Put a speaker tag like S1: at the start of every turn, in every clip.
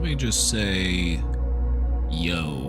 S1: me just say, yo.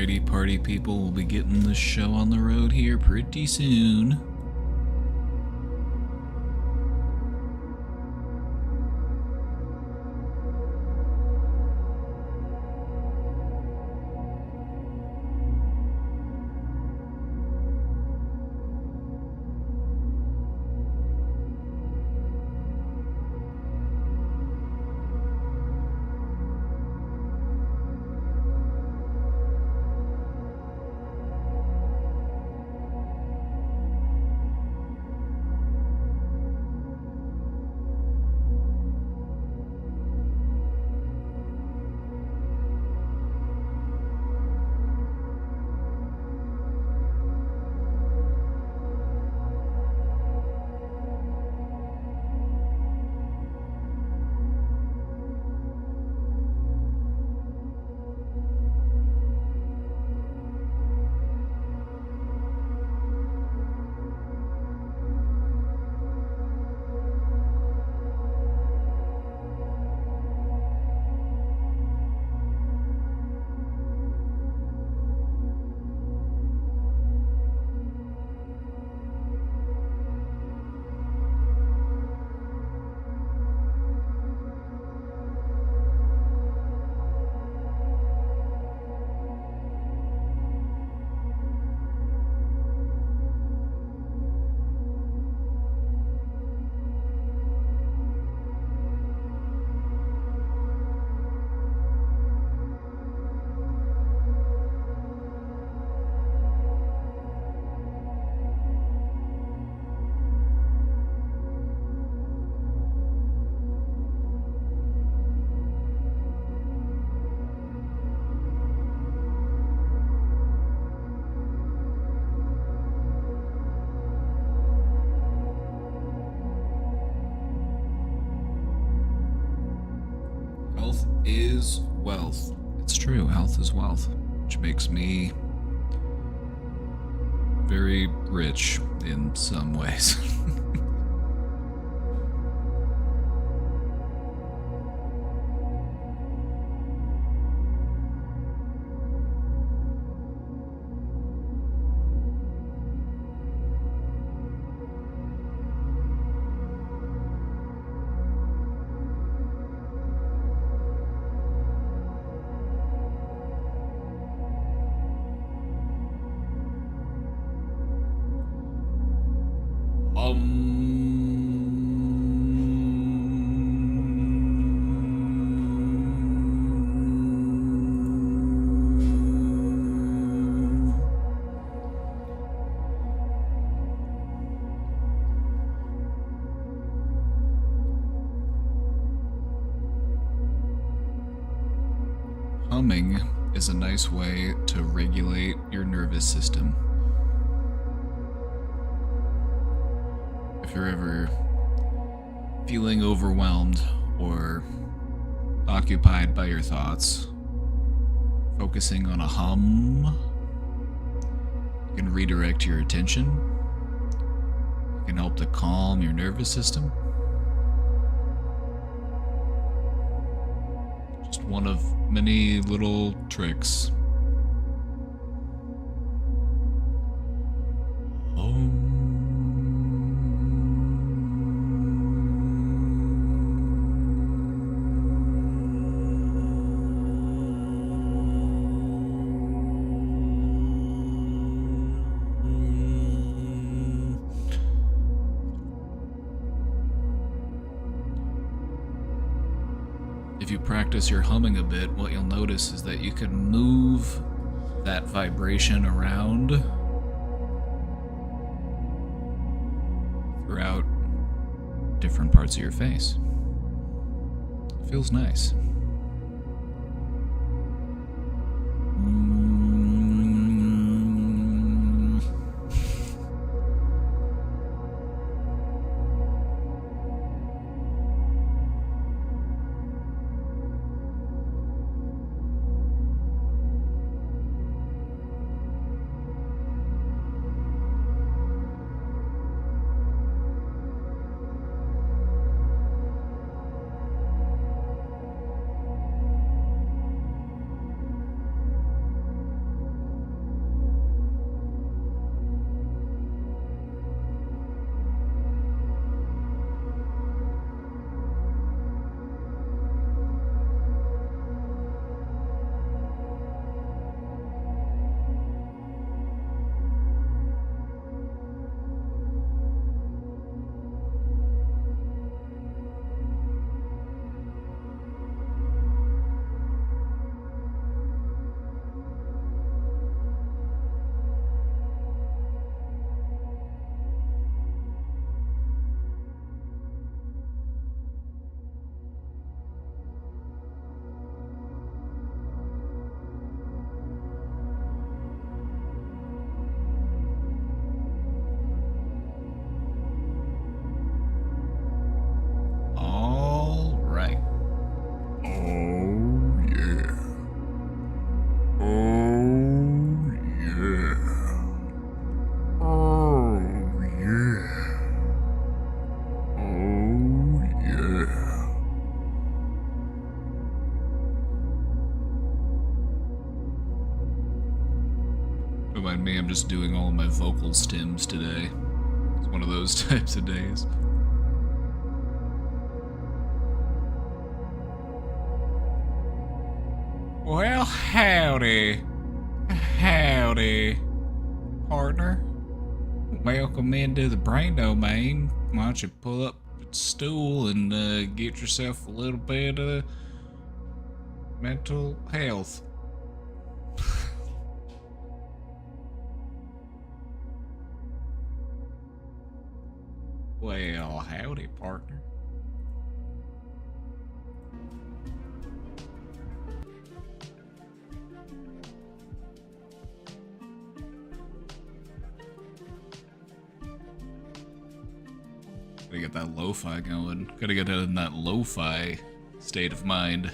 S1: Alrighty, party people, we'll be getting this show on the road here pretty soon. Health is wealth. It's true, health is wealth, which makes me very rich in some ways. Humming is a nice way to regulate your nervous system. If you're ever feeling overwhelmed or occupied by your thoughts, focusing on a hum can redirect your attention. It can help to calm your nervous system. Just one of many little tricks. If you practice your humming a bit, what you'll notice is that you can move that vibration around throughout different parts of your face. It feels nice. mind me, I'm just doing all of my vocal stims today. It's one of those types of days. Well, howdy. Howdy, partner. Welcome into the brain domain. Why don't you pull up a stool and get yourself a little bit of mental health. Well, howdy, partner. Gotta get that lo-fi going. Gotta get in that lo-fi state of mind.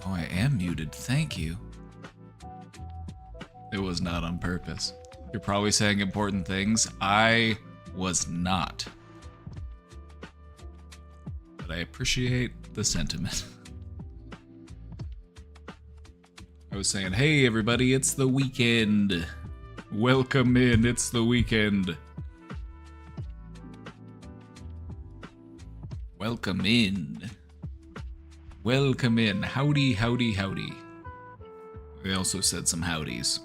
S1: Oh, I am muted. Thank you. It was not on purpose. You're probably saying important things. I was not. But I appreciate the sentiment. I was saying, hey everybody, it's the weekend. Welcome in, it's the weekend. Welcome in. Welcome in. Howdy, howdy, howdy. I also said some howdies.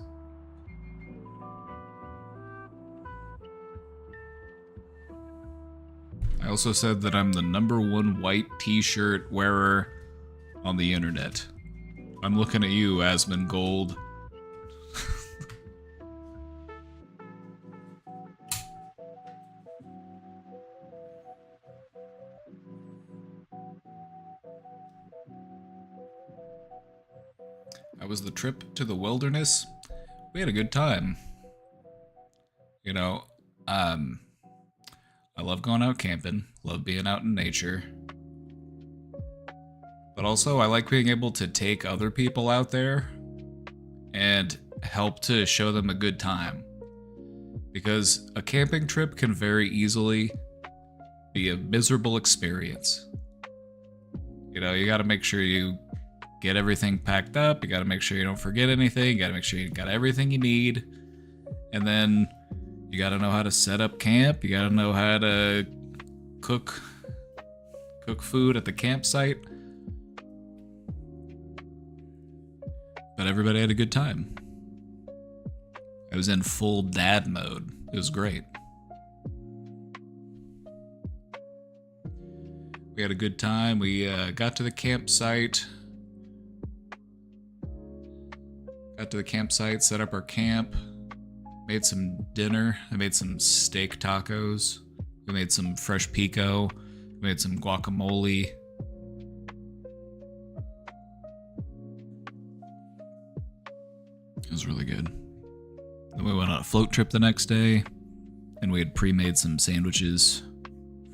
S1: I also said that I'm the #1 white t-shirt wearer on the internet. I'm looking at you, Asmongold. How was the trip to the wilderness? We had a good time. You know, I love going out camping, love being out in nature. But also, I like being able to take other people out there and help to show them a good time. Because a camping trip can very easily be a miserable experience. You know, you gotta make sure you get everything packed up, you gotta make sure you don't forget anything, you gotta make sure you got everything you need. And then you gotta know how to set up camp, you gotta know how to cook food at the campsite. But everybody had a good time. I was in full dad mode. It was great. We had a good time. We got to the campsite. Set up our camp. Made some dinner. I made some steak tacos. We made some fresh pico. We made some guacamole. It was really good. Then we went on a float trip the next day, and we had pre-made some sandwiches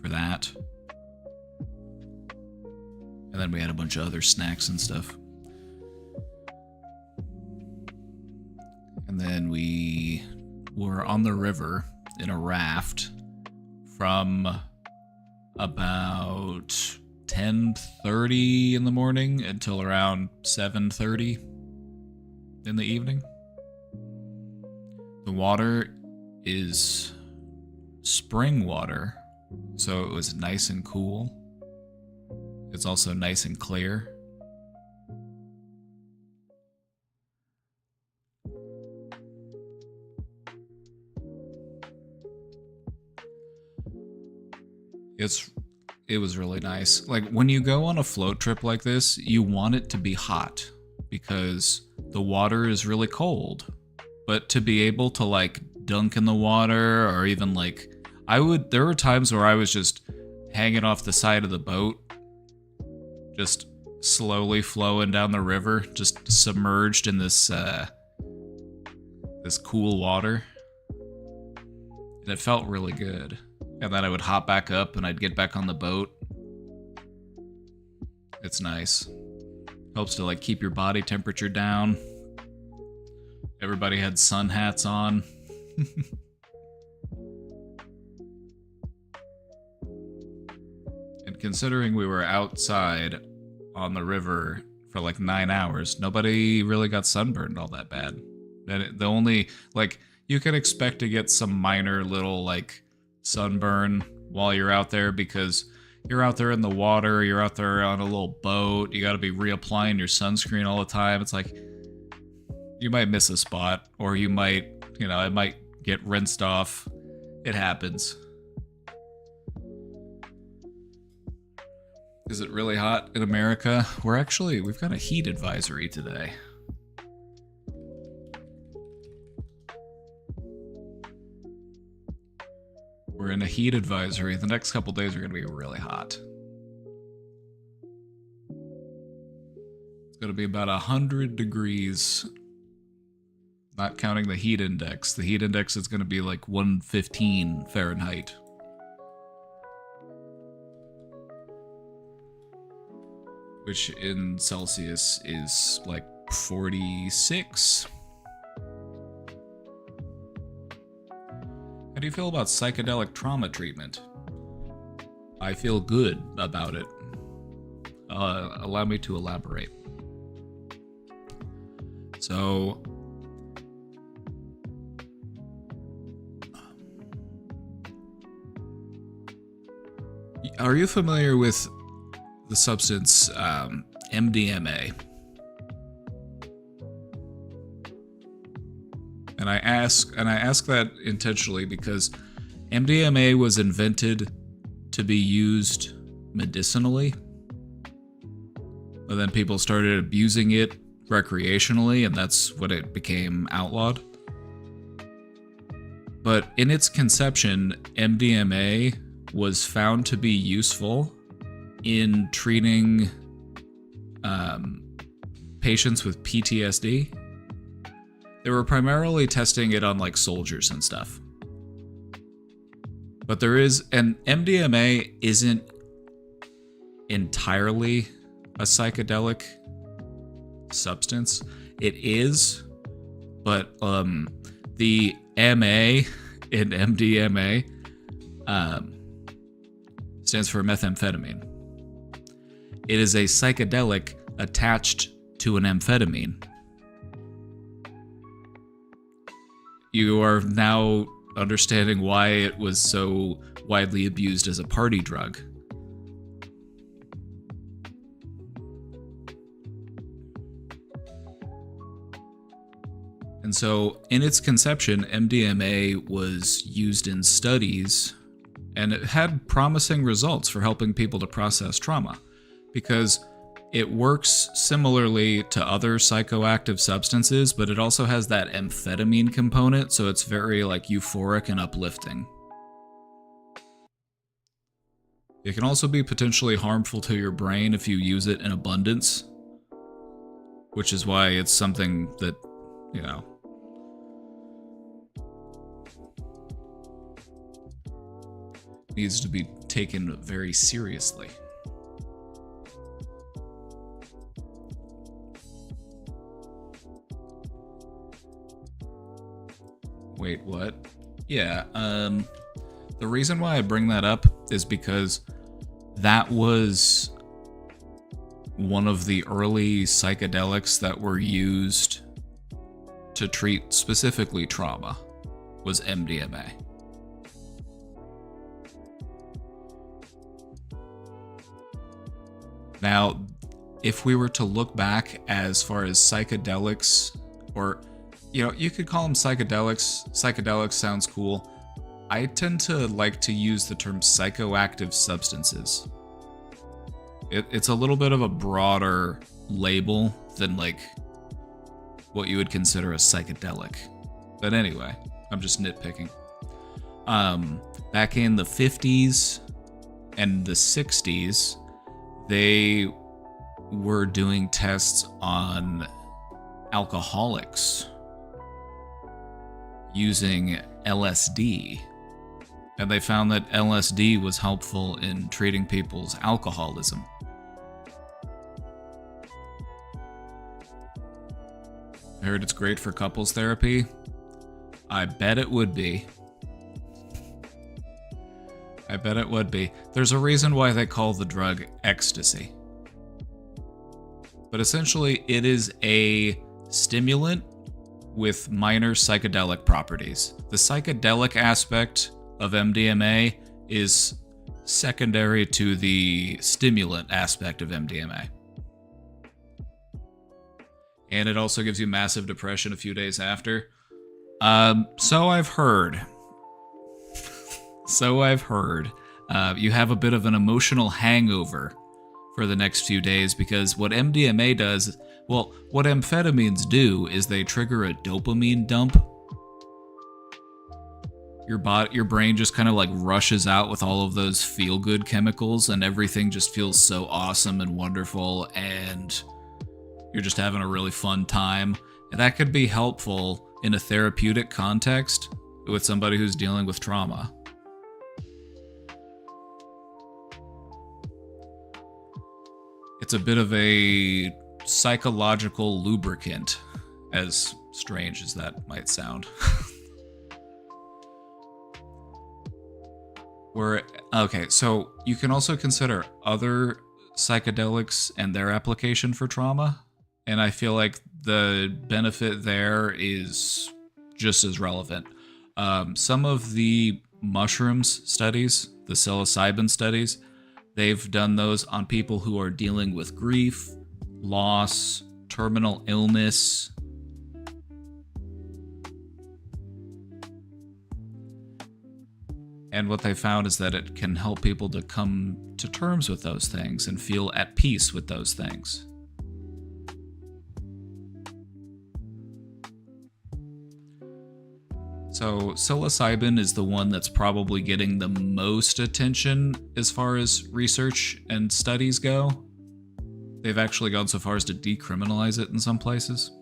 S1: for that. And then we had a bunch of other snacks and stuff. And then we were on the river in a raft from about 10:30 in the morning until around 7:30 in the evening. The water is spring water, so it was nice and cool. It's also nice and clear. It was really nice. Like when you go on a float trip like this, you want it to be hot because the water is really cold. But to be able to like dunk in the water or even like there were times where I was just hanging off the side of the boat, just slowly flowing down the river, just submerged in this this cool water. And it felt really good. And then I would hop back up and I'd get back on the boat. It's nice. Helps to like keep your body temperature down. Everybody had sun hats on. And considering we were outside on the river for like 9 hours, nobody really got sunburned all that bad. And the only, like, you can expect to get some minor little, like, sunburn while you're out there because you're out there in the water, you're out there on a little boat, you gotta be reapplying your sunscreen all the time. It's like, you might miss a spot, or you might, you know, it might get rinsed off. It happens. Is it really hot in America? We've got a heat advisory today. We're in a heat advisory. The next couple days are going to be really hot. It's going to be about 100 degrees, not counting the heat index. The heat index is going to be like 115 Fahrenheit. Which in Celsius is like 46. How do you feel about psychedelic trauma treatment? I feel good about it. Allow me to elaborate. So, are you familiar with the substance MDMA? And I ask that intentionally because MDMA was invented to be used medicinally, but then people started abusing it recreationally, and that's when it became outlawed. But in its conception, MDMA was found to be useful in treating patients with PTSD. They were primarily testing it on like soldiers and stuff. But MDMA isn't entirely a psychedelic substance. It is, but the MA in MDMA stands for methamphetamine. It is a psychedelic attached to an amphetamine. You are now understanding why it was so widely abused as a party drug. And so, in its conception, MDMA was used in studies, and it had promising results for helping people to process trauma, because it works similarly to other psychoactive substances, but it also has that amphetamine component, so it's very like euphoric and uplifting. It can also be potentially harmful to your brain if you use it in abundance, which is why it's something that, you know, needs to be taken very seriously. Wait, what? Yeah, the reason why I bring that up is because that was one of the early psychedelics that were used to treat specifically trauma, was MDMA. Now, if we were to look back as far as psychedelics, or, you know, you could call them psychedelics. Psychedelics sounds cool. I tend to like to use the term psychoactive substances. It's a little bit of a broader label than like what you would consider a psychedelic. But anyway, I'm just nitpicking. Back in the 50s and the 60s, they were doing tests on alcoholics using LSD. And they found that LSD was helpful in treating people's alcoholism. I heard it's great for couples therapy. I bet it would be. I bet it would be. There's a reason why they call the drug ecstasy. But essentially, it is a stimulant with minor psychedelic properties. The psychedelic aspect of MDMA is secondary to the stimulant aspect of MDMA. And it also gives you massive depression a few days after. So I've heard. You have a bit of an emotional hangover for the next few days because what MDMA does, well, what amphetamines do is they trigger a dopamine dump. Your brain just kind of like rushes out with all of those feel-good chemicals and everything just feels so awesome and wonderful and you're just having a really fun time. And that could be helpful in a therapeutic context with somebody who's dealing with trauma. It's a bit of a psychological lubricant, as strange as that might sound. Okay, so you can also consider other psychedelics and their application for trauma, and I feel like the benefit there is just as relevant. Some of the mushrooms studies, the psilocybin studies, they've done those on people who are dealing with grief, loss, terminal illness. And what they found is that it can help people to come to terms with those things and feel at peace with those things. So psilocybin is the one that's probably getting the most attention as far as research and studies go. They've actually gone so far as to decriminalize it in some places.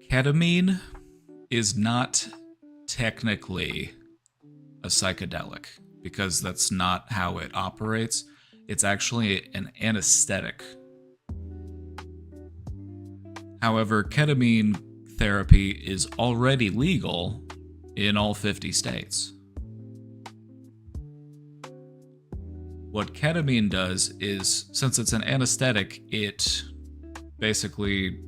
S1: Ketamine is not technically a psychedelic because that's not how it operates. It's actually an anesthetic. However, ketamine therapy is already legal in all 50 states. What ketamine does is, since it's an anesthetic, it basically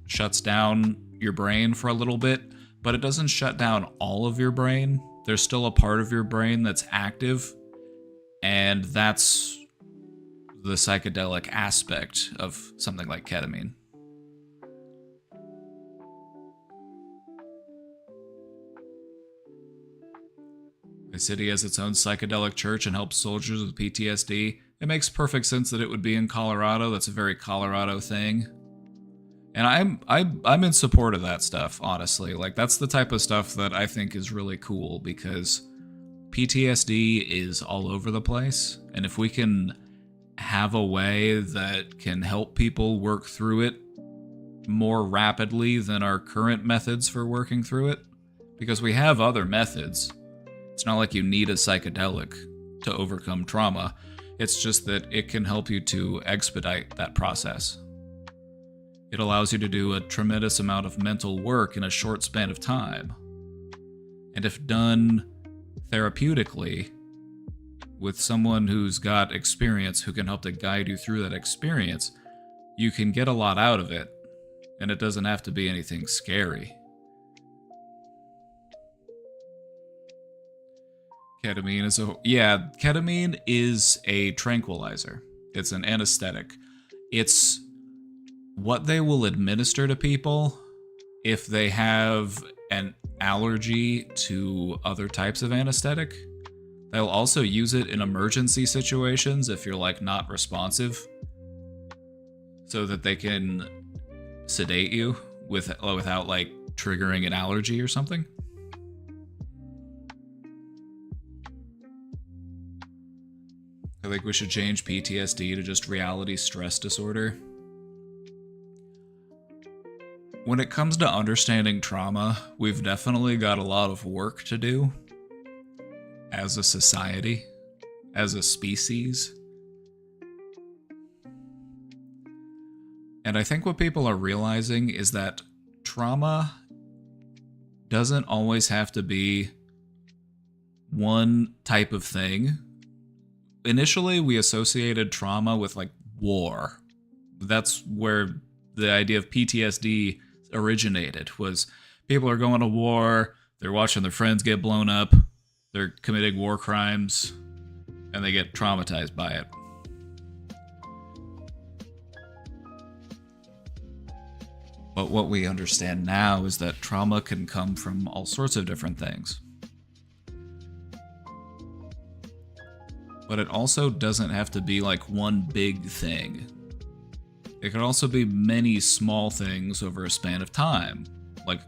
S1: shuts down your brain for a little bit, but it doesn't shut down all of your brain. There's still a part of your brain that's active, and that's the psychedelic aspect of something like ketamine. The city has its own psychedelic church and helps soldiers with PTSD. It makes perfect sense that it would be in Colorado. That's a very Colorado thing. And I'm in support of that stuff, honestly. Like, that's the type of stuff that I think is really cool because PTSD is all over the place. And if we can have a way that can help people work through it more rapidly than our current methods for working through it, because we have other methods. It's not like you need a psychedelic to overcome trauma. It's just that it can help you to expedite that process. It allows you to do a tremendous amount of mental work in a short span of time. And if done therapeutically, with someone who's got experience who can help to guide you through that experience, you can get a lot out of it, and it doesn't have to be anything scary. Ketamine is a tranquilizer. It's an anesthetic. It's what they will administer to people if they have an allergy to other types of anesthetic. They'll also use it in emergency situations if you're like not responsive, so that they can sedate you without like triggering an allergy or something. I think we should change PTSD to just reality stress disorder. When it comes to understanding trauma, we've definitely got a lot of work to do as a society, as a species. And I think what people are realizing is that trauma doesn't always have to be one type of thing. Initially, we associated trauma with like war. That's where the idea of PTSD originated, was people are going to war, they're watching their friends get blown up, they're committing war crimes, and they get traumatized by it. But what we understand now is that trauma can come from all sorts of different things. But it also doesn't have to be like one big thing. It can also be many small things over a span of time, like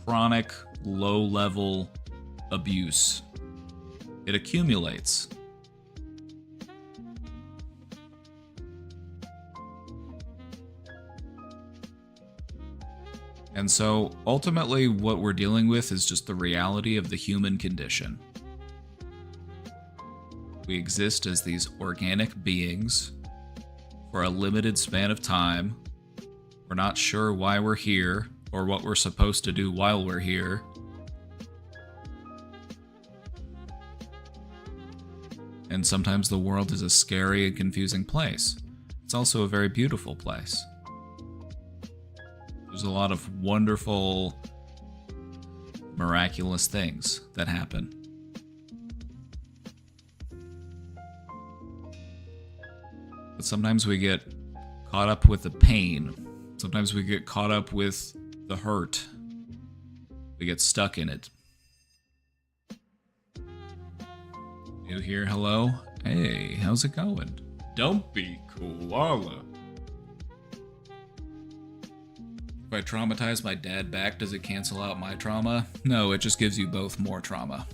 S1: chronic, low-level abuse. It accumulates. And so, ultimately, what we're dealing with is just the reality of the human condition. We exist as these organic beings for a limited span of time. We're not sure why we're here or what we're supposed to do while we're here. And sometimes the world is a scary and confusing place. It's also a very beautiful place. There's a lot of wonderful, miraculous things that happen. But sometimes we get caught up with the pain. Sometimes we get caught up with the hurt. We get stuck in it. New here, hello? Hey, how's it going? Don't be koala. If I traumatize my dad back, does it cancel out my trauma? No, it just gives you both more trauma.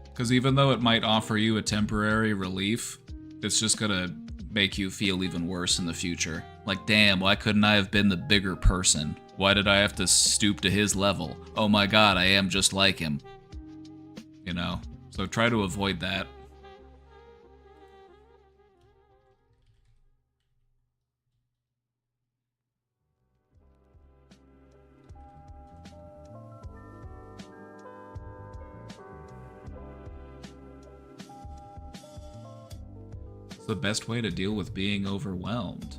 S1: Because even though it might offer you a temporary relief, it's just gonna make you feel even worse in the future. Like, damn, why couldn't I have been the bigger person? Why did I have to stoop to his level? Oh my god, I am just like him. You know? So try to avoid that. It's the best way to deal with being overwhelmed.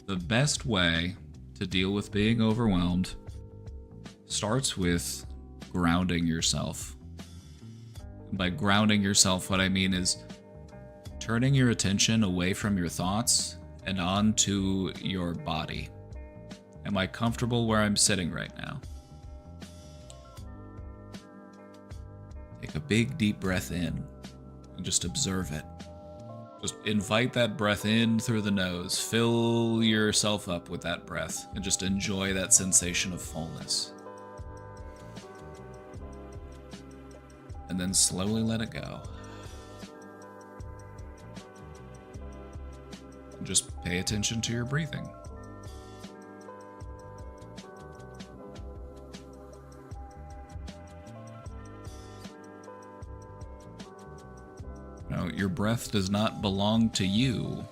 S1: The best way to deal with being overwhelmed starts with grounding yourself. By grounding yourself, what I mean is turning your attention away from your thoughts and onto your body. Am I comfortable where I'm sitting right now? Take a big, deep breath in and just observe it. Just invite that breath in through the nose. Fill yourself up with that breath and just enjoy that sensation of fullness. And then slowly let it go. And just pay attention to your breathing. Now, your breath does not belong to you.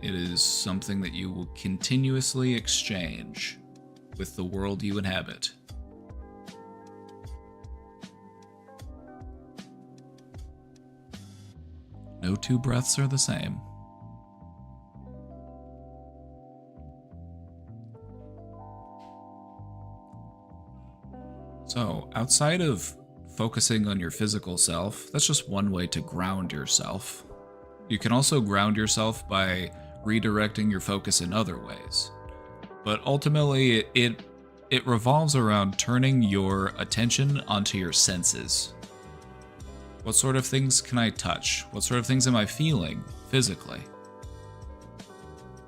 S1: It is something that you will continuously exchange with the world you inhabit. No two breaths are the same. So, outside of focusing on your physical self, that's just one way to ground yourself. You can also ground yourself by redirecting your focus in other ways. But ultimately, it revolves around turning your attention onto your senses. What sort of things can I touch? What sort of things am I feeling physically?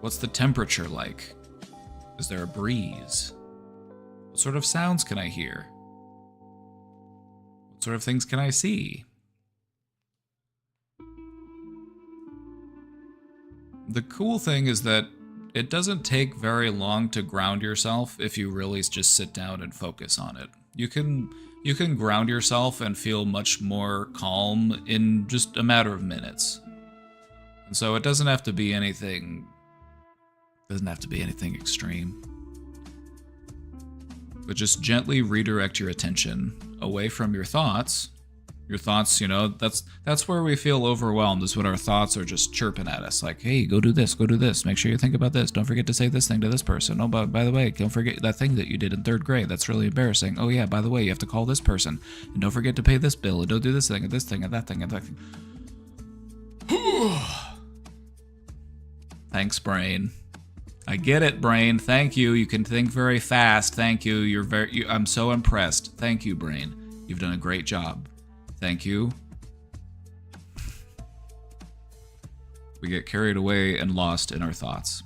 S1: What's the temperature like? Is there a breeze? What sort of sounds can I hear? What sort of things can I see? The cool thing is that it doesn't take very long to ground yourself if you really just sit down and focus on it. You can ground yourself and feel much more calm in just a matter of minutes. And so it doesn't have to be anything extreme. But just gently redirect your attention away from your thoughts. Your thoughts, that's where we feel overwhelmed, is when our thoughts are just chirping at us. Like, hey, go do this, make sure you think about this. Don't forget to say this thing to this person. Oh, by the way, don't forget that thing that you did in 3rd grade. That's really embarrassing. Oh yeah, by the way, you have to call this person. And don't forget to pay this bill. And don't do this thing, and this thing, and that thing, and that thing. Thanks, brain. I get it, brain. Thank you. You can think very fast. Thank you. I'm so impressed. Thank you, brain. You've done a great job. Thank you. We get carried away and lost in our thoughts.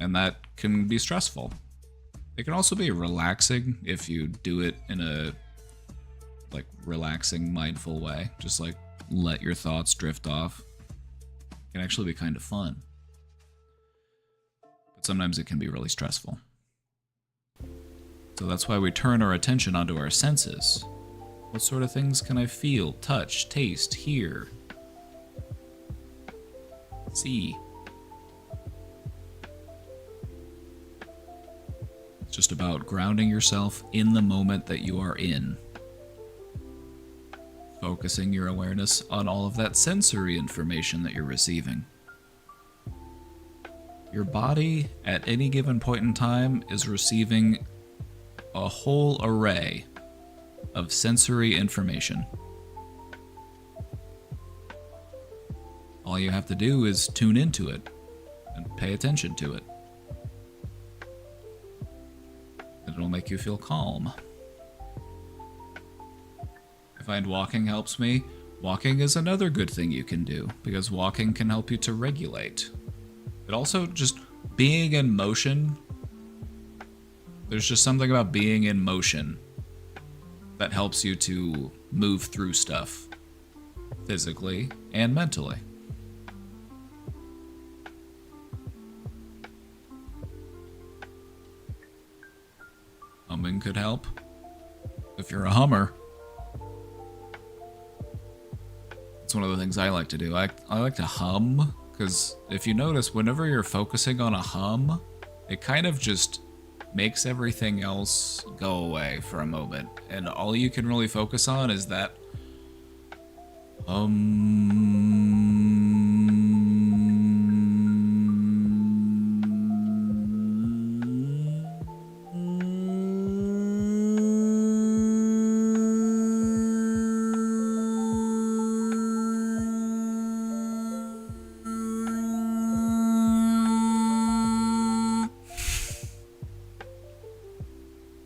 S1: And that can be stressful. It can also be relaxing if you do it in a relaxing, mindful way. Just let your thoughts drift off. It can actually be kind of fun. But sometimes it can be really stressful. So that's why we turn our attention onto our senses. What sort of things can I feel, touch, taste, hear, see? It's just about grounding yourself in the moment that you are in. Focusing your awareness on all of that sensory information that you're receiving. Your body, at any given point in time, is receiving a whole array of sensory information. All you have to do is tune into it and pay attention to it. It'll make you feel calm. I find walking helps me. Walking is another good thing you can do, because walking can help you to regulate. It also, just being in motion, there's just something about being in motion that helps you to move through stuff, physically and mentally. Humming could help. If you're a hummer. It's one of the things I like to do. I like to hum, because if you notice, whenever you're focusing on a hum, it kind of just makes everything else go away for a moment, and all you can really focus on is that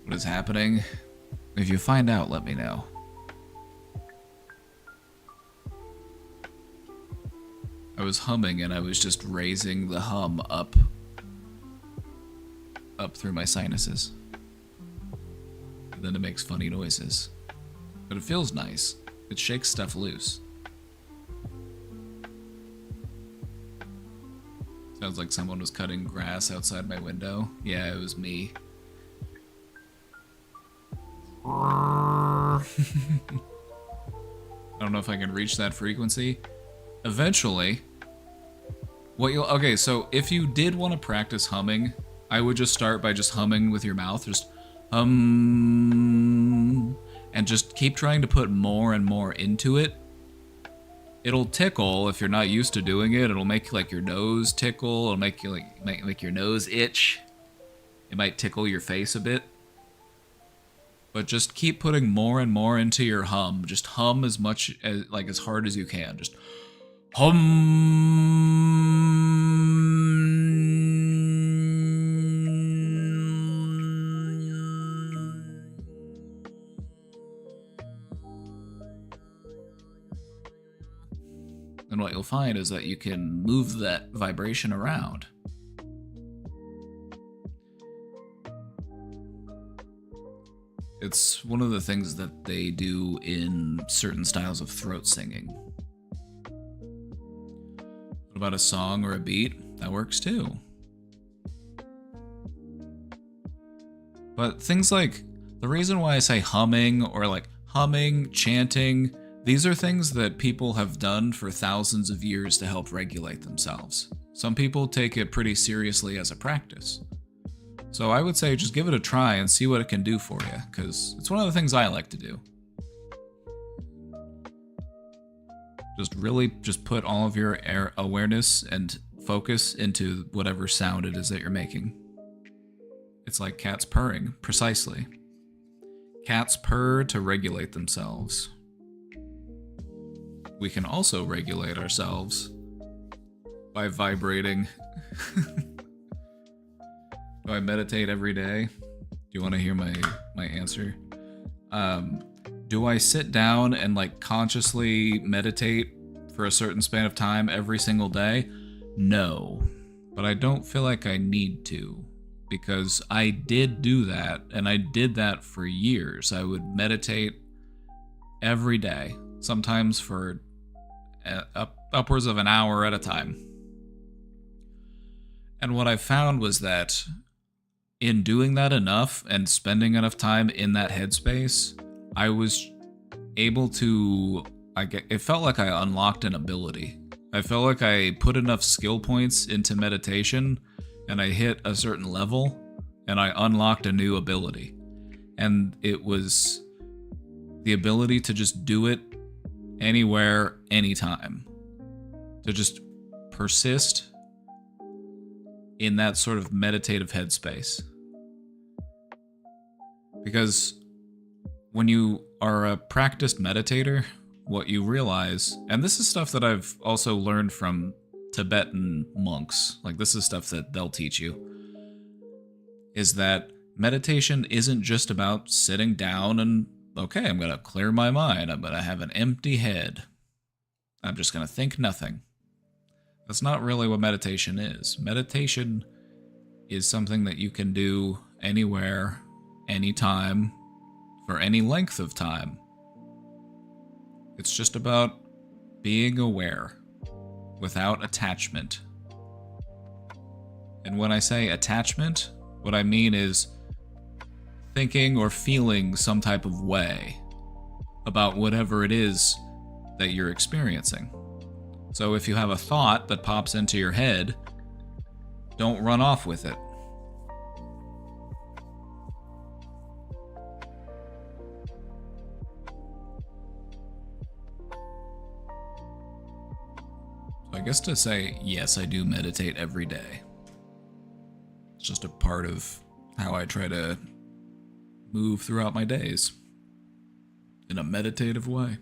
S1: What is happening? If you find out, let me know. I was humming and I was just raising the hum up through my sinuses. And then it makes funny noises. But it feels nice. It shakes stuff loose. Sounds like someone was cutting grass outside my window. Yeah, it was me. I don't know if I can reach that frequency. Eventually, okay, so if you did want to practice humming, I would just start by just humming with your mouth, just hum, and just keep trying to put more and more into it. It'll tickle if you're not used to doing it. It'll make like your nose tickle. It'll make you make your nose itch. It might tickle your face a bit. But just keep putting more and more into your hum. Just hum as much as as hard as you can. Just And what you'll find is that you can move that vibration around. It's one of the things that they do in certain styles of throat singing. What about a song or a beat? That works too. But things like, the reason why I say humming or like humming, chanting, these are things that people have done for thousands of years to help regulate themselves. Some people take it pretty seriously as a practice. So I would say just give it a try and see what it can do for you, because it's one of the things I like to do. Just put all of your awareness and focus into whatever sound it is that you're making. It's like cats purring, precisely. Cats purr to regulate themselves. We can also regulate ourselves by vibrating. Do I meditate every day? Do you want to hear my answer? Do I sit down and like consciously meditate for a certain span of time every single day? No, but I don't feel like I need to, because I did do that, and I did that for years. I would meditate every day, sometimes for upwards of an hour at a time. And what I found was that in doing that enough and spending enough time in that headspace, I was able to, it felt like I unlocked an ability. I felt like I put enough skill points into meditation and I hit a certain level and I unlocked a new ability. And it was the ability to just do it anywhere, anytime. To just persist in that sort of meditative headspace. Because when you are a practiced meditator, what you realize, and this is stuff that I've also learned from Tibetan monks, like this is stuff that they'll teach you, is that meditation isn't just about sitting down and, okay, I'm going to clear my mind, I'm going to have an empty head, I'm just going to think nothing. That's not really what meditation is. Meditation is something that you can do anywhere, anytime, for any length of time. It's just about being aware without attachment. And when I say attachment, what I mean is thinking or feeling some type of way about whatever it is that you're experiencing. So if you have a thought that pops into your head, don't run off with it. I guess to say, yes, I do meditate every day. It's just a part of how I try to move throughout my days in a meditative way.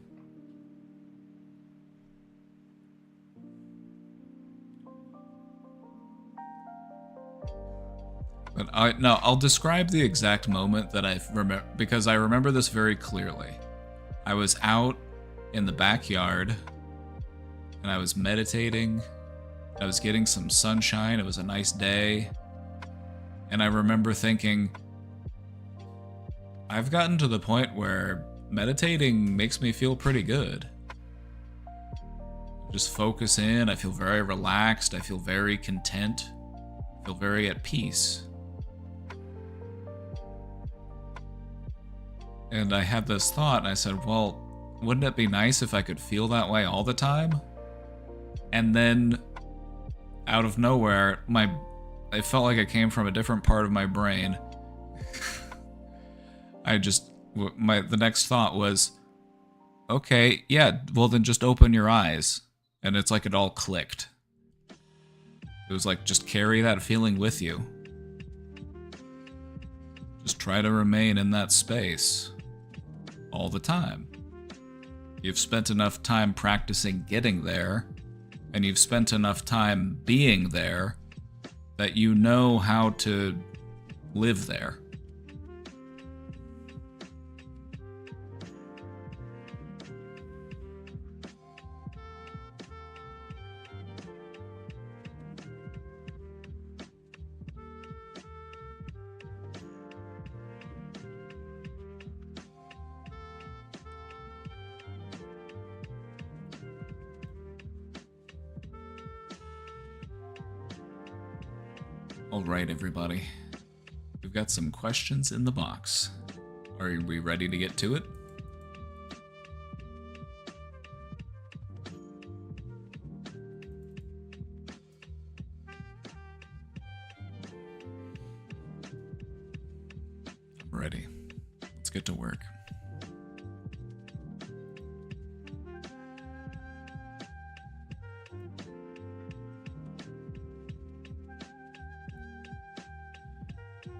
S1: But I'll describe the exact moment that I remember, because I remember this very clearly. I was out in the backyard and I was meditating. I was getting some sunshine. It was a nice day. And I remember thinking, I've gotten to the point where meditating makes me feel pretty good. Just focus in. I feel very relaxed. I feel very content. I feel very at peace. And I had this thought, and I said, well, wouldn't it be nice if I could feel that way all the time? And then, out of nowhere, I felt like it came from a different part of my brain. The next thought was, okay, yeah, well then just open your eyes. And it's like it all clicked. It was like, just carry that feeling with you. Just try to remain in that space all the time. You've spent enough time practicing getting there. and you've spent enough time being there that you know how to live there. Alright, everybody. We've got some questions in the box. Are we ready to get to it? I'm ready. Let's get to work.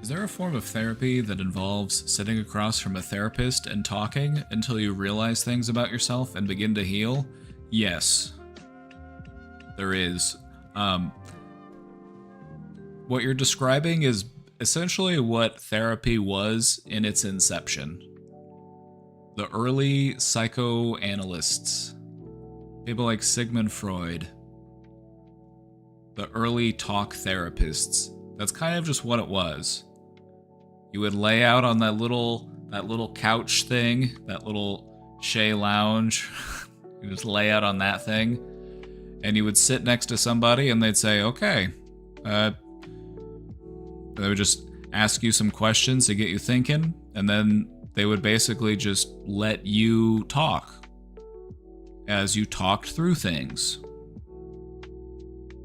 S1: Is there a form of therapy that involves sitting across from a therapist and talking until you realize things about yourself and begin to heal? Yes. There is. What you're describing is essentially what therapy was in its inception. The early psychoanalysts, people like Sigmund Freud, the early talk therapists, that's kind of just what it was. You would lay out on that little couch thing, that little Shea lounge. You just lay out on that thing, and you would sit next to somebody, and they'd say, "Okay." They would just ask you some questions to get you thinking, and then they would basically just let you talk as you talked through things,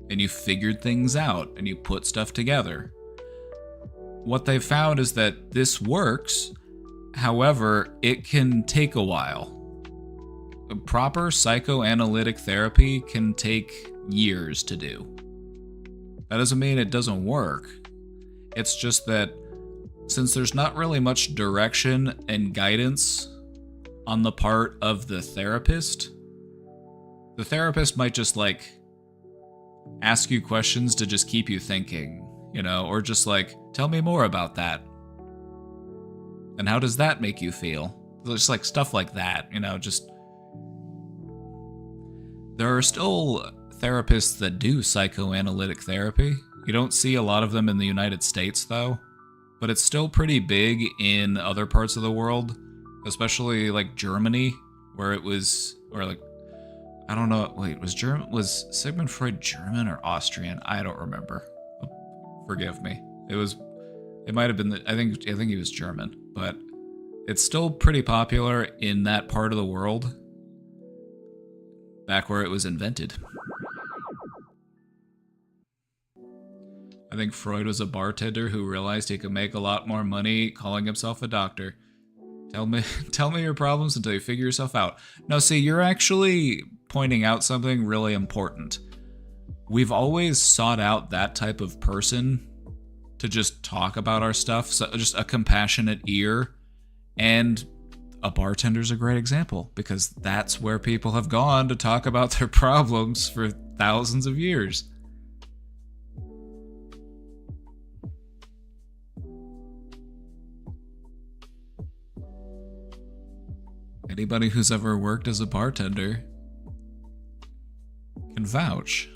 S1: and you figured things out, and you put stuff together. What they found is that this works, however, it can take a while. A proper psychoanalytic therapy can take years to do. That doesn't mean it doesn't work. It's just that since there's not really much direction and guidance on the part of the therapist might just ask you questions to just keep you thinking, or just tell me more about that. And how does that make you feel? Just stuff like that, just... There are still therapists that do psychoanalytic therapy. You don't see a lot of them in the United States, though. But it's still pretty big in other parts of the world, especially Germany, where it was, I don't know, wait, was Sigmund Freud German or Austrian? I don't remember. Forgive me. It might have been, I think he was German, but it's still pretty popular in that part of the world, back where it was invented. I think Freud was a bartender who realized he could make a lot more money calling himself a doctor. Tell me your problems until you figure yourself out. No, see, you're actually pointing out something really important. We've always sought out that type of person to just talk about our stuff, so just a compassionate ear, and a bartender's a great example, because that's where people have gone to talk about their problems for thousands of years. Anybody who's ever worked as a bartender can vouch.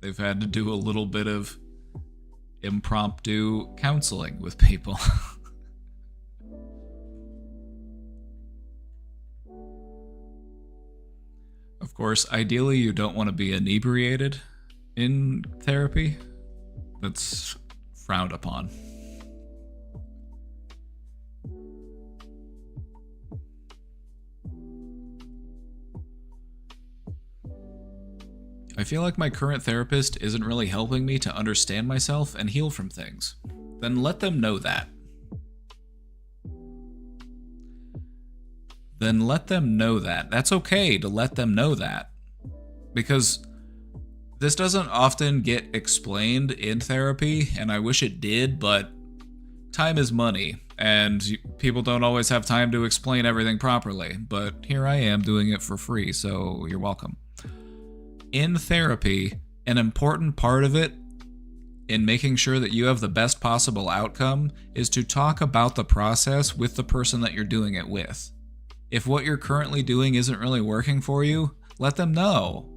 S1: They've had to do a little bit of impromptu counseling with people. Of course, ideally you don't want to be inebriated in therapy. That's frowned upon. I feel like my current therapist isn't really helping me to understand myself and heal from things. Then let them know that. That's okay to let them know that. Because this doesn't often get explained in therapy, and I wish it did, but time is money, and people don't always have time to explain everything properly. But here I am doing it for free, so you're welcome. in therapy, an important part of it in making sure that you have the best possible outcome is to talk about the process with the person that you're doing it with. If what you're currently doing isn't really working for you, let them know.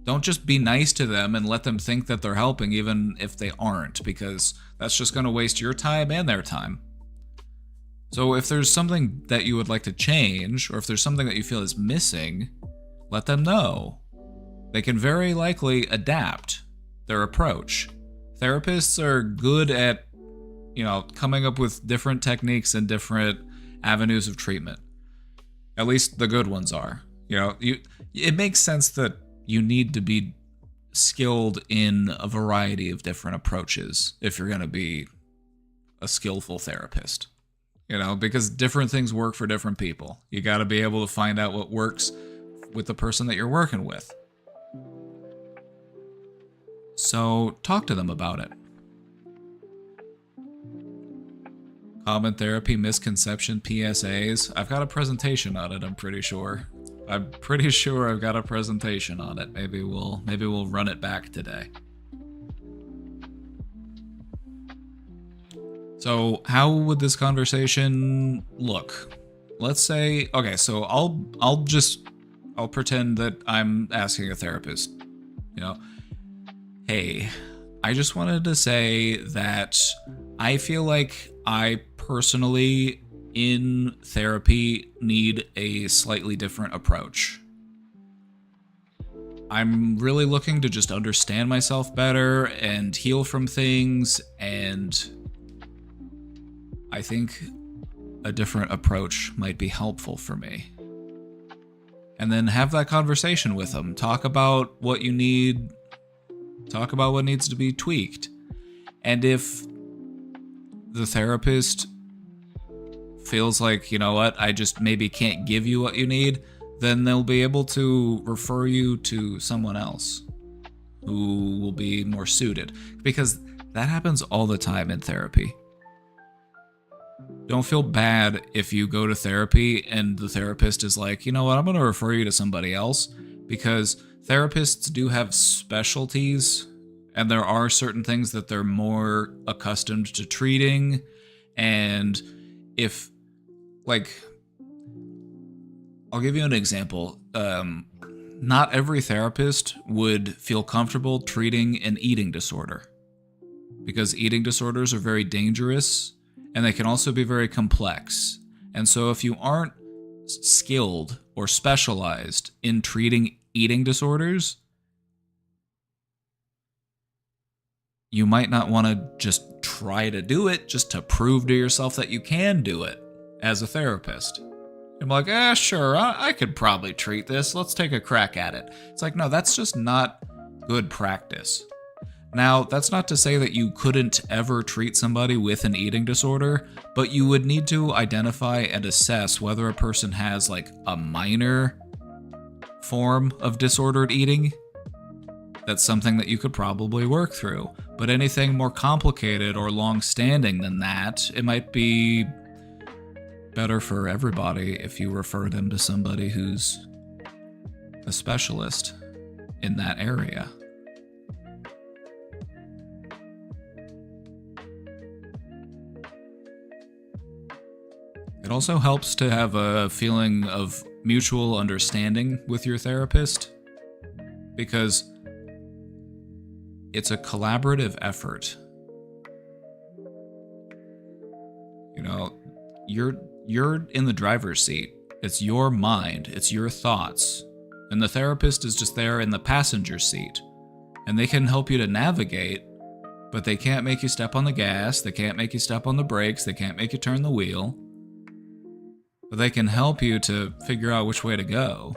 S1: Don't just be nice to them and let them think that they're helping even if they aren't, because that's just going to waste your time and their time. So if there's something that you would like to change, or if there's something that you feel is missing, let them know. They can very likely adapt their approach. Therapists are good at, coming up with different techniques and different avenues of treatment. At least the good ones are. It makes sense that you need to be skilled in a variety of different approaches if you're going to be a skillful therapist. Because different things work for different people. You got to be able to find out what works with the person that you're working with. So talk to them about it. Common therapy misconception PSAs. I've got a presentation on it, I'm pretty sure. I've got a presentation on it. Maybe we'll run it back today. So how would this conversation look? Let's say, okay, so I'll pretend that I'm asking a therapist, hey, I just wanted to say that I feel like I personally in therapy need a slightly different approach. I'm really looking to just understand myself better and heal from things, and I think a different approach might be helpful for me. And then have that conversation with them. Talk about what you need. Talk about what needs to be tweaked. And if the therapist feels like, I just maybe can't give you what you need, then they'll be able to refer you to someone else who will be more suited. Because that happens all the time in therapy. Don't feel bad if you go to therapy and the therapist is like, I'm going to refer you to somebody else, because therapists do have specialties, and there are certain things that they're more accustomed to treating. And if, I'll give you an example. Not every therapist would feel comfortable treating an eating disorder, because eating disorders are very dangerous, and they can also be very complex. And so if you aren't skilled or specialized in treating eating disorders, you might not want to just try to do it just to prove to yourself that you can do it as a therapist. I'm like, sure, I could probably treat this. Let's take a crack at it. It's like, no, that's just not good practice. Now, that's not to say that you couldn't ever treat somebody with an eating disorder, but you would need to identify and assess whether a person has a minor form of disordered eating. That's something that you could probably work through. But anything more complicated or long-standing than that, it might be better for everybody if you refer them to somebody who's a specialist in that area. It also helps to have a feeling of mutual understanding with your therapist, because it's a collaborative effort. You're in the driver's seat. It's your mind, it's your thoughts. And the therapist is just there in the passenger seat. And they can help you to navigate, but they can't make you step on the gas, they can't make you step on the brakes, they can't make you turn the wheel. But they can help you to figure out which way to go,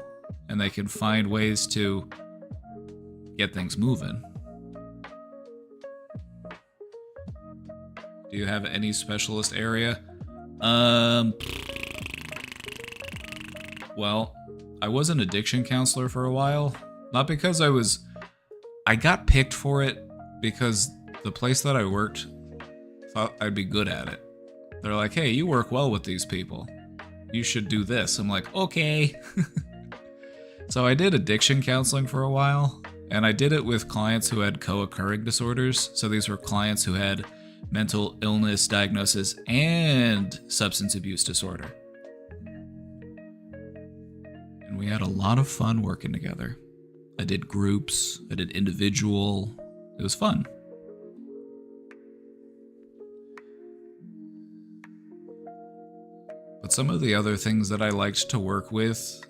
S1: and they can find ways to get things moving. Do you have any specialist area? Well, I was an addiction counselor for a while. Not because I got picked for it because the place that I worked thought I'd be good at it. They're like, hey, you work well with these people. You should do this. I'm like, okay. So I did addiction counseling for a while, And I did it with clients who had co-occurring disorders. So these were clients who had mental illness diagnosis and substance abuse disorder. And we had a lot of fun working together. I did groups, I did individual. It was fun. But some of the other things that I liked to work with,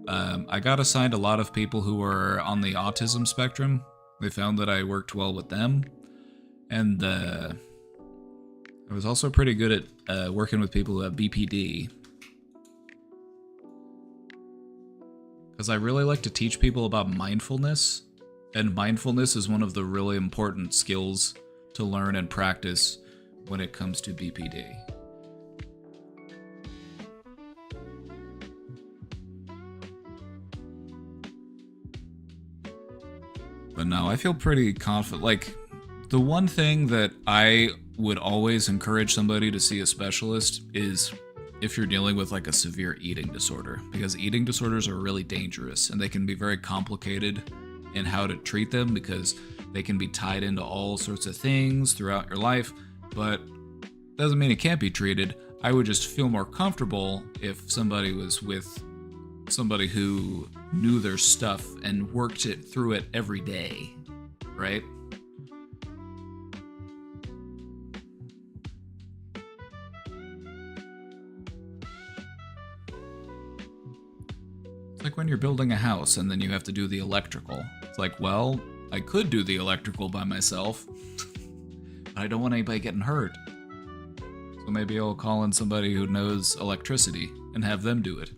S1: I got assigned a lot of people who were on the autism spectrum. They found that I worked well with them. And I was also pretty good at working with people who have BPD. Because I really like to teach people about mindfulness. And mindfulness is one of the really important skills to learn and practice when it comes to BPD. But no, I feel pretty confident. Like, the one thing that I would always encourage somebody to see a specialist is if you're dealing with like a severe eating disorder, because eating disorders are really dangerous and they can be very complicated in how to treat them because they can be tied into all sorts of things throughout your life, but doesn't mean it can't be treated. I would just feel more comfortable if somebody was with somebody who knew their stuff and worked it through it every day, right? It's like when you're building a house and then you have to do the electrical. It's like, well, I could do the electrical by myself, but I don't want anybody getting hurt. So maybe I'll call in somebody who knows electricity and have them do it.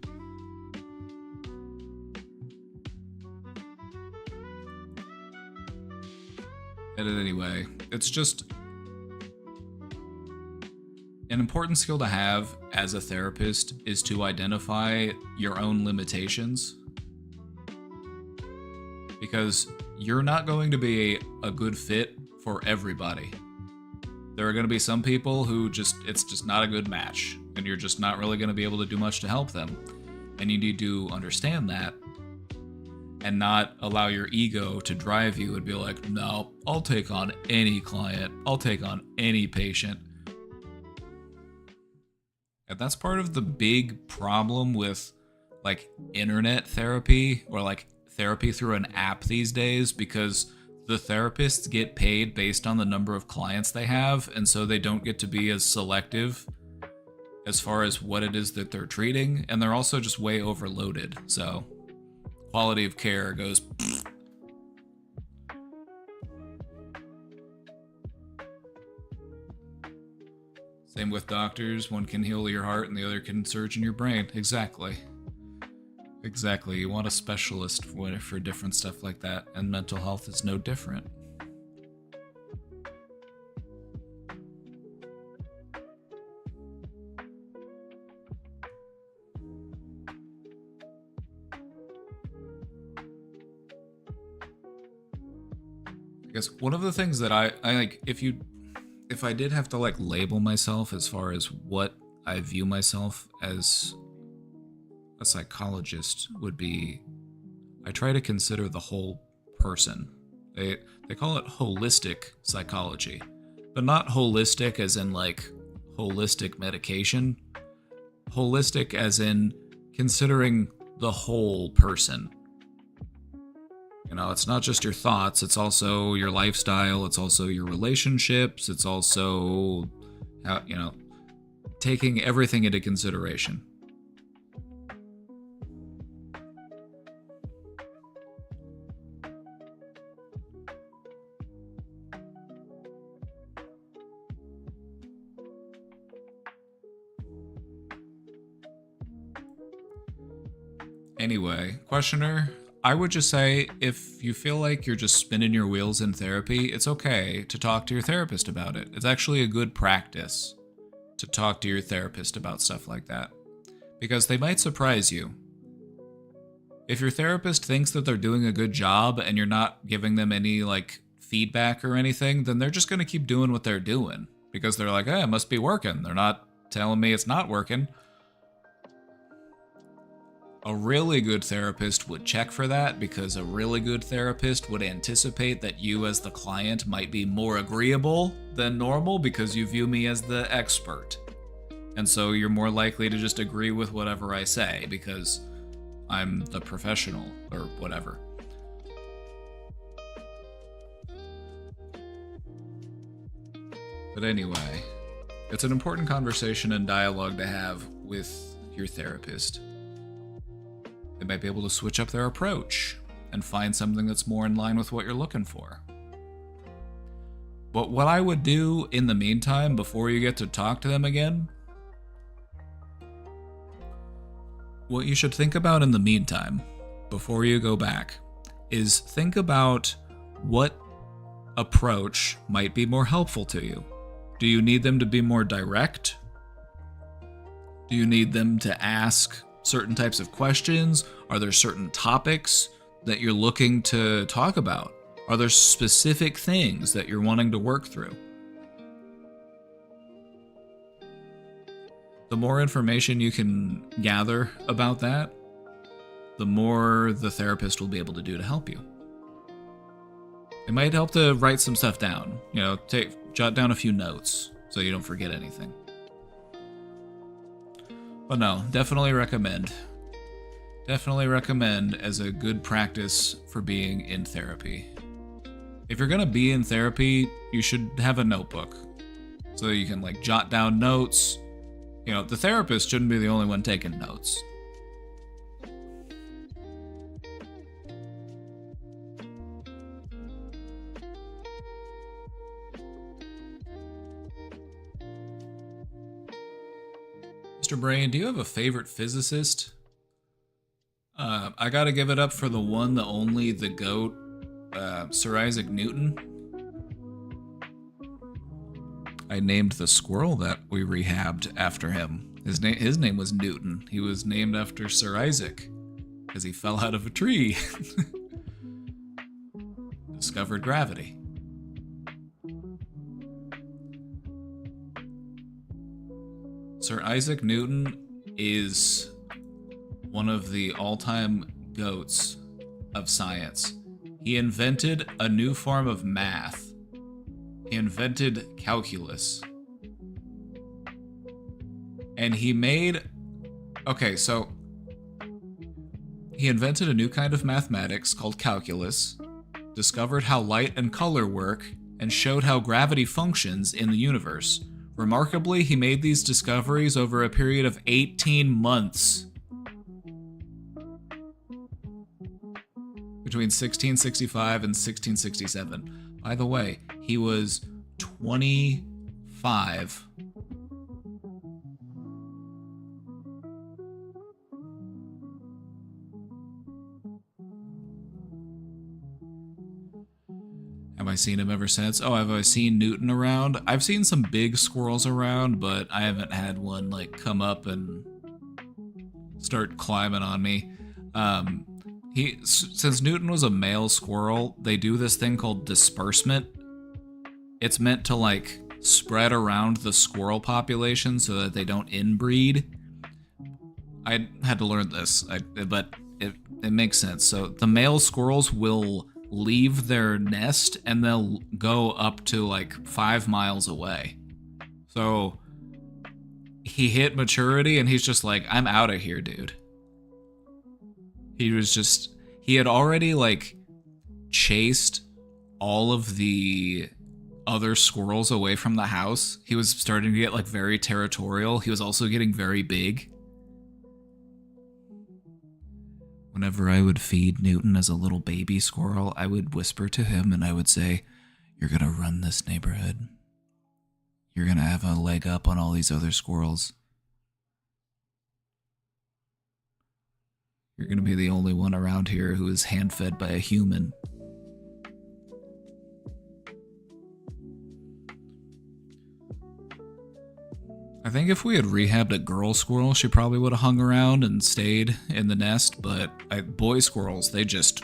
S1: And anyway, it's just an important skill to have as a therapist is to identify your own limitations. Because you're not going to be a good fit for everybody. There are going to be some people who it's just not a good match, and you're just not really going to be able to do much to help them. And you need to understand that and not allow your ego to drive you and be like, no, I'll take on any client. I'll take on any patient. And that's part of the big problem with like internet therapy or like therapy through an app these days, because the therapists get paid based on the number of clients they have, and so they don't get to be as selective as far as what it is that they're treating, and they're also just way overloaded. So quality of care goes Same with doctors. One can heal your heart and the other can surge in your brain. Exactly. You want a specialist for different stuff like that, and mental health is no different. I guess one of the things that I like, if I did have to like label myself as far as what I view myself as a psychologist, would be I try to consider the whole person. They call it holistic psychology, but not holistic as in like holistic medication. Holistic as in considering the whole person. You know, it's not just your thoughts, it's also your lifestyle, it's also your relationships, it's also, taking everything into consideration. Anyway, questioner, I would just say if you feel like you're just spinning your wheels in therapy, it's okay to talk to your therapist about it. It's actually a good practice to talk to your therapist about stuff like that, because they might surprise you. If your therapist thinks that they're doing a good job and you're not giving them any like feedback or anything, then they're just going to keep doing what they're doing because they're like, it must be working. They're not telling me it's not working. A really good therapist would check for that, because a really good therapist would anticipate that you as the client might be more agreeable than normal because you view me as the expert. And so you're more likely to just agree with whatever I say because I'm the professional or whatever. But anyway, it's an important conversation and dialogue to have with your therapist. They might be able to switch up their approach and find something that's more in line with what you're looking for. But what I would do in the meantime, before you get to talk to them again, what you should think about in the meantime, before you go back, is think about what approach might be more helpful to you. Do you need them to be more direct? Do you need them to ask certain types of questions? Are there certain topics that you're looking to talk about? Are there specific things that you're wanting to work through? The more information you can gather about that, the more the therapist will be able to do to help you. It might help to write some stuff down. Jot down a few notes so you don't forget anything. But no, definitely recommend. Definitely recommend as a good practice for being in therapy. If you're gonna be in therapy, you should have a notebook so that you can jot down notes. The therapist shouldn't be the only one taking notes. Mr. Brain, do you have a favorite physicist? I gotta give it up for the one, the only, the GOAT, Sir Isaac Newton. I named the squirrel that we rehabbed after him. His name was Newton. He was named after Sir Isaac because he fell out of a tree. Discovered gravity. Sir Isaac Newton is one of the all-time GOATs of science. He invented a new form of math. He invented calculus. And he invented a new kind of mathematics called calculus, discovered how light and color work, and showed how gravity functions in the universe. Remarkably, he made these discoveries over a period of 18 months. Between 1665 and 1667. By the way, he was 25. Have I seen him ever since? Oh, have I seen Newton around? I've seen some big squirrels around, but I haven't had one come up and start climbing on me. Since Newton was a male squirrel, they do this thing called disbursement. It's meant to spread around the squirrel population so that they don't inbreed. I had to learn this, but it makes sense. So the male squirrels will leave their nest and they'll go up to 5 miles away. So he hit maturity and he's just I'm out of here, dude. He had already chased all of the other squirrels away from the house. He was starting to get very territorial. He was also getting very big. Whenever I would feed Newton as a little baby squirrel, I would whisper to him and I would say, "You're gonna run this neighborhood. You're gonna have a leg up on all these other squirrels. You're gonna be the only one around here who is hand-fed by a human." I think if we had rehabbed a girl squirrel, she probably would have hung around and stayed in the nest, but boy squirrels, they just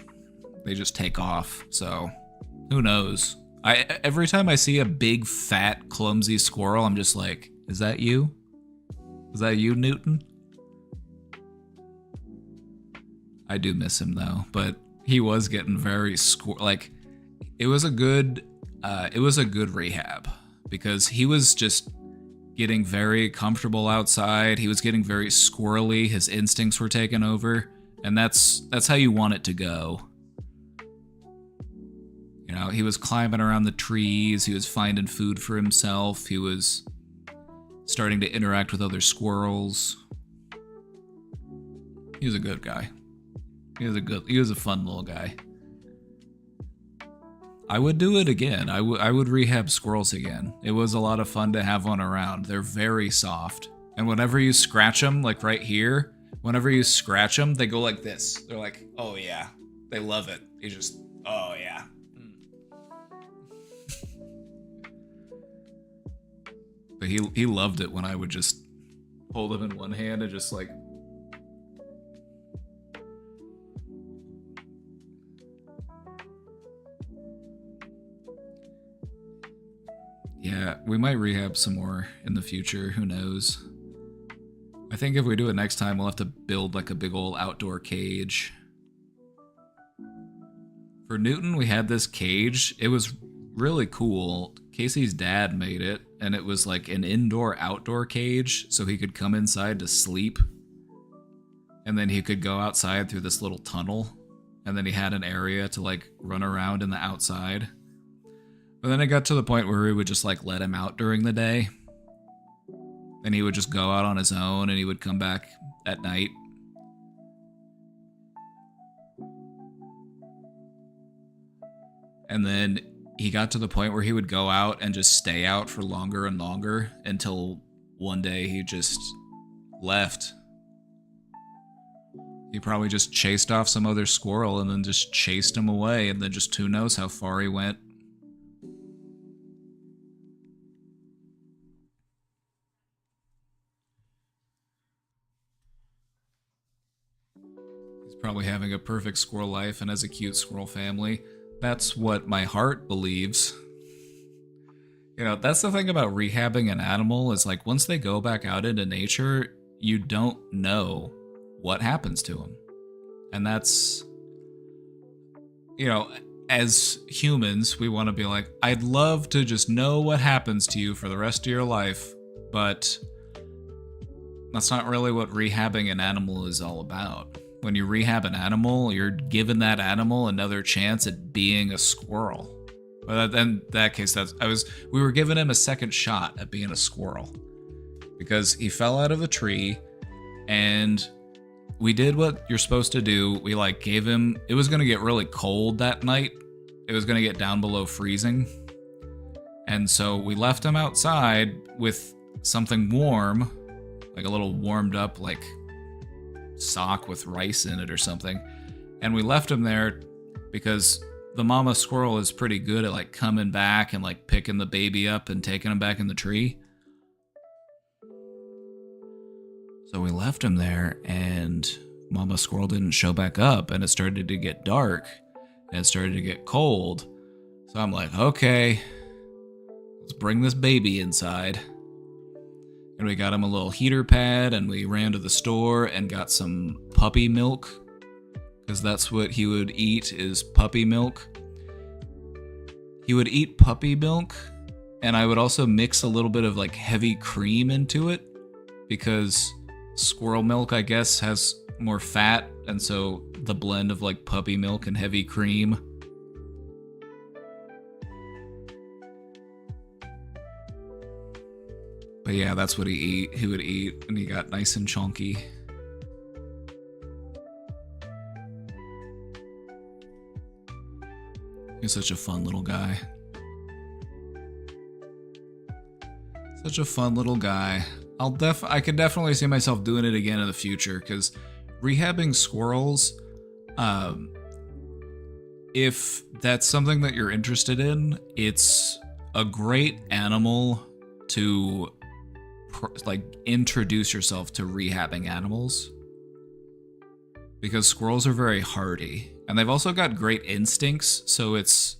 S1: take off, so who knows? Every time I see a big, fat, clumsy squirrel, I'm just like, is that you? Is that you, Newton? I do miss him though, but he was getting very like it was a good rehab because he was just getting very comfortable outside. He was getting very squirrely. His instincts were taking over, and that's how you want it to go. You know, he was climbing around the trees. He was finding food for himself. He was starting to interact with other squirrels. He was a good guy. He was a fun little guy. I would do it again. I would rehab squirrels again. It was a lot of fun to have one around. They're very soft. And whenever you scratch them, like right here, whenever you scratch them, they go like this. They're like, oh yeah. They love it. You just, oh yeah. But he loved it when I would just hold him in one hand and just like... Yeah, we might rehab some more in the future, who knows. I think if we do it next time, we'll have to build like a big old outdoor cage. For Newton, we had this cage. It was really cool. Casey's dad made it, and it was like an indoor-outdoor cage, so he could come inside to sleep. And then he could go outside through this little tunnel, and then he had an area to like run around in the outside. But then it got to the point where we would just like let him out during the day. And he would just go out on his own and he would come back at night. And then he got to the point where he would go out and just stay out for longer and longer until one day he just left. He probably just chased off some other squirrel and then just chased him away, and then just who knows how far he went. Probably having a perfect squirrel life and has a cute squirrel family. That's what my heart believes. You know, that's the thing about rehabbing an animal is like once they go back out into nature, you don't know what happens to them. And that's, you know, as humans, we want to be like, I'd love to just know what happens to you for the rest of your life, but that's not really what rehabbing an animal is all about. When you rehab an animal, you're giving that animal another chance at being a squirrel. But in that case, we were giving him a second shot at being a squirrel. Because he fell out of a tree, and we did what you're supposed to do. We like gave him, it was gonna get really cold that night. It was gonna get down below freezing. And so we left him outside with something warm, like a little warmed up, like sock with rice in it or something, and we left him there because the mama squirrel is pretty good at like coming back and like picking the baby up and taking him back in the tree. So we left him there, and mama squirrel didn't show back up, and it started to get dark and it started to get cold. So I'm like, okay, let's bring this baby inside. And we got him a little heater pad, and we ran to the store and got some puppy milk, because that's what he would eat, is puppy milk. He would eat puppy milk, and I would also mix a little bit of like heavy cream into it, because squirrel milk, I guess, has more fat, and so the blend of like puppy milk and heavy cream. But yeah, that's what he would eat, and he got nice and chunky. He's such a fun little guy. Such a fun little guy. I could definitely see myself doing it again in the future, because rehabbing squirrels, if that's something that you're interested in, it's a great animal to like introduce yourself to rehabbing animals, because squirrels are very hardy, and they've also got great instincts, so it's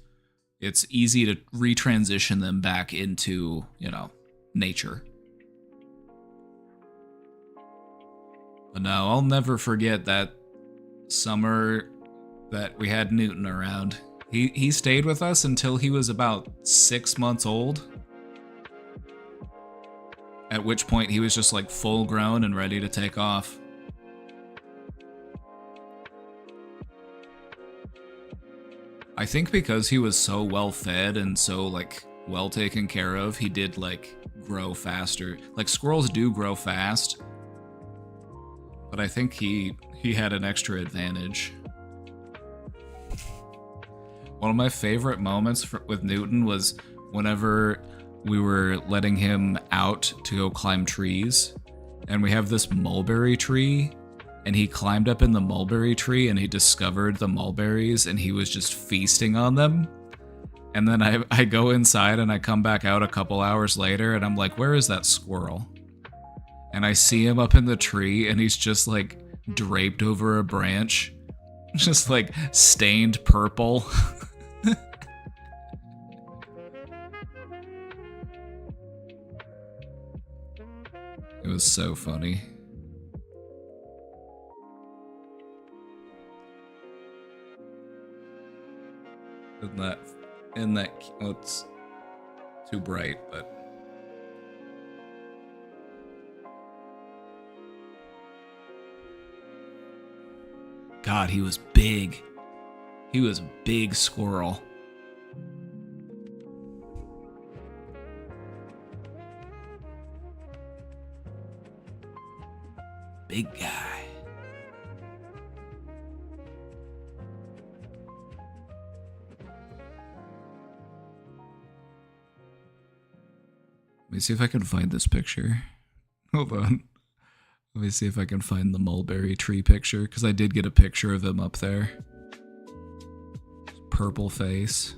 S1: easy to retransition them back into, you know, nature. But no, I'll never forget that summer that we had Newton around. He stayed with us until he was about 6 months old. At which point he was just like full grown and ready to take off. I think because he was so well fed and so like well taken care of, he did like grow faster. Like squirrels do grow fast, but I think he had an extra advantage. One of my favorite moments with Newton was whenever we were letting him out to go climb trees, and we have this mulberry tree, and he climbed up in the mulberry tree and he discovered the mulberries and he was just feasting on them. And then I go inside and I come back out a couple hours later and I'm like, where is that squirrel? And I see him up in the tree and he's just like draped over a branch, just like stained purple. It was so funny. In that, well, it's too bright, but God, he was big. He was a big squirrel. Big guy. Let me see if I can find this picture. Hold on. Let me see if I can find the mulberry tree picture, because I did get a picture of him up there. Purple face.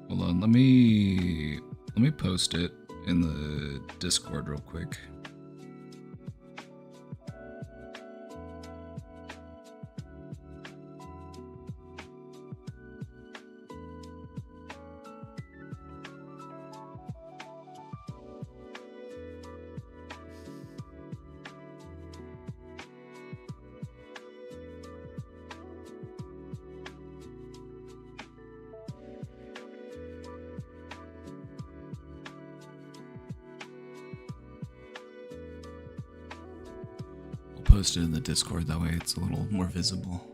S1: Hold on, let me post it in the Discord real quick. Post it in the Discord, that way it's a little more visible.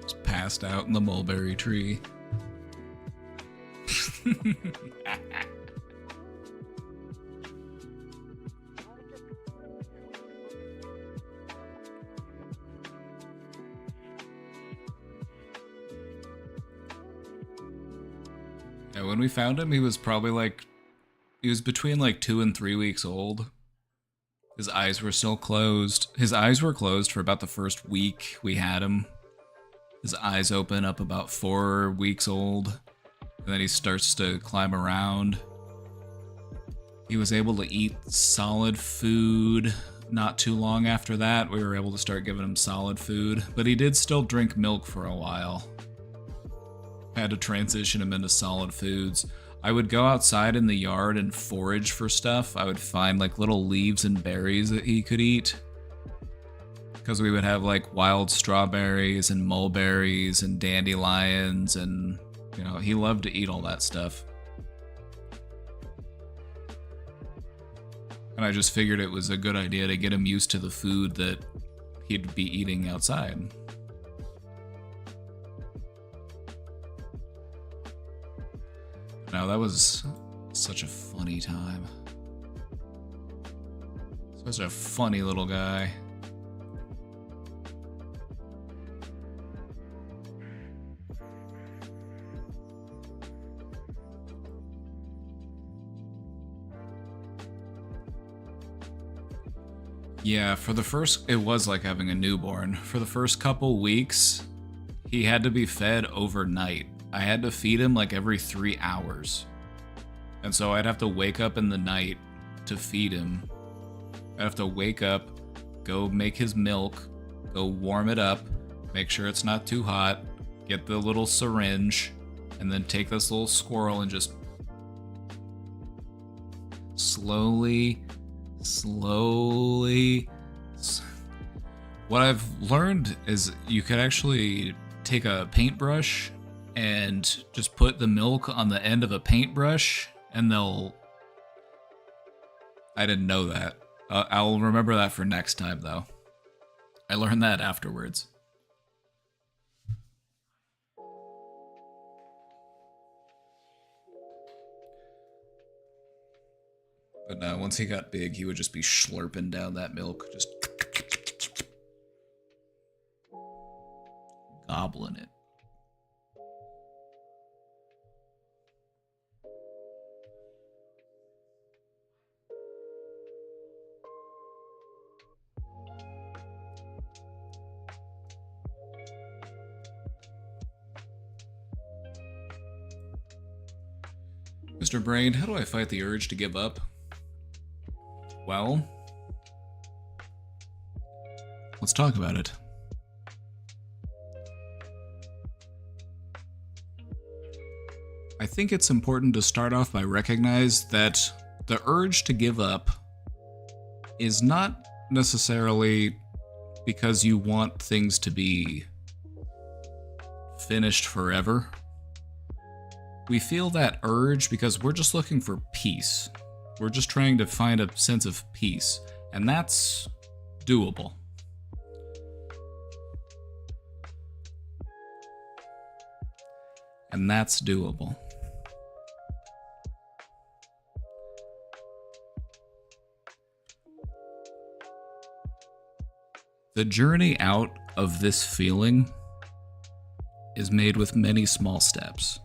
S1: Just passed out in the mulberry tree. Yeah, when we found him, he was probably like, he was between like 2 and 3 weeks old. His eyes were still closed. His eyes were closed for about the first week we had him. His eyes open up about 4 weeks old. And then he starts to climb around. He was able to eat solid food. Not too long after that, we were able to start giving him solid food. But he did still drink milk for a while. Had to transition him into solid foods. I would go outside in the yard and forage for stuff. I would find like little leaves and berries that he could eat. Because we would have like wild strawberries and mulberries and dandelions and... you know, he loved to eat all that stuff. And I just figured it was a good idea to get him used to the food that he'd be eating outside. Now, that was such a funny time. Such a funny little guy. Yeah, it was like having a newborn. For the first couple weeks, he had to be fed overnight. I had to feed him like every 3 hours. And so I'd have to wake up in the night to feed him. I'd have to wake up, go make his milk, go warm it up, make sure it's not too hot, get the little syringe, and then take this little squirrel and just slowly. What I've learned is you could actually take a paintbrush and just put the milk on the end of a paintbrush and I didn't know that. I'll remember that for next time though. I learned that afterwards. But no, once he got big, he would just be slurping down that milk, just gobbling it. Mr. Brain, how do I fight the urge to give up? Well, let's talk about it. I think it's important to start off by recognizing that the urge to give up is not necessarily because you want things to be finished forever. We feel that urge because we're just looking for peace. We're just trying to find a sense of peace, and that's doable. And that's doable. The journey out of this feeling is made with many small steps.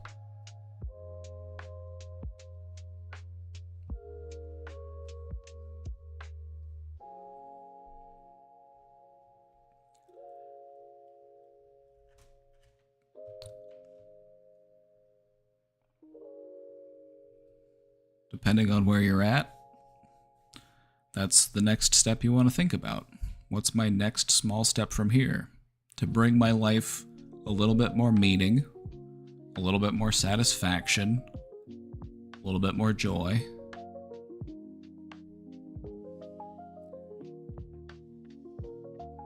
S1: Depending on where you're at, that's the next step you want to think about. What's my next small step from here to bring my life a little bit more meaning, a little bit more satisfaction, a little bit more joy?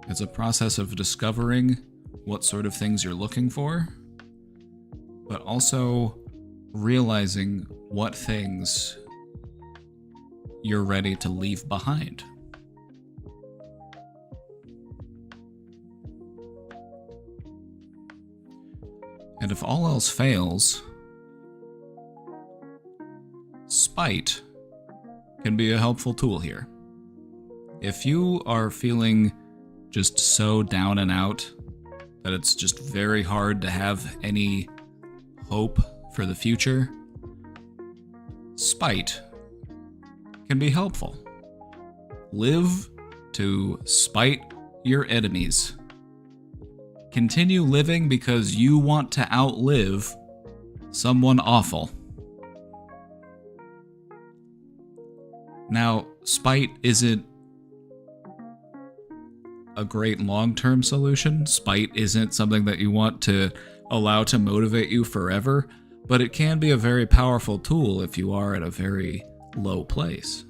S1: It's a process of discovering what sort of things you're looking for, but also realizing what things you're ready to leave behind. And if all else fails, spite can be a helpful tool here. If you are feeling just so down and out that it's just very hard to have any hope for the future, spite can be helpful. Live to spite your enemies. Continue living because you want to outlive someone awful. Now, spite isn't a great long-term solution. Spite isn't something that you want to allow to motivate you forever, but it can be a very powerful tool if you are at a very low place.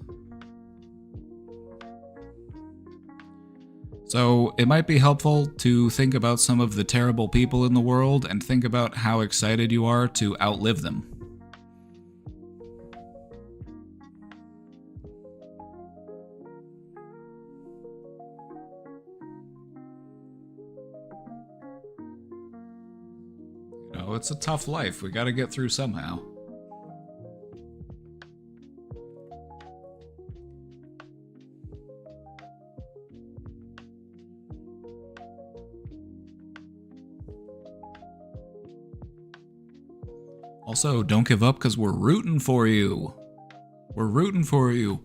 S1: So it might be helpful to think about some of the terrible people in the world and think about how excited you are to outlive them. You know, it's a tough life. We gotta get through somehow. Also, don't give up because we're rooting for you. We're rooting for you.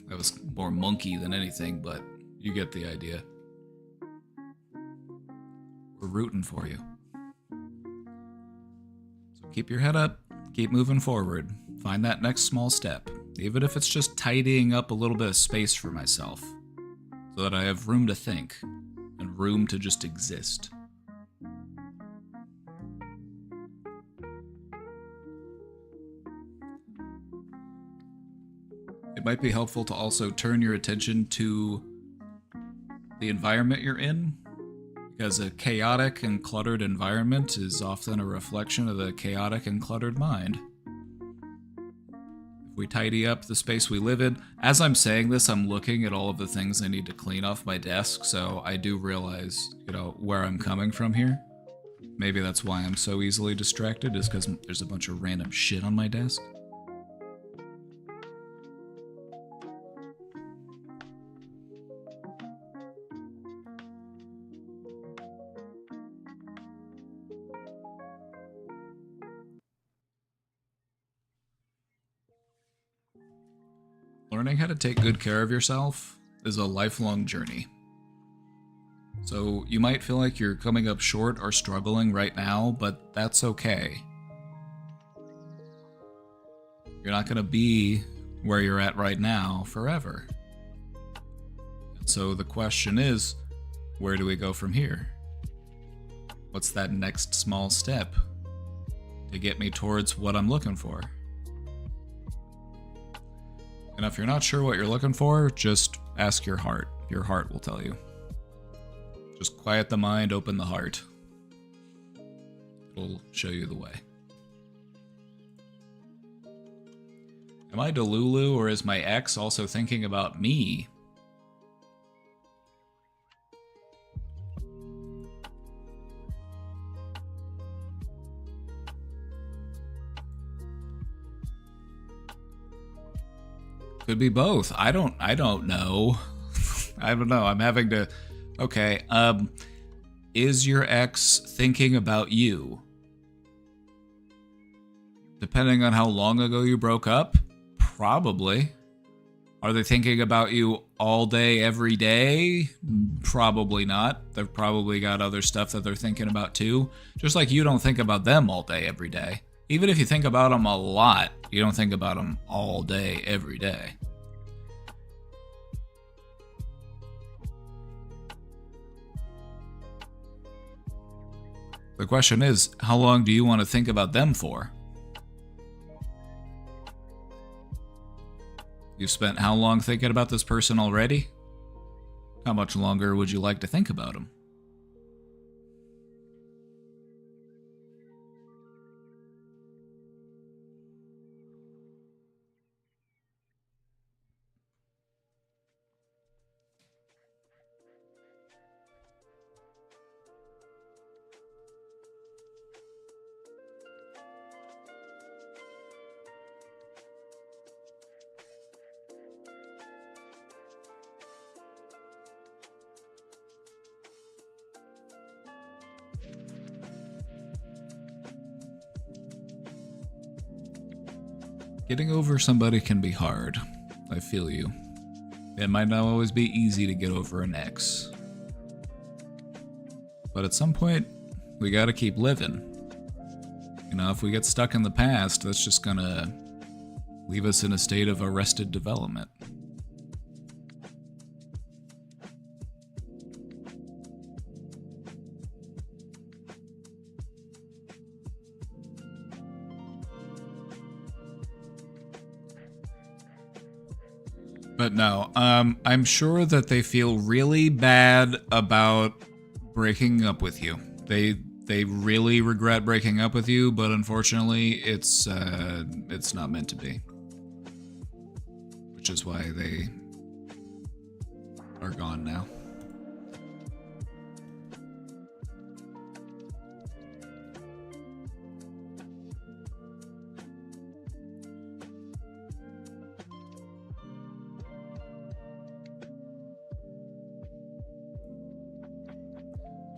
S1: That more monkey than anything, but you get the idea. We're rooting for you. So keep your head up, keep moving forward, find that next small step, even if it's just tidying up a little bit of space for myself, so that I have room to think and room to just exist. It might be helpful to also turn your attention to the environment you're in, because a chaotic and cluttered environment is often a reflection of a chaotic and cluttered mind. If we tidy up the space we live in, as I'm saying this, I'm looking at all of the things I need to clean off my desk, so I do realize, where I'm coming from here. Maybe that's why I'm so easily distracted, is because there's a bunch of random shit on my desk. Learning how to take good care of yourself is a lifelong journey. So you might feel like you're coming up short or struggling right now, but that's okay. You're not going to be where you're at right now forever. And so the question is, where do we go from here? What's that next small step to get me towards what I'm looking for? And if you're not sure what you're looking for, just ask your heart. Your heart will tell you. Just quiet the mind, open the heart. It'll show you the way. Am I Delulu, or is my ex also thinking about me? Could be both. I don't know. I don't know. I'm having to... Okay, is your ex thinking about you? Depending on how long ago you broke up, probably. Are they thinking about you all day, every day? Probably not. They've probably got other stuff that they're thinking about too. Just like you don't think about them all day, every day. Even if you think about them a lot, you don't think about them all day, every day. The question is, how long do you want to think about them for? You've spent how long thinking about this person already? How much longer would you like to think about them? Getting over somebody can be hard. I feel you. It might not always be easy to get over an ex. But at some point, we gotta keep living. If we get stuck in the past, that's just gonna leave us in a state of arrested development. But no, I'm sure that they feel really bad about breaking up with you. They really regret breaking up with you, but unfortunately, it's not meant to be. Which is why they are gone now.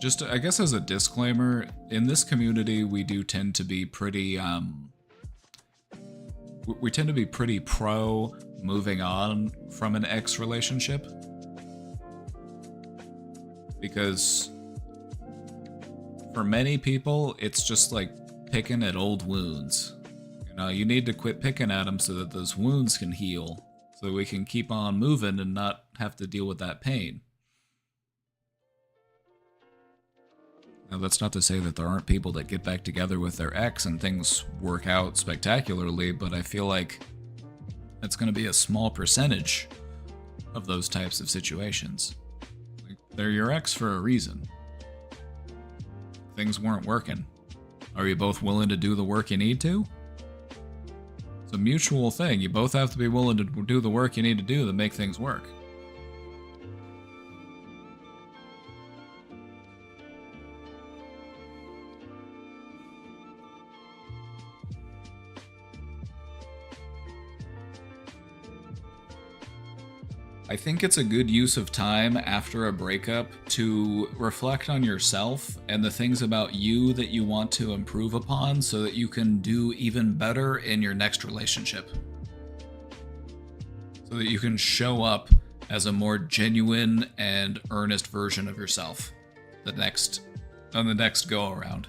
S1: Just, I guess as a disclaimer, in this community, we do tend to be pretty, we tend to be pretty pro moving on from an ex relationship. Because for many people, it's just like picking at old wounds. You know, you need to quit picking at them so that those wounds can heal, so that we can keep on moving and not have to deal with that pain. Now, that's not to say that there aren't people that get back together with their ex and things work out spectacularly, but I feel like it's going to be a small percentage of those types of situations. Like, they're your ex for a reason. Things weren't working. Are you both willing to do the work you need to? It's a mutual thing. You both have to be willing to do the work you need to do to make things work. I think it's a good use of time after a breakup to reflect on yourself and the things about you that you want to improve upon so that you can do even better in your next relationship. So that you can show up as a more genuine and earnest version of yourself on the next go around.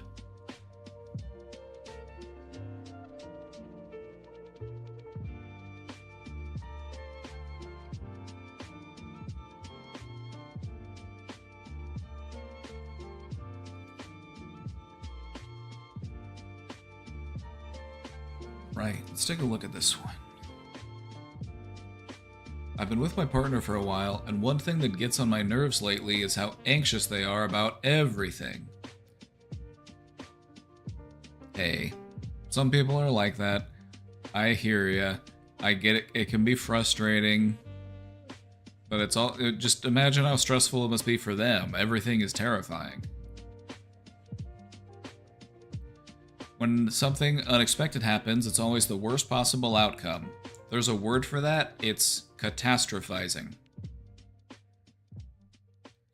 S1: Right, let's take a look at this one. I've been with my partner for a while, and one thing that gets on my nerves lately is how anxious they are about everything. Hey, some people are like that. I hear ya. I get it. It can be frustrating. But just imagine how stressful it must be for them. Everything is terrifying. When something unexpected happens, it's always the worst possible outcome. There's a word for that. It's catastrophizing.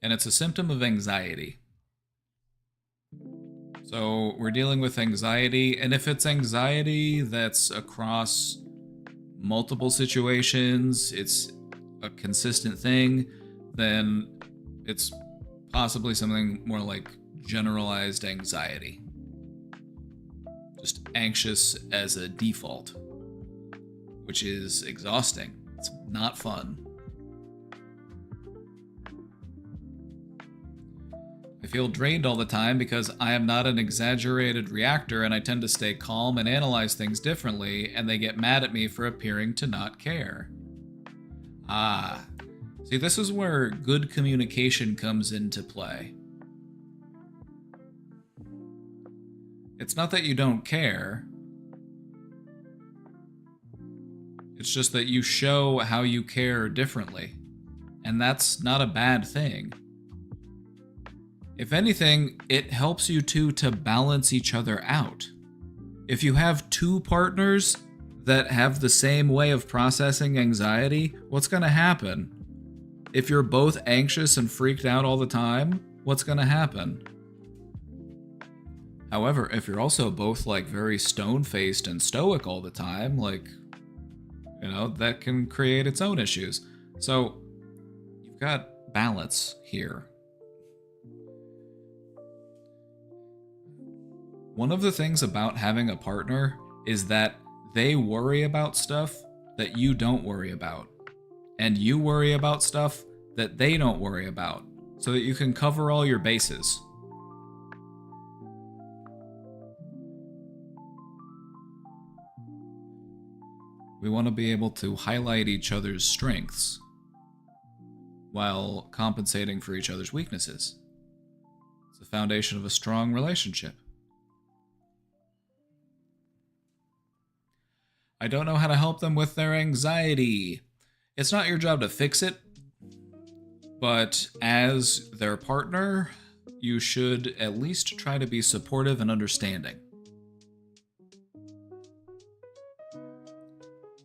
S1: And it's a symptom of anxiety. So we're dealing with anxiety, and if it's anxiety that's across multiple situations, it's a consistent thing, then it's possibly something more like generalized anxiety. Just anxious as a default, which is exhausting. It's not fun. I feel drained all the time because I am not an exaggerated reactor and I tend to stay calm and analyze things differently, and they get mad at me for appearing to not care. Ah, see, this is where good communication comes into play. It's not that you don't care. It's just that you show how you care differently. And that's not a bad thing. If anything, it helps you two to balance each other out. If you have two partners that have the same way of processing anxiety, what's going to happen? If you're both anxious and freaked out all the time, what's going to happen? However, if you're also both like very stone-faced and stoic all the time, like, you know, that can create its own issues. So you've got balance here. One of the things about having a partner is that they worry about stuff that you don't worry about. And you worry about stuff that they don't worry about, so that you can cover all your bases. We want to be able to highlight each other's strengths while compensating for each other's weaknesses. It's the foundation of a strong relationship. I don't know how to help them with their anxiety. It's not your job to fix it, but as their partner, you should at least try to be supportive and understanding.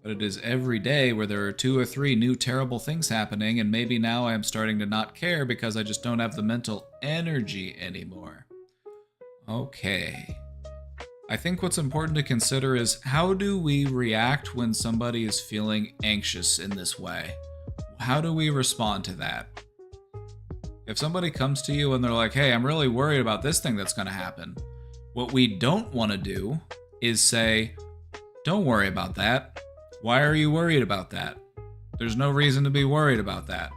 S1: But it is every day where there are 2 or 3 new terrible things happening, and maybe now I'm starting to not care because I just don't have the mental energy anymore. Okay. I think what's important to consider is how do we react when somebody is feeling anxious in this way? How do we respond to that? If somebody comes to you and they're like, hey, I'm really worried about this thing that's going to happen, what we don't want to do is say, don't worry about that. Why are you worried about that? There's no reason to be worried about that.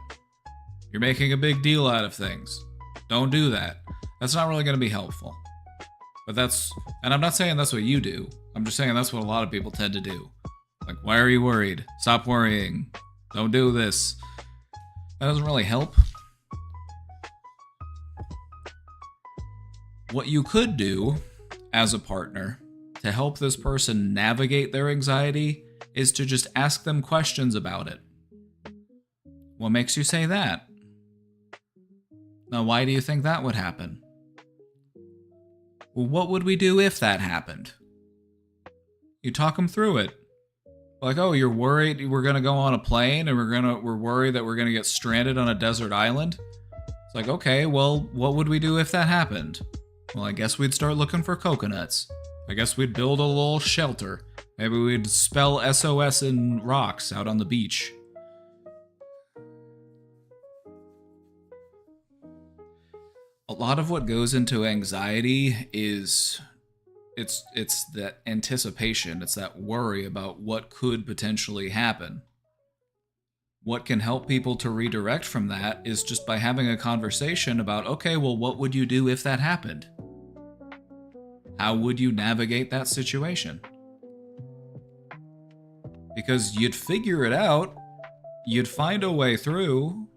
S1: You're making a big deal out of things. Don't do that. That's not really going to be helpful. But and I'm not saying that's what you do. I'm just saying that's what a lot of people tend to do. Like, why are you worried? Stop worrying. Don't do this. That doesn't really help. What you could do as a partner to help this person navigate their anxiety is to just ask them questions about it. What makes you say that? Now, why do you think that would happen? Well, what would we do if that happened? You talk them through it. Like, oh, you're worried we're going to go on a plane and we're worried that we're going to get stranded on a desert island? It's like, okay, well, what would we do if that happened? Well, I guess we'd start looking for coconuts. I guess we'd build a little shelter. Maybe we'd spell SOS in rocks out on the beach. A lot of what goes into anxiety is it's that anticipation, it's that worry about what could potentially happen. What can help people to redirect from that is just by having a conversation about, okay, well, what would you do if that happened? How would you navigate that situation? Because you'd figure it out, you'd find a way through,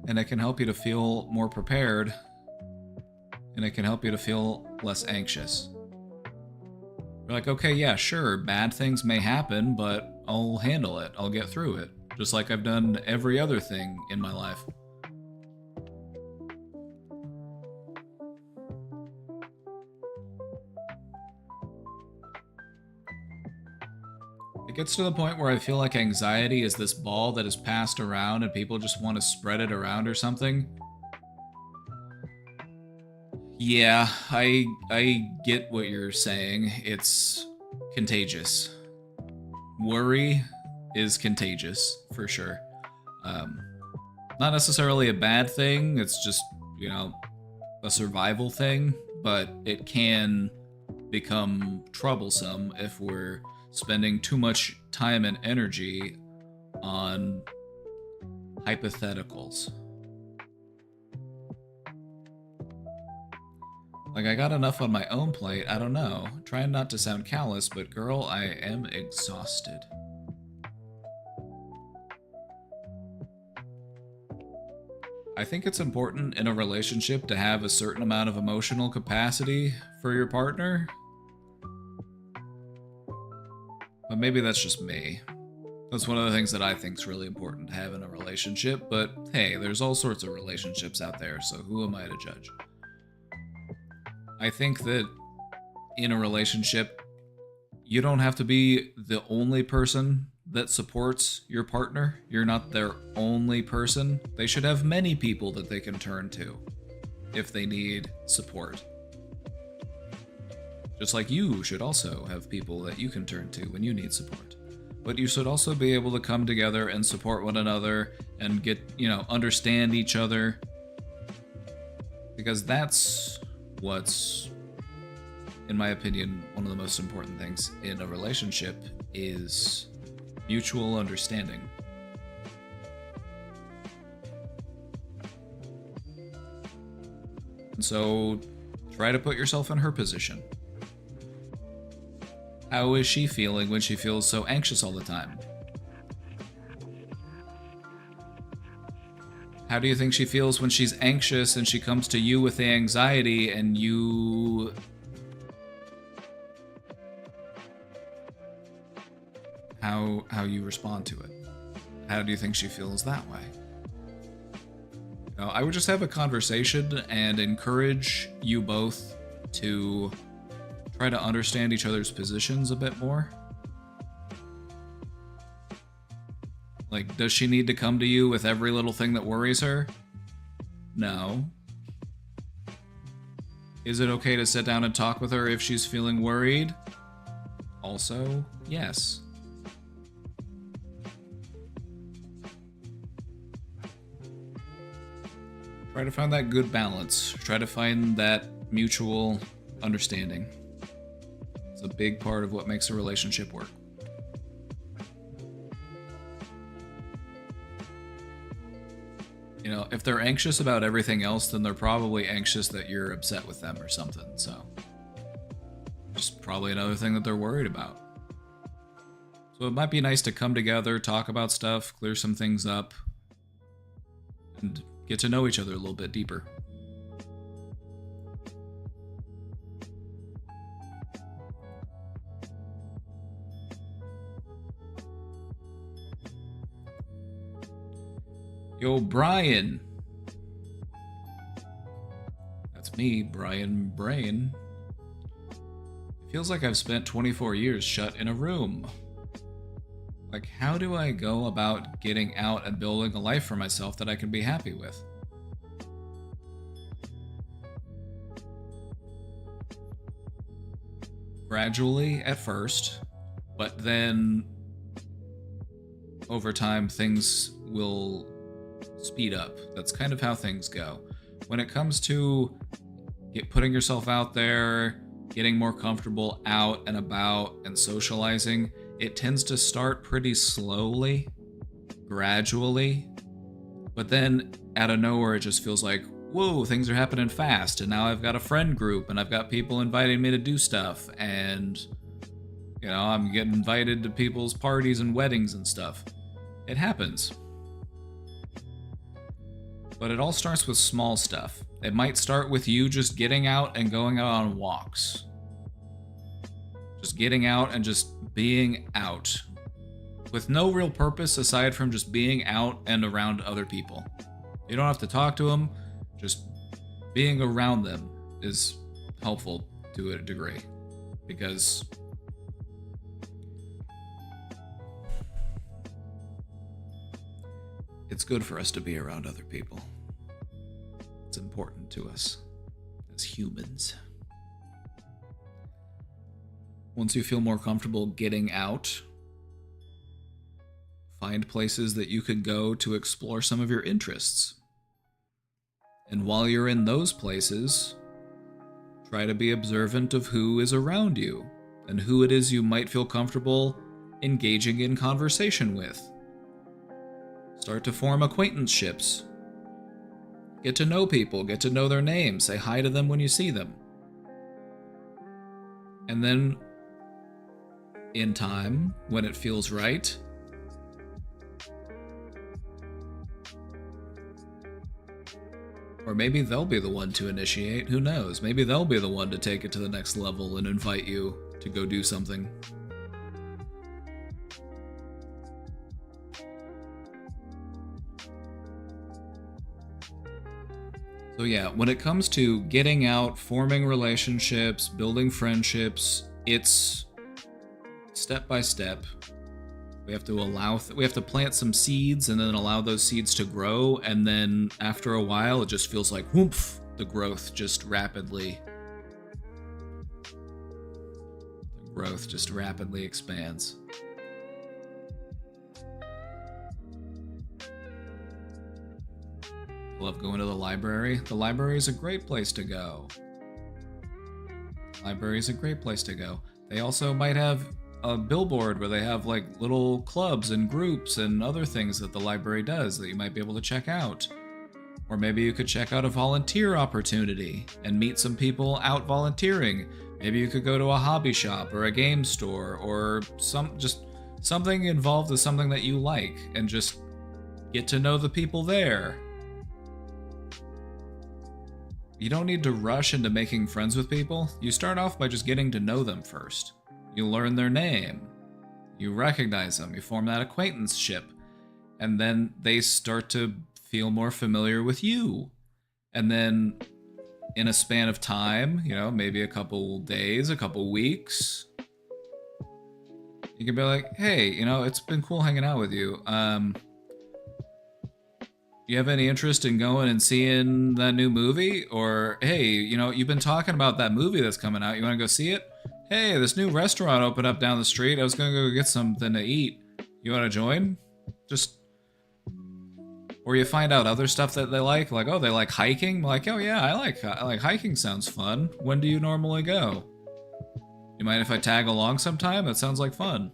S1: and it can help you to feel more prepared, and it can help you to feel less anxious. You're like, okay, yeah, sure, bad things may happen, but I'll handle it. I'll get through it, just like I've done every other thing in my life. It gets to the point where I feel like anxiety is this ball that is passed around and people just want to spread it around or something. Yeah, I get what you're saying. It's contagious. Worry is contagious, for sure. Not necessarily a bad thing, it's just, a survival thing, but it can become troublesome if we're spending too much time and energy on hypotheticals. Like, I got enough on my own plate, I don't know. Trying not to sound callous, but girl, I am exhausted. I think it's important in a relationship to have a certain amount of emotional capacity for your partner. But maybe that's just me. That's one of the things that I think is really important to have in a relationship, but hey, there's all sorts of relationships out there, so who am I to judge? I think that in a relationship, you don't have to be the only person that supports your partner. You're not their only person. They should have many people that they can turn to if they need support. Just like you should also have people that you can turn to when you need support. But you should also be able to come together and support one another and get, understand each other. Because that's what's, in my opinion, one of the most important things in a relationship is mutual understanding. And so try to put yourself in her position. How is she feeling when she feels so anxious all the time? How do you think she feels when she's anxious and she comes to you with the anxiety and you... How you respond to it? How do you think she feels that way? I would just have a conversation and encourage you both to try to understand each other's positions a bit more. Like, does she need to come to you with every little thing that worries her? No. Is it okay to sit down and talk with her if she's feeling worried? Also, yes. Try to find that good balance. Try to find that mutual understanding. It's a big part of what makes a relationship work. You know, if they're anxious about everything else, then they're probably anxious that you're upset with them or something, so. Just probably another thing that they're worried about. So it might be nice to come together, talk about stuff, clear some things up, and get to know each other a little bit deeper. Yo, Brian. That's me, Brian Brain. It feels like I've spent 24 years shut in a room. Like, how do I go about getting out and building a life for myself that I can be happy with? Gradually at first, but then over time things will speed up. That's kind of how things go. When it comes to putting yourself out there, getting more comfortable out and about and socializing, it tends to start pretty slowly, gradually, but then out of nowhere it just feels like, whoa, things are happening fast, and now I've got a friend group, and I've got people inviting me to do stuff, and, you know, I'm getting invited to people's parties and weddings and stuff. It happens. But it all starts with small stuff. It might start with you just getting out and going out on walks. Just getting out and just being out. With no real purpose aside from just being out and around other people. You don't have to talk to them, just being around them is helpful to a degree. Because it's good for us to be around other people. It's important to us as humans. Once you feel more comfortable getting out, find places that you can go to explore some of your interests. And while you're in those places, try to be observant of who is around you and who it is you might feel comfortable engaging in conversation with. Start to form acquaintanceships. Get to know people, get to know their names, say hi to them when you see them. And then, in time, when it feels right, or maybe they'll be the one to initiate, who knows? Maybe they'll be the one to take it to the next level and invite you to go do something. So yeah, when it comes to getting out, forming relationships, building friendships, it's step by step. We have to plant some seeds and then allow those seeds to grow, and then after a while it just feels like whoomph, the growth just rapidly expands. I love going to the library. The library is a great place to go. They also might have a billboard where they have like little clubs and groups and other things that the library does that you might be able to check out. Or maybe you could check out a volunteer opportunity and meet some people out volunteering. Maybe you could go to a hobby shop or a game store or something involved with something that you like and just get to know the people there. You don't need to rush into making friends with people. You start off by just getting to know them first. You learn their name. You recognize them. You form that acquaintanceship. And then they start to feel more familiar with you. And then in a span of time, you know, maybe a couple days, a couple weeks, you can be like, hey, you know, it's been cool hanging out with you. you have any interest in going and seeing that new movie? Or, hey, you know, you've been talking about that movie that's coming out. You want to go see it? Hey, this new restaurant opened up down the street. I was going to go get something to eat. You want to join? Just... Or you find out other stuff that they like oh, they like hiking? Like, oh yeah, I like hiking, sounds fun. When do you normally go? You mind if I tag along sometime? That sounds like fun.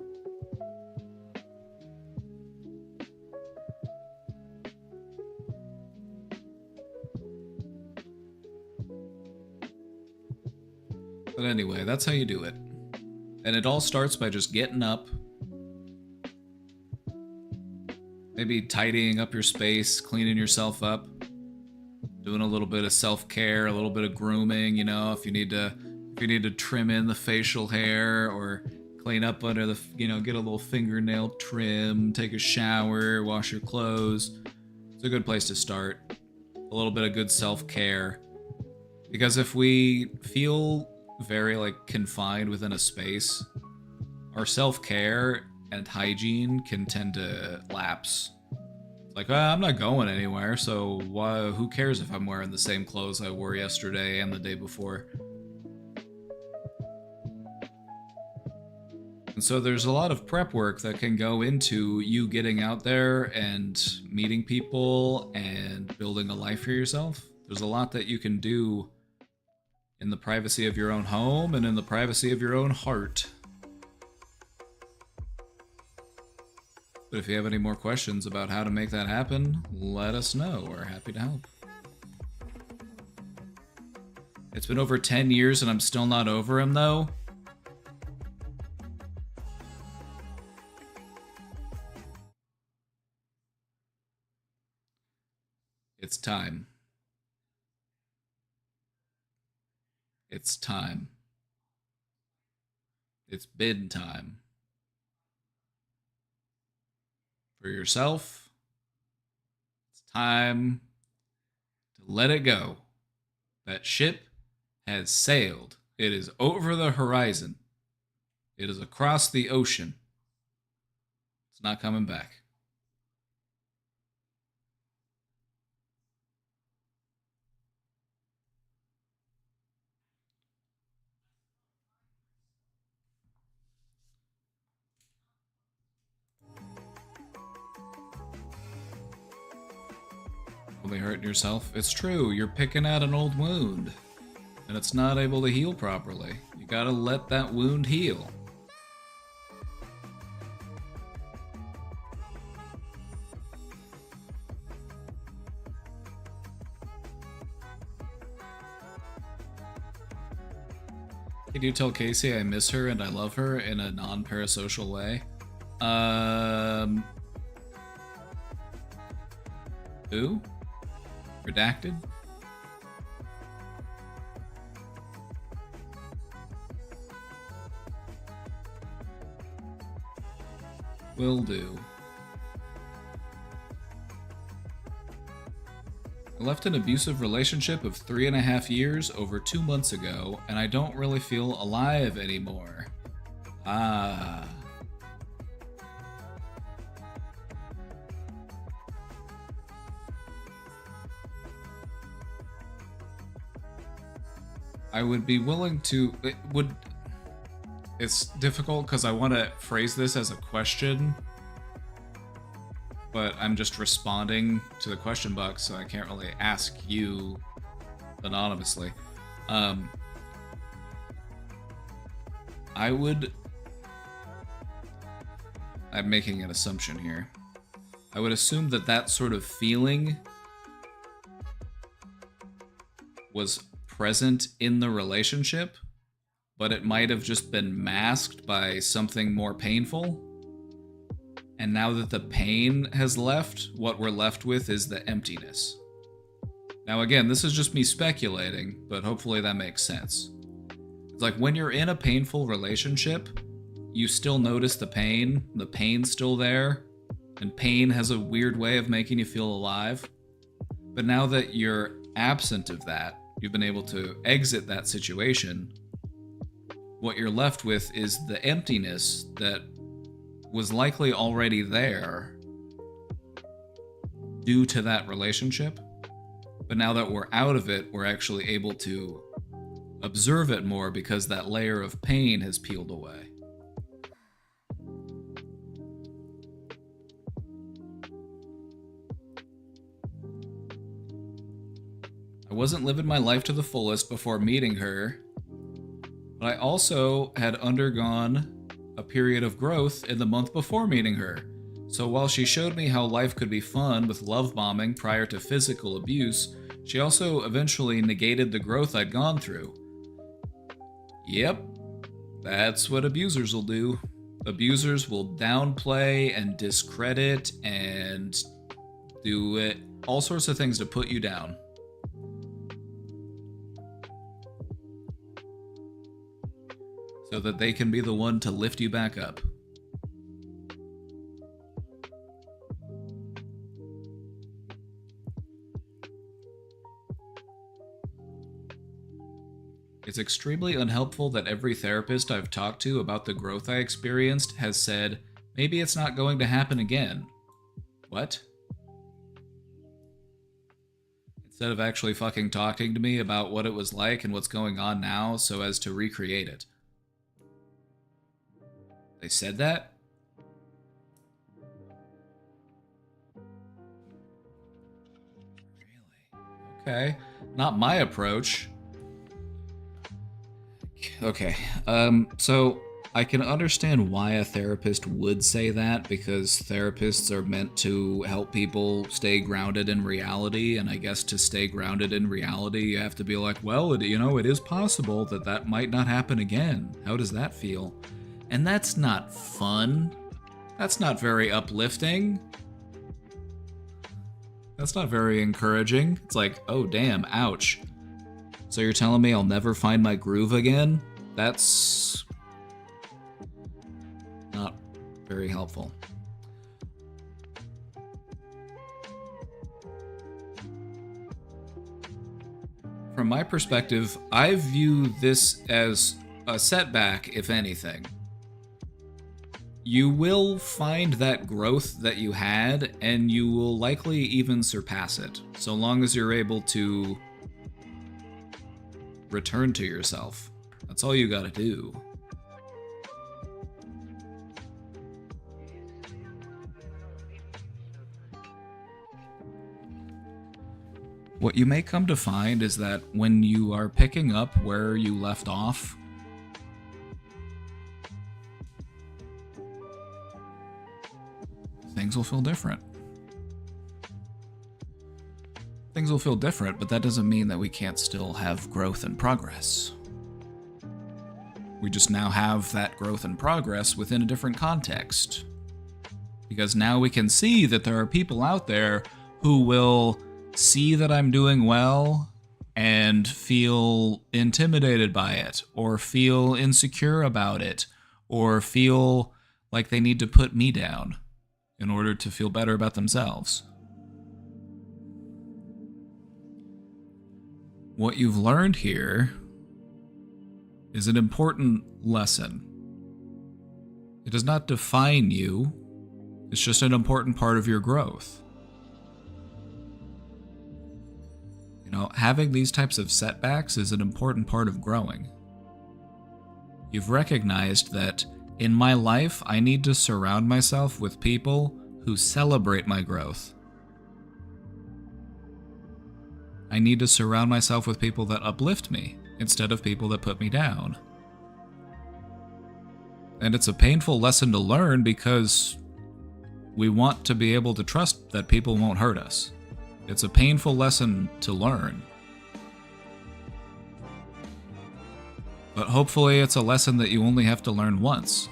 S1: But anyway, that's how you do it. And it all starts by just getting up, maybe tidying up your space, cleaning yourself up, doing a little bit of self-care, a little bit of grooming, you know, if you need to trim in the facial hair or clean up under the, you know, get a little fingernail trim, take a shower, wash your clothes. It's a good place to start. A little bit of good self-care. Because if we feel very like confined within a space, our self-care and hygiene can tend to lapse. Like, I'm not going anywhere, so who cares if I'm wearing the same clothes I wore yesterday and the day before? And so there's a lot of prep work that can go into you getting out there and meeting people and building a life for yourself. There's a lot that you can do in the privacy of your own home and in the privacy of your own heart. But if you have any more questions about how to make that happen, let us know. We're happy to help. It's been over 10 years and I'm still not over him, though. It's time. It's time. It's bid time. For yourself, it's time to let it go. That ship has sailed. It is over the horizon. It is across the ocean. It's not coming back. Only hurting yourself. It's true, you're picking at an old wound, and it's not able to heal properly. You gotta let that wound heal. Can you tell Casey I miss her and I love her in a non-parasocial way? Who? Redacted? Will do. I left an abusive relationship of 3.5 years over 2 months ago, and I don't really feel alive anymore. Ah. I would be willing to... It's difficult because I want to phrase this as a question, but I'm just responding to the question box, so I can't really ask you anonymously. I'm making an assumption here. I would assume that that sort of feeling was present in the relationship, but it might have just been masked by something more painful. And now that the pain has left, what we're left with is the emptiness. Now again, this is just me speculating, but hopefully that makes sense. It's like when you're in a painful relationship, you still notice the pain's still there, and pain has a weird way of making you feel alive. But now that you're absent of that, you've been able to exit that situation, what you're left with is the emptiness that was likely already there, due to that relationship. But now that we're out of it, we're actually able to observe it more because that layer of pain has peeled away. I wasn't living my life to the fullest before meeting her, but I also had undergone a period of growth in the month before meeting her. So while she showed me how life could be fun with love bombing prior to physical abuse, she also eventually negated the growth I'd gone through. Yep, that's what abusers will do. Abusers will downplay and discredit and do it, all sorts of things to put you down. So that they can be the one to lift you back up. It's extremely unhelpful that every therapist I've talked to about the growth I experienced has said, maybe it's not going to happen again. What? Instead of actually fucking talking to me about what it was like and what's going on now so as to recreate it. They said that? Really? Okay. Not my approach. Okay, so I can understand why a therapist would say that, because therapists are meant to help people stay grounded in reality, and I guess to stay grounded in reality, you have to be like, well, it is possible that might not happen again. How does that feel? And that's not fun. That's not very uplifting. That's not very encouraging. It's like, oh damn, ouch. So you're telling me I'll never find my groove again? That's not very helpful. From my perspective, I view this as a setback, if anything. You will find that growth that you had, and you will likely even surpass it, so long as you're able to return to yourself. That's all you gotta do. What you may come to find is that when you are picking up where you left off, things will feel different. Things will feel different, but that doesn't mean that we can't still have growth and progress. We just now have that growth and progress within a different context. Because now we can see that there are people out there who will see that I'm doing well and feel intimidated by it, or feel insecure about it, or feel like they need to put me down in order to feel better about themselves. What you've learned here is an important lesson. It does not define you, it's just an important part of your growth. You know, having these types of setbacks is an important part of growing. You've recognized that in my life, I need to surround myself with people who celebrate my growth. I need to surround myself with people that uplift me instead of people that put me down. And it's a painful lesson to learn because we want to be able to trust that people won't hurt us. It's a painful lesson to learn. But hopefully it's a lesson that you only have to learn once.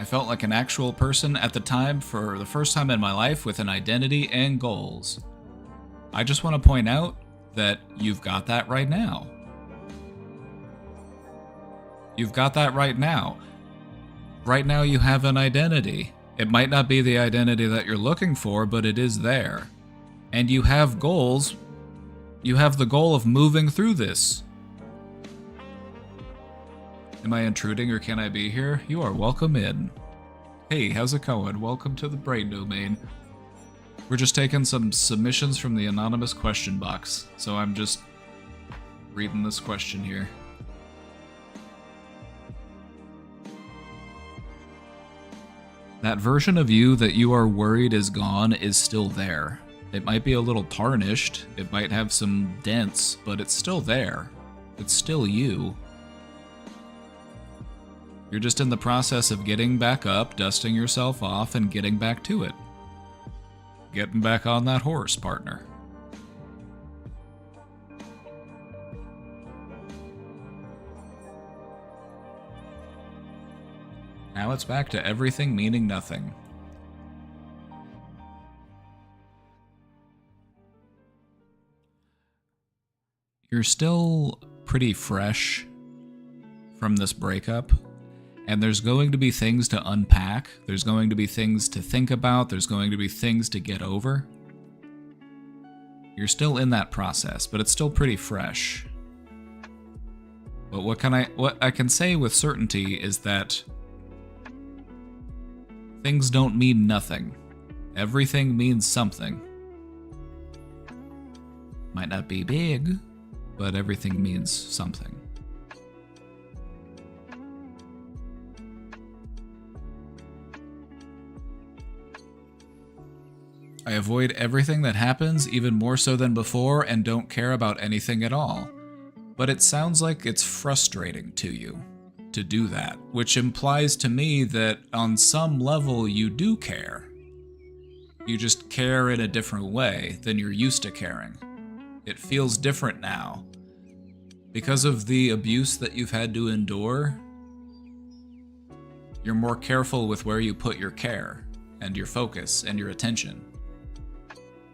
S1: I felt like an actual person at the time for the first time in my life with an identity and goals. I just want to point out that you've got that right now. You've got that right now. Right now you have an identity It might not be the identity that you're looking for, but it is there. And you have goals. You have the goal of moving through this. Am I intruding or can I be here? You are welcome in. Hey, how's it going? Welcome to the Brain Domain. We're just taking some submissions from the anonymous question box, so I'm just reading this question here. That version of you that you are worried is gone is still there. It might be a little tarnished, it might have some dents, but it's still there. It's still you. You're just in the process of getting back up, dusting yourself off, and getting back to it. Getting back on that horse, partner. Now it's back to everything meaning nothing. You're still pretty fresh from this breakup, and there's going to be things to unpack, there's going to be things to think about, there's going to be things to get over. You're still in that process, but it's still pretty fresh. But what I can say with certainty is that things don't mean nothing. Everything means something. Might not be big, but everything means something. I avoid everything that happens, even more so than before, and don't care about anything at all. But it sounds like it's frustrating to you to do that, which implies to me that on some level you do care. You just care in a different way than you're used to caring. It feels different now. Because of the abuse that you've had to endure, you're more careful with where you put your care and your focus and your attention.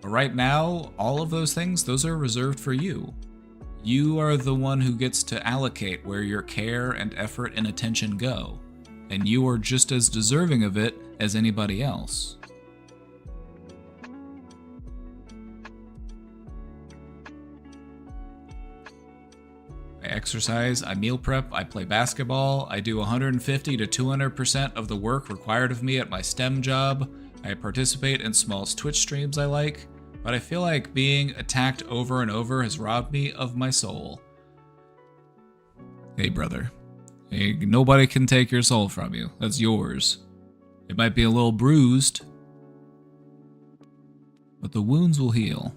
S1: But right now, all of those things, those are reserved for you. You are the one who gets to allocate where your care and effort and attention go, and you are just as deserving of it as anybody else. I exercise, I meal prep, I play basketball, I do 150 to 200% of the work required of me at my STEM job, I participate in small Twitch streams I like, but I feel like being attacked over and over has robbed me of my soul. Hey, brother. Hey, nobody can take your soul from you. That's yours. It might be a little bruised, but the wounds will heal.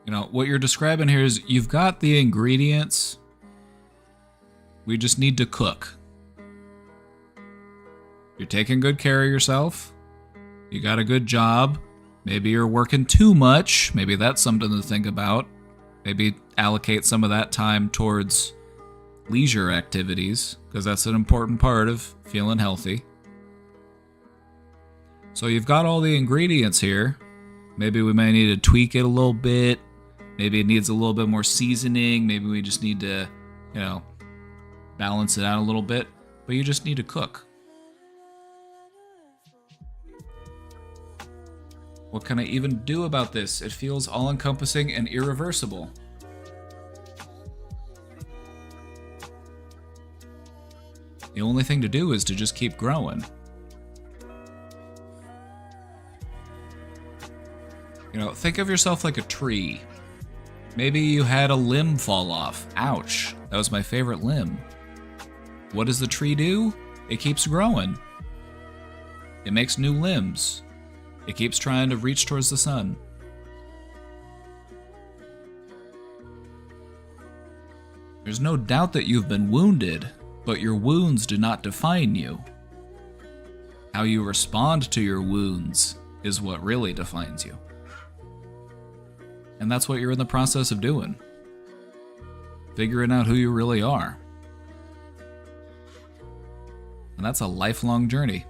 S1: You know, what you're describing here is you've got the ingredients. We just need to cook. You're taking good care of yourself. You got a good job. Maybe you're working too much. Maybe that's something to think about. Maybe allocate some of that time towards leisure activities, because that's an important part of feeling healthy. So you've got all the ingredients here. Maybe we may need to tweak it a little bit. Maybe it needs a little bit more seasoning. Maybe we just need to, balance it out a little bit. But you just need to cook. What can I even do about this? It feels all-encompassing and irreversible. The only thing to do is to just keep growing. Think of yourself like a tree. Maybe you had a limb fall off. Ouch, that was my favorite limb. What does the tree do? It keeps growing. It makes new limbs. It keeps trying to reach towards the sun. There's no doubt that you've been wounded, but your wounds do not define you. How you respond to your wounds is what really defines you. And that's what you're in the process of doing. Figuring out who you really are. And that's a lifelong journey.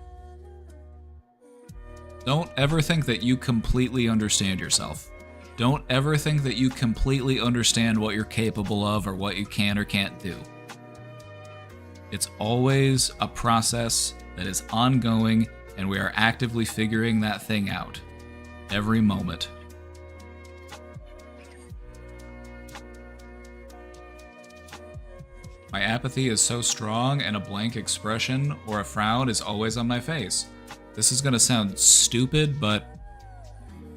S1: Don't ever think that you completely understand yourself. Don't ever think that you completely understand what you're capable of or what you can or can't do. It's always a process that is ongoing, and we are actively figuring that thing out every moment. My apathy is so strong, and a blank expression or a frown is always on my face. This is gonna sound stupid, but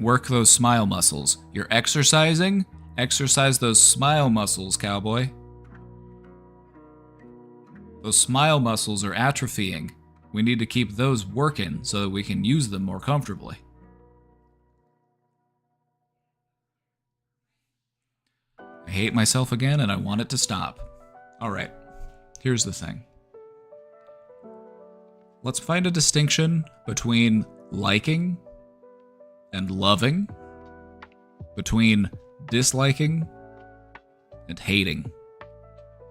S1: work those smile muscles. You're exercising? Exercise those smile muscles, cowboy. Those smile muscles are atrophying. We need to keep those working so that we can use them more comfortably. I hate myself again, and I want it to stop. Alright, here's the thing. Let's find a distinction between liking and loving, between disliking and hating.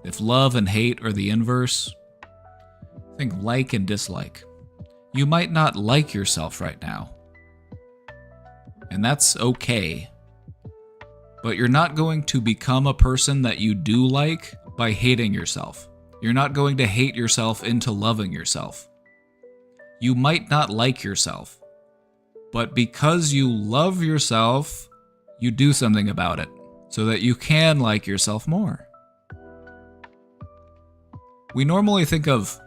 S1: If love and hate are the inverse, think like and dislike. You might not like yourself right now, and that's okay. But you're not going to become a person that you do like by hating yourself. You're not going to hate yourself into loving yourself. You might not like yourself, but because you love yourself, you do something about it so that you can like yourself more. We normally think of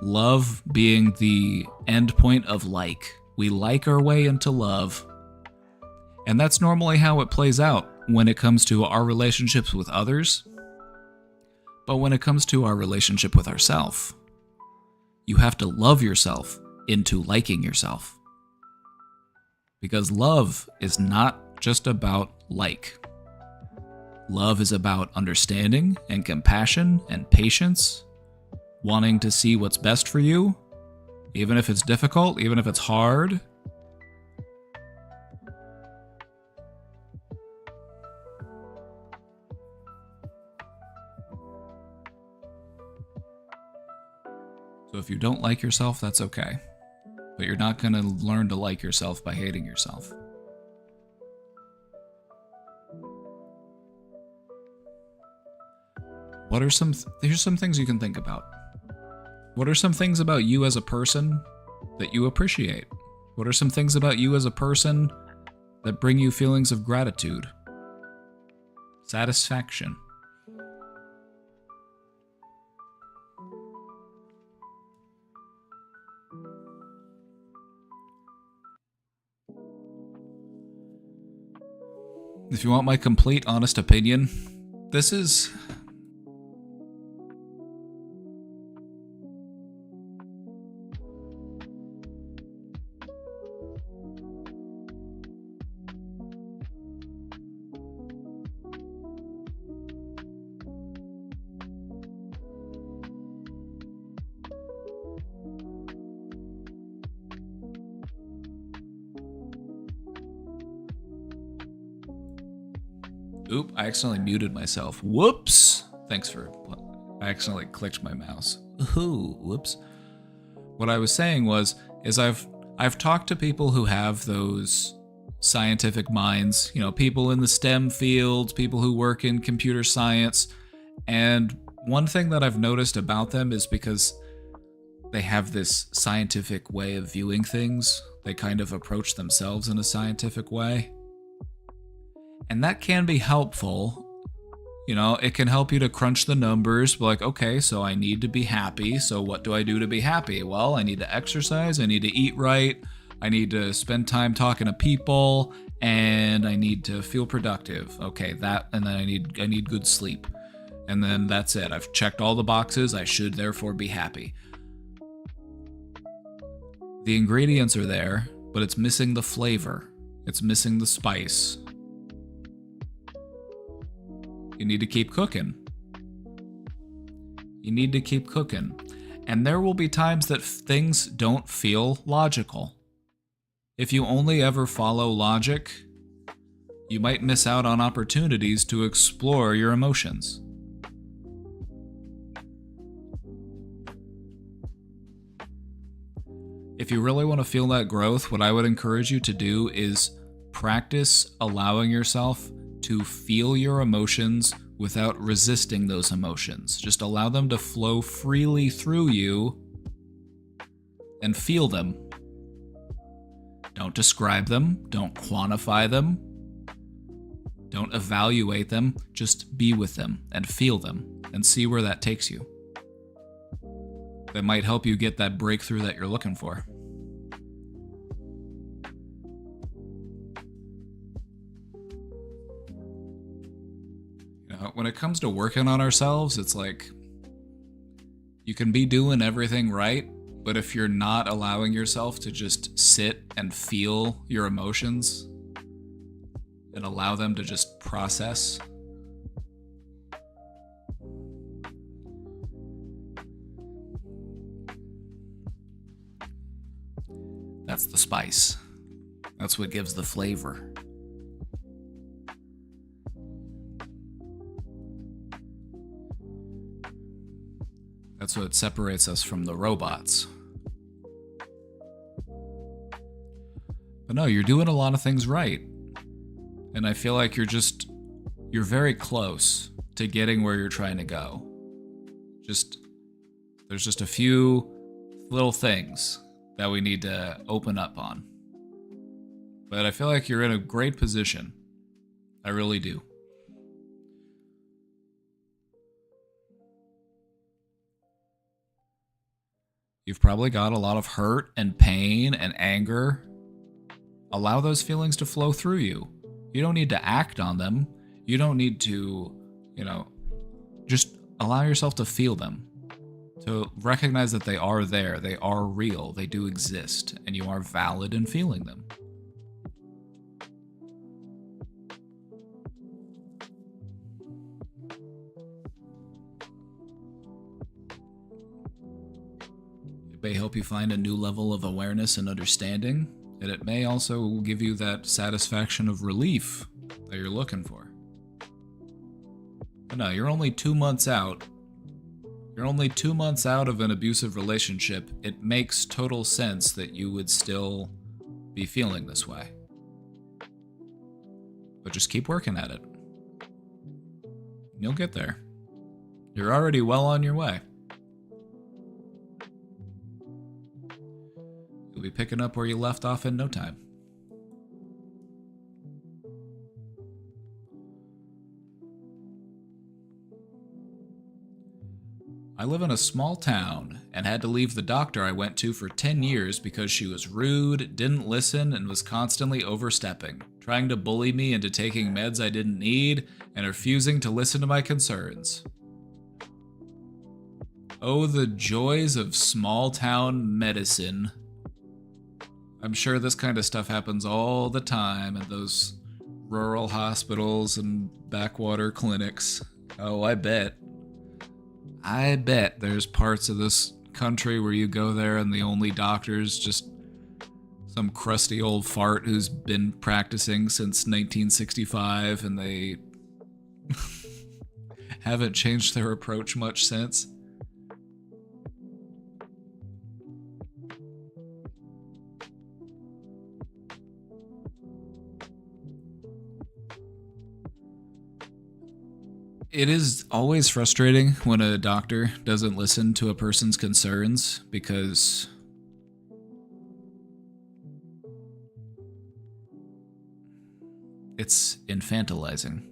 S1: love being the end point of like. We like our way into love, and that's normally how it plays out when it comes to our relationships with others. But when it comes to our relationship with ourselves, you have to love yourself into liking yourself. Because love is not just about like. Love is about understanding and compassion and patience, wanting to see what's best for you, even if it's difficult, even if it's hard. So if you don't like yourself, that's okay. But you're not going to learn to like yourself by hating yourself. Here's some things you can think about. What are some things about you as a person that you appreciate? What are some things about you as a person that bring you feelings of gratitude, satisfaction? If you want my complete, honest opinion, this is... Oop, I accidentally muted myself. Whoops! Thanks for... I accidentally clicked my mouse. Ooh, whoops. What I was saying is I've talked to people who have those scientific minds, people in the STEM fields, people who work in computer science, and one thing that I've noticed about them is because they have this scientific way of viewing things, they kind of approach themselves in a scientific way. And that can be helpful. It can help you to crunch the numbers, be like, okay, so I need to be happy, so what do I do to be happy? Well, I need to exercise, I need to eat right, I need to spend time talking to people, and I need to feel productive. Okay, that, and then I need good sleep. And then that's it. I've checked all the boxes, I should therefore be happy. The ingredients are there, but it's missing the flavor. It's missing the spice. You need to keep cooking. You need to keep cooking. And there will be times that things don't feel logical. If you only ever follow logic, you might miss out on opportunities to explore your emotions. If you really want to feel that growth, what I would encourage you to do is practice allowing yourself to feel your emotions without resisting those emotions. Just allow them to flow freely through you and feel them. Don't describe them, don't quantify them, don't evaluate them, just be with them and feel them and see where that takes you. That might help you get that breakthrough that you're looking for. When it comes to working on ourselves, it's like you can be doing everything right, but if you're not allowing yourself to just sit and feel your emotions and allow them to just process, that's the spice. That's what gives the flavor. That's what separates us from the robots. But no, you're doing a lot of things right. And I feel like you're very close to getting where you're trying to go. There's just a few little things that we need to open up on. But I feel like you're in a great position. I really do. You've probably got a lot of hurt and pain and anger. Allow those feelings to flow through you. You don't need to act on them. You don't need to, just allow yourself to feel them. To recognize that they are there, they are real, they do exist, and you are valid in feeling them. It may help you find a new level of awareness and understanding, and it may also give you that satisfaction of relief that you're looking for. But no, you're only 2 months out. You're only 2 months out of an abusive relationship. It makes total sense that you would still be feeling this way. But just keep working at it. You'll get there. You're already well on your way. You'll be picking up where you left off in no time. I live in a small town and had to leave the doctor I went to for 10 years because she was rude, didn't listen, and was constantly overstepping, trying to bully me into taking meds I didn't need, and refusing to listen to my concerns. Oh, the joys of small-town medicine. I'm sure this kind of stuff happens all the time at those rural hospitals and backwater clinics. Oh, I bet. I bet there's parts of this country where you go there and the only doctor's just some crusty old fart who's been practicing since 1965 and they haven't changed their approach much since. It is always frustrating when a doctor doesn't listen to a person's concerns because it's infantilizing.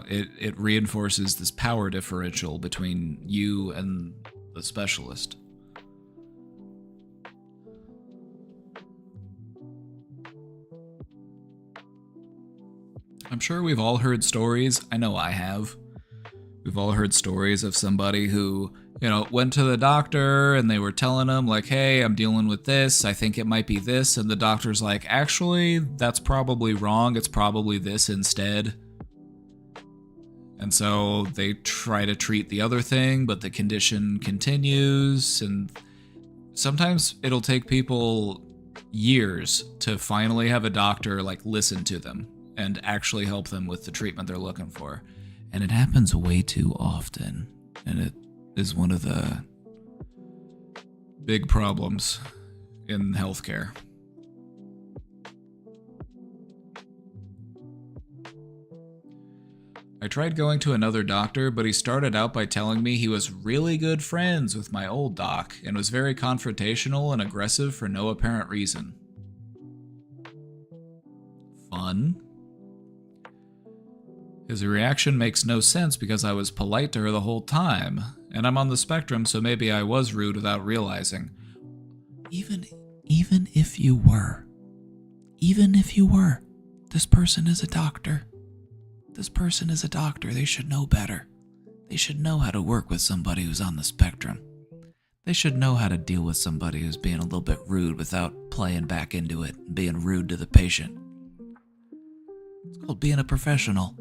S1: It reinforces this power differential between you and the specialist. I'm sure we've all heard stories. I know I have. We've all heard stories of somebody who, went to the doctor and they were telling them like, hey, I'm dealing with this. I think it might be this. And the doctor's like, actually, that's probably wrong. It's probably this instead. And so they try to treat the other thing, but the condition continues. And sometimes it'll take people years to finally have a doctor listen to them and actually help them with the treatment they're looking for. And it happens way too often. And it is one of the big problems in healthcare. I tried going to another doctor, but he started out by telling me he was really good friends with my old doc and was very confrontational and aggressive for no apparent reason. Fun. His reaction makes no sense because I was polite to her the whole time, and I'm on the spectrum, so maybe I was rude without realizing. Even if you were, this person is a doctor. This person is a doctor. They should know better. They should know how to work with somebody who's on the spectrum. They should know how to deal with somebody who's being a little bit rude without playing back into it and being rude to the patient. It's called being a professional.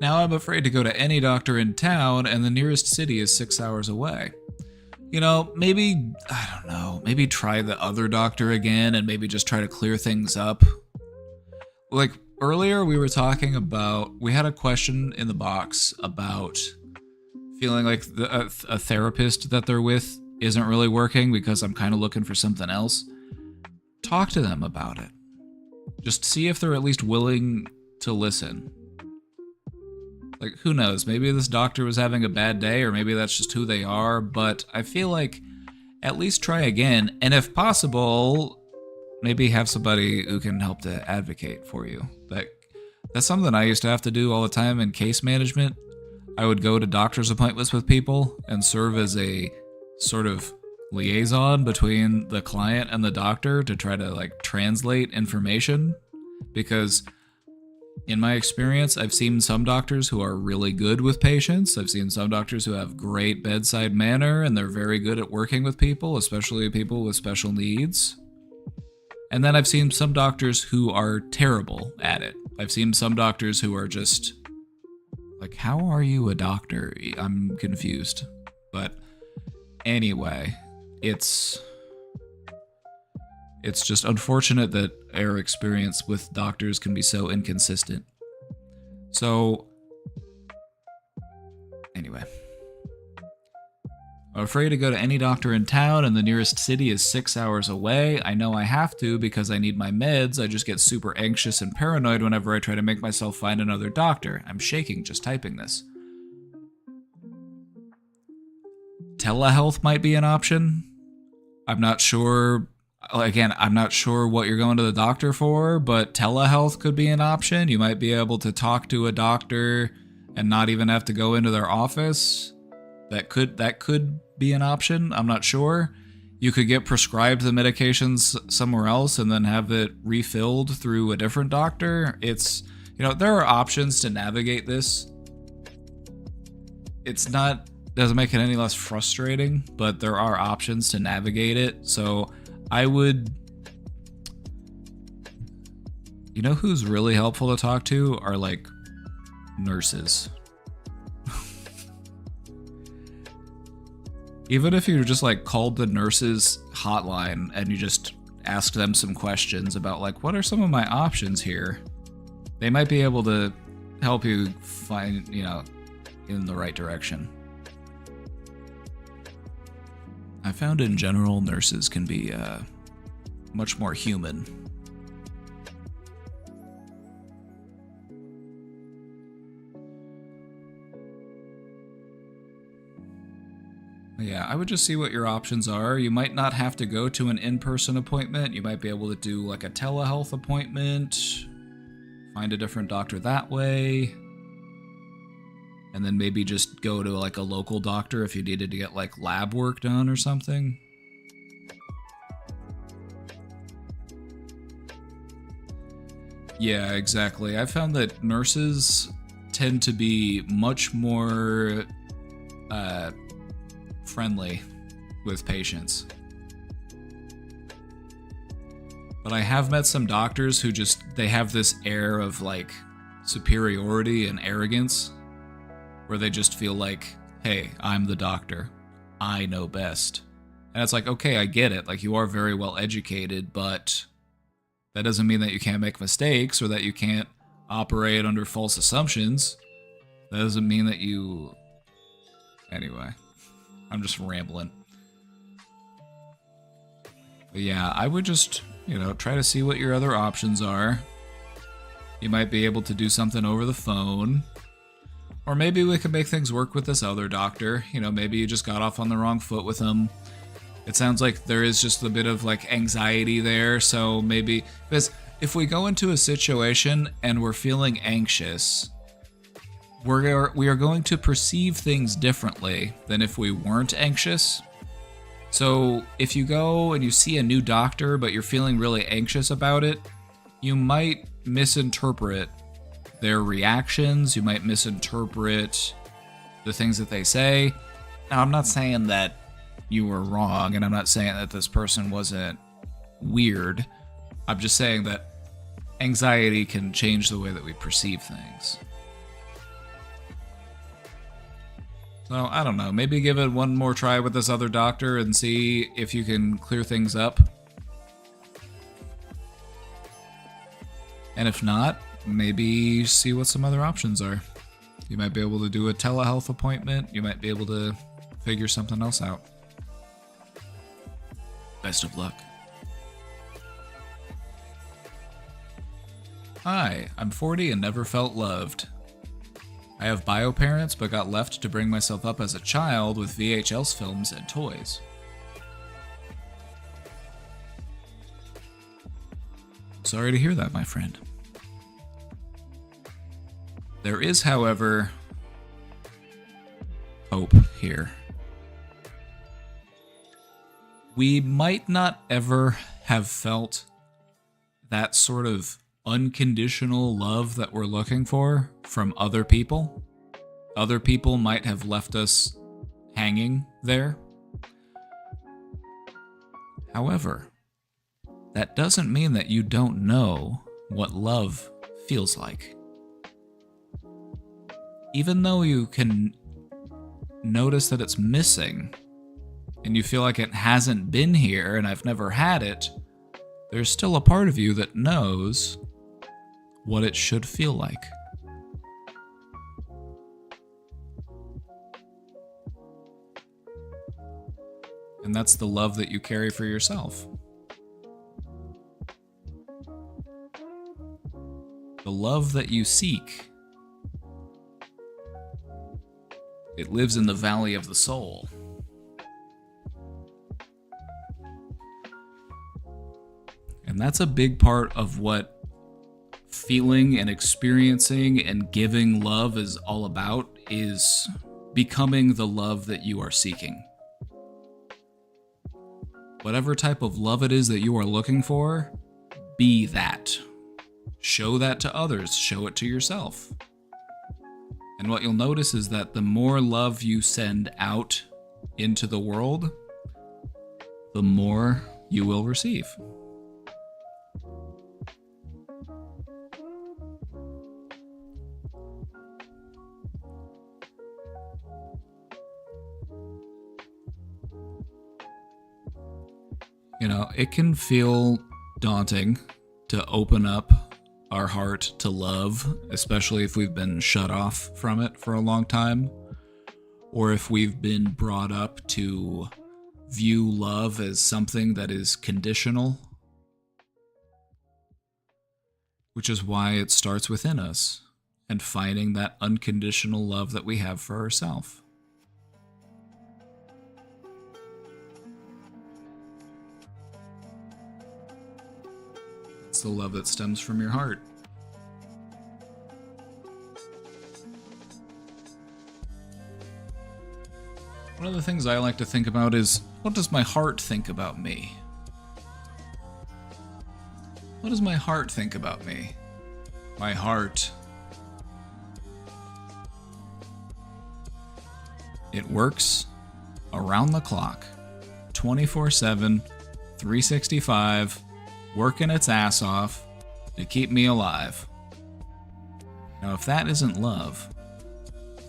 S1: Now I'm afraid to go to any doctor in town, and the nearest city is 6 hours away. You know, maybe try the other doctor again and maybe just try to clear things up. Like, earlier we were talking about, we had a question in the box about feeling like a therapist that they're with isn't really working because I'm kind of looking for something else. Talk to them about it. Just see if they're at least willing to listen. Like, who knows? Maybe this doctor was having a bad day, or maybe that's just who they are, but I feel like at least try again, and if possible, maybe have somebody who can help to advocate for you. That's something I used to have to do all the time in case management. I would go to doctor's appointments with people and serve as a sort of liaison between the client and the doctor to try to, like, translate information, because in my experience, I've seen some doctors who are really good with patients. I've seen some doctors who have great bedside manner and they're very good at working with people, especially people with special needs. And then I've seen some doctors who are terrible at it. I've seen some doctors who are just like, how are you a doctor? I'm confused. But anyway, it's just unfortunate that our experience with doctors can be so inconsistent. So, anyway. I'm afraid to go to any doctor in town, and the nearest city is 6 hours away. I know I have to because I need my meds. I just get super anxious and paranoid whenever I try to make myself find another doctor. I'm shaking just typing this. Telehealth might be an option. I'm not sure. Again, I'm not sure what you're going to the doctor for, but telehealth could be an option. You might be able to talk to a doctor and not even have to go into their office. That could be an option. I'm not sure. You could get prescribed the medications somewhere else and then have it refilled through a different doctor. There are options to navigate this. Doesn't make it any less frustrating, but there are options to navigate it. So I would, who's really helpful to talk to are, like, nurses. Even if you just, like, called the nurses hotline and you just asked them some questions about, like, what are some of my options here? They might be able to help you find, in the right direction. I found in general nurses can be much more human. Yeah, I would just see what your options are. You might not have to go to an in-person appointment. You might be able to do, like, a telehealth appointment, find a different doctor that way, and then maybe just go to, like, a local doctor if you needed to get, like, lab work done or something. Yeah, exactly. I found that nurses tend to be much more friendly with patients. But I have met some doctors who they have this air of, like, superiority and arrogance, where they just feel like, hey, I'm the doctor. I know best. And it's like, okay, I get it. Like, you are very well educated, but that doesn't mean that you can't make mistakes or that you can't operate under false assumptions. That doesn't mean that you... Anyway, I'm just rambling. But yeah, I would just, try to see what your other options are. You might be able to do something over the phone. Or maybe we could make things work with this other doctor. Maybe you just got off on the wrong foot with him. It sounds like there is just a bit of like anxiety there, so maybe... Because if we go into a situation and we're feeling anxious, we are going to perceive things differently than if we weren't anxious. So if you go and you see a new doctor but you're feeling really anxious about it, you might misinterpret their reactions, you might misinterpret the things that they say. Now, I'm not saying that you were wrong, and I'm not saying that this person wasn't weird. I'm just saying that anxiety can change the way that we perceive things. So, I don't know, maybe give it one more try with this other doctor and see if you can clear things up. And if not, maybe see what some other options are. You might be able to do a telehealth appointment. You might be able to figure something else out. Best of luck. Hi, I'm 40 and never felt loved. I have bio parents but got left to bring myself up as a child with VHS films and toys. Sorry to hear that, my friend. There is, however, hope here. We might not ever have felt that sort of unconditional love that we're looking for from other people. Other people might have left us hanging there. However, that doesn't mean that you don't know what love feels like. Even though you can notice that it's missing, and you feel like it hasn't been here and I've never had it, there's still a part of you that knows what it should feel like. And that's the love that you carry for yourself. The love that you seek. It lives in the valley of the soul. And that's a big part of what feeling and experiencing and giving love is all about, is becoming the love that you are seeking. Whatever type of love it is that you are looking for, be that. Show that to others, show it to yourself. And what you'll notice is that the more love you send out into the world, the more you will receive. It can feel daunting to open up our heart to love, especially if we've been shut off from it for a long time, or if we've been brought up to view love as something that is conditional, which is why it starts within us and finding that unconditional love that we have for ourselves. It's the love that stems from your heart. One of the things I like to think about is, what does my heart think about me? What does my heart think about me? My heart. It works around the clock, 24/7, 365, working its ass off to keep me alive. Now, if that isn't love,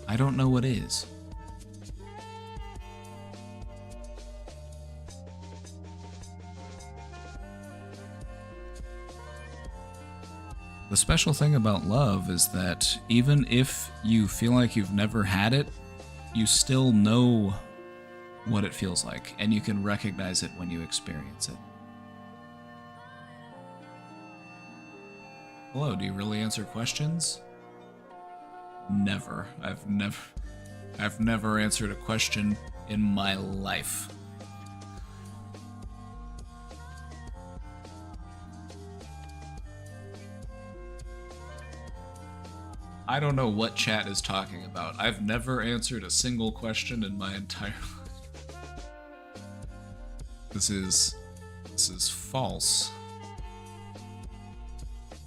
S1: I don't know what is. The special thing about love is that even if you feel like you've never had it, you still know what it feels like, and you can recognize it when you experience it. Hello, do you really answer questions? Never. I've never answered a question in my life. I don't know what chat is talking about. I've never answered a single question in my entire life. This is false.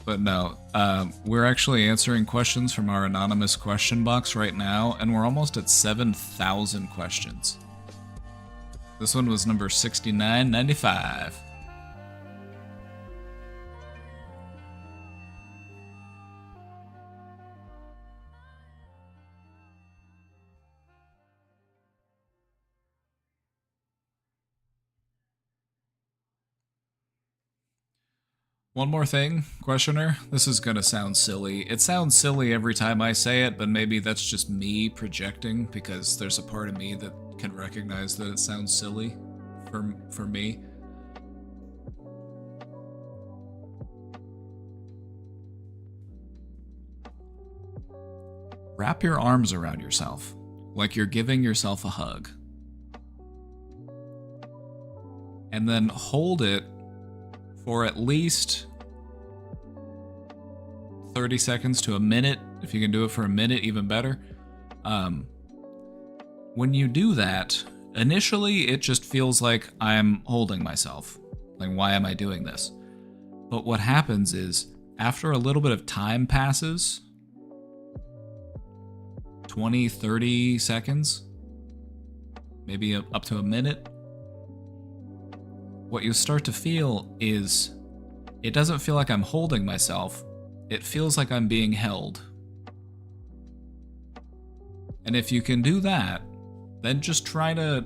S1: But no, we're actually answering questions from our anonymous question box right now, and we're almost at 7,000 questions. This one was number 6995. One more thing, questioner. This is gonna sound silly. It sounds silly every time I say it, but maybe that's just me projecting because there's a part of me that can recognize that it sounds silly for me. Wrap your arms around yourself, like you're giving yourself a hug. And then hold it for at least 30 seconds to a minute. If you can do it for a minute, even better. When you do that, initially it just feels like I'm holding myself. Like, why am I doing this? But what happens is, after a little bit of time passes, 20, 30 seconds, maybe up to a minute, what you start to feel is, it doesn't feel like I'm holding myself, it feels like I'm being held. And if you can do that, then just try to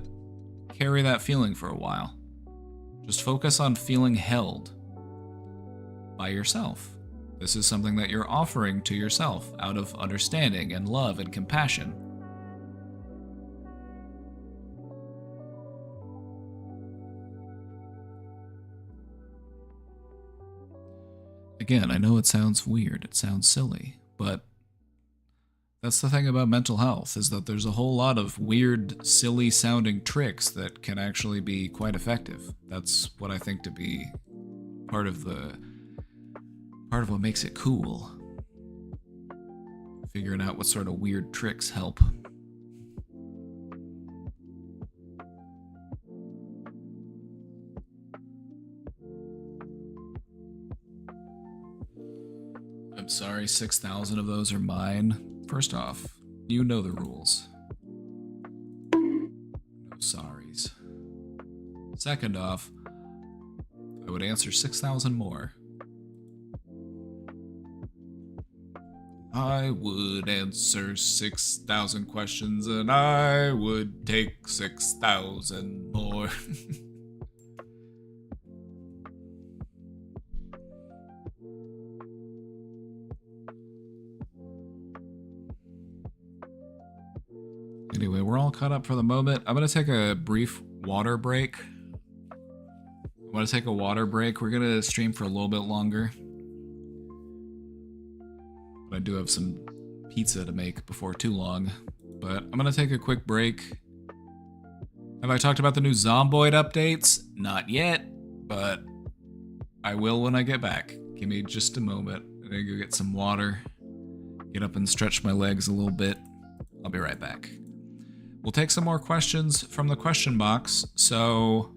S1: carry that feeling for a while. Just focus on feeling held by yourself. This is something that you're offering to yourself out of understanding and love and compassion. Again, I know it sounds weird, it sounds silly, but that's the thing about mental health, is that there's a whole lot of weird, silly sounding tricks that can actually be quite effective. That's what I think to be part of what makes it cool. Figuring out what sort of weird tricks help. I'm sorry, 6,000 of those are mine. First off, you know the rules. No sorries. Second off, I would answer 6,000 more. I would answer 6,000 questions and I would take 6,000 more. Anyway, we're all caught up for the moment. I'm going to take a brief water break. I'm going to take a water break. We're going to stream for a little bit longer. But I do have some pizza to make before too long. But I'm going to take a quick break. Have I talked about the new Zomboid updates? Not yet, but I will when I get back. Give me just a moment. I'm going to go get some water. Get up and stretch my legs a little bit. I'll be right back. We'll take some more questions from the question box, so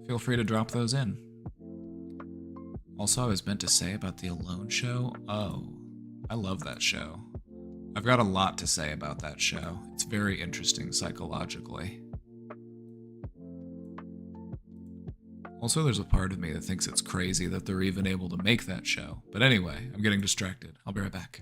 S1: feel free to drop those in. Also, I was meant to say about the Alone show. Oh, I love that show. I've got a lot to say about that show. It's very interesting psychologically. Also, there's a part of me that thinks it's crazy that they're even able to make that show. But anyway, I'm getting distracted. I'll be right back.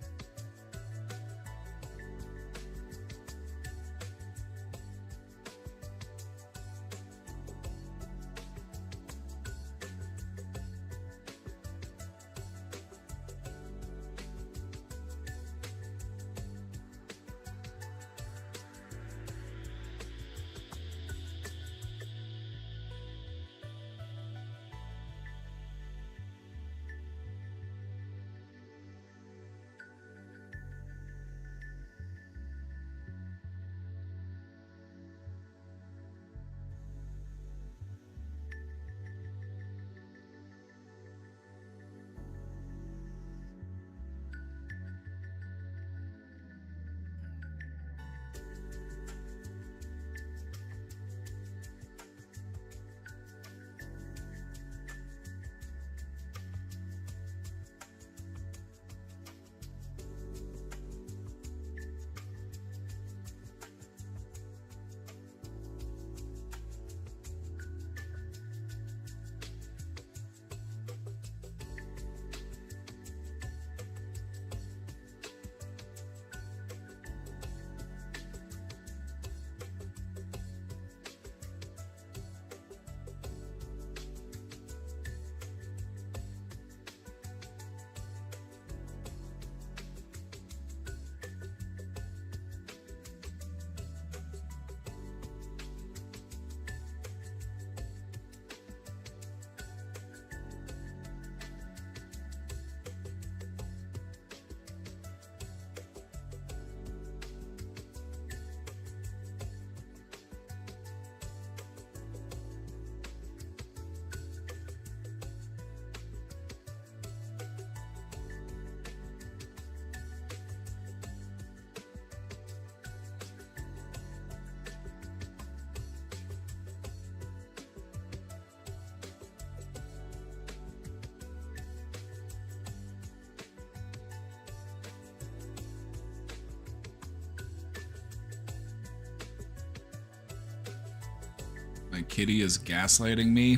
S1: kitty is gaslighting me.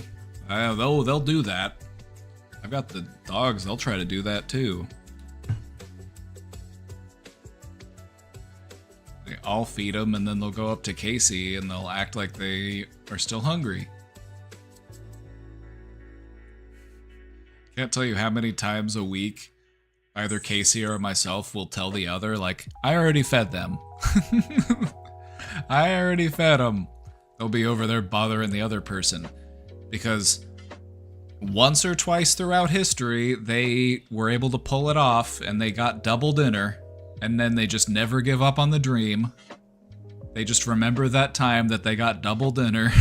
S1: They'll do that. I've got the dogs, they'll try to do that too. I'll feed them and then they'll go up to Casey and they'll act like they are still hungry. Can't tell you how many times a week either Casey or myself will tell the other, like, I already fed them. I already fed them. They'll be over there bothering the other person. Because once or twice throughout history, they were able to pull it off and they got double dinner. And then they just never give up on the dream. They just remember that time that they got double dinner.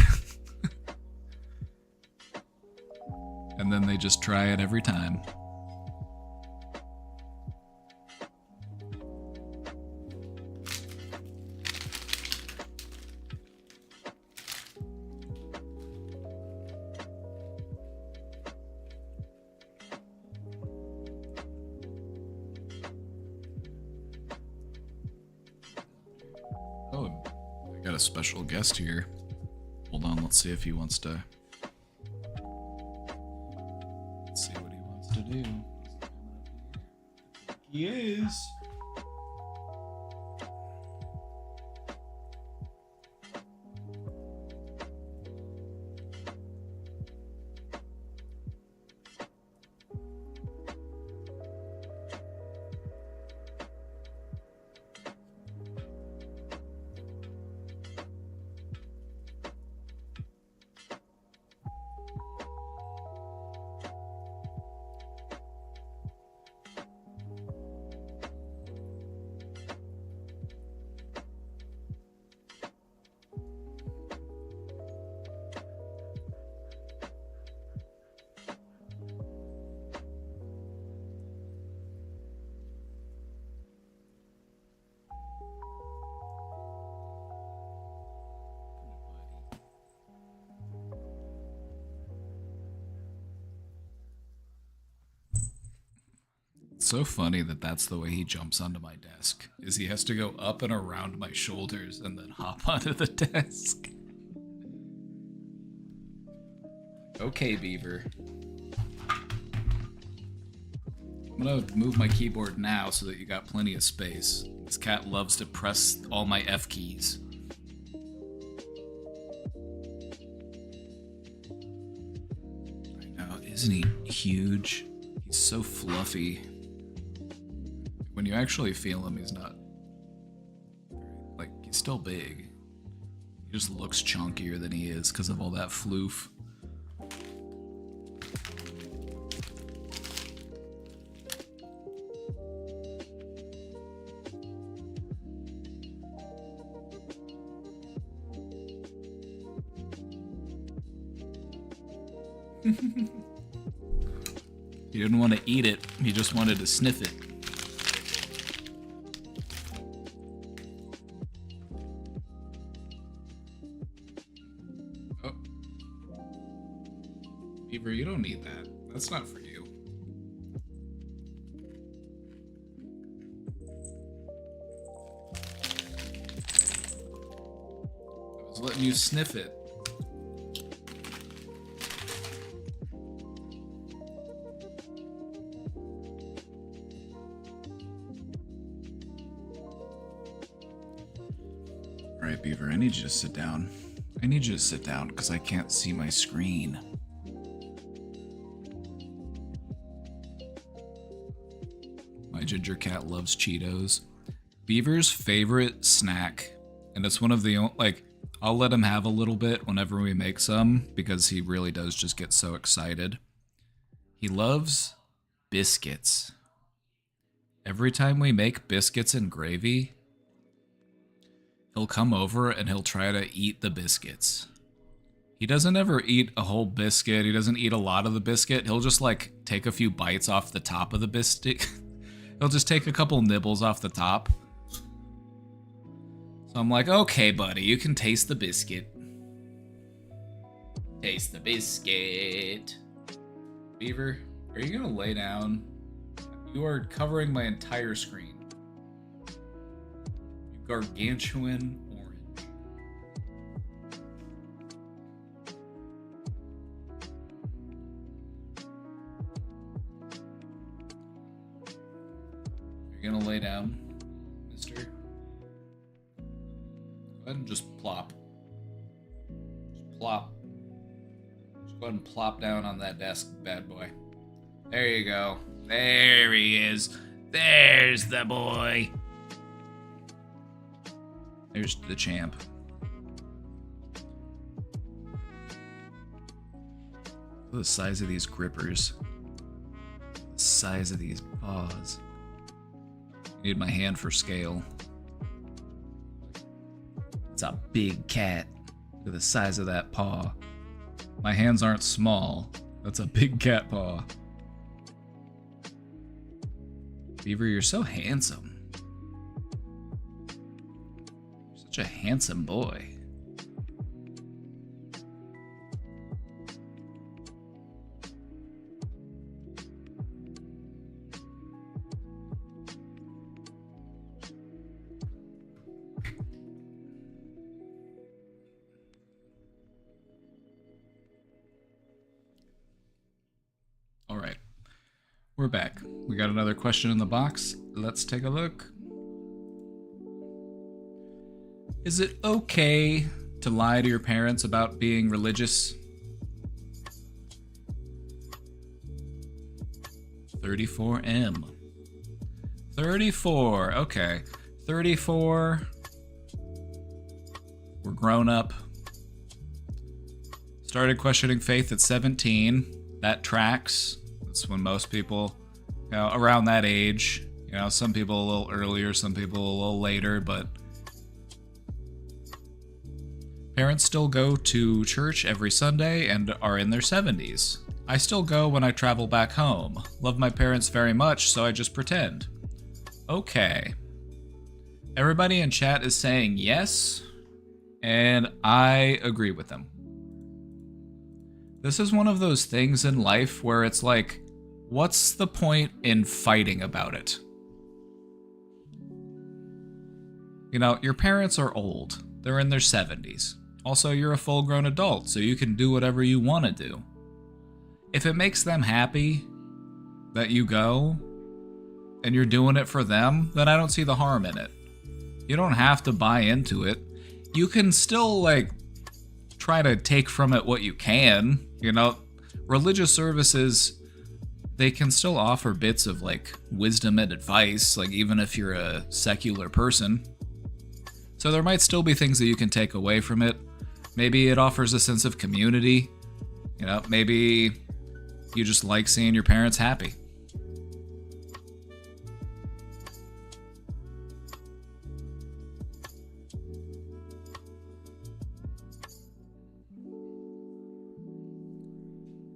S1: And then they just try it every time. Oh, I got a special guest here. Hold on, let's see if he wants to... Let's see what he wants to do. He is. It's so funny that that's the way he jumps onto my desk, is he has to go up and around my shoulders and then hop onto the desk. Okay, Beaver. I'm gonna move my keyboard now so that you got plenty of space. This cat loves to press all my F keys. I know, isn't he huge? He's so fluffy. When you actually feel him, he's not... Like, he's still big. He just looks chunkier than he is because of all that floof. He didn't want to eat it, he just wanted to sniff it. Oh. Beaver, you don't need that. That's not for you. I was letting you sniff it. Alright, Beaver, I need you to sit down. I need you to sit down because I can't see my screen. My ginger cat loves Cheetos. Beaver's favorite snack, and it's one of the, like, I'll let him have a little bit whenever we make some because he really does just get so excited. He loves biscuits. Every time we make biscuits and gravy, he'll come over and he'll try to eat the biscuits. He doesn't ever eat a whole biscuit. He doesn't eat a lot of the biscuit. He'll just like take a few bites off the top of the biscuit. He'll just take a couple nibbles off the top. So I'm like, okay, buddy, you can taste the biscuit. Taste the biscuit. Beaver, are you gonna lay down? You are covering my entire screen. Gargantuan orange. and lay down, mister. Go ahead and just plop. Just plop. Just go ahead and plop down on that desk, bad boy. There you go. There he is. There's the boy. There's the champ. Look at the size of these grippers. The size of these paws. Need my hand for scale. It's a big cat. Look at the size of that paw. My hands aren't small. That's a big cat paw. Beaver, you're so handsome. Such a handsome boy. All right. We're back. We got another question in the box. Let's take a look. Is it okay to lie to your parents about being religious? 34M. 34. Okay. 34. We're grown up. Started questioning faith at 17. That tracks. That's when most people, around that age, some people a little earlier, some people a little later, but parents still go to church every Sunday and are in their 70s. I still go when I travel back home. Love my parents very much, so I just pretend. Okay. Everybody in chat is saying yes, and I agree with them. This is one of those things in life where it's like, what's the point in fighting about it? Your parents are old. They're in their 70s. Also, you're a full-grown adult, so you can do whatever you want to do. If it makes them happy that you go, and you're doing it for them, then I don't see the harm in it. You don't have to buy into it. You can still, try to take from it what you can. Religious services, they can still offer bits of, wisdom and advice, even if you're a secular person. So there might still be things that you can take away from it. Maybe it offers a sense of community. Maybe you just like seeing your parents happy.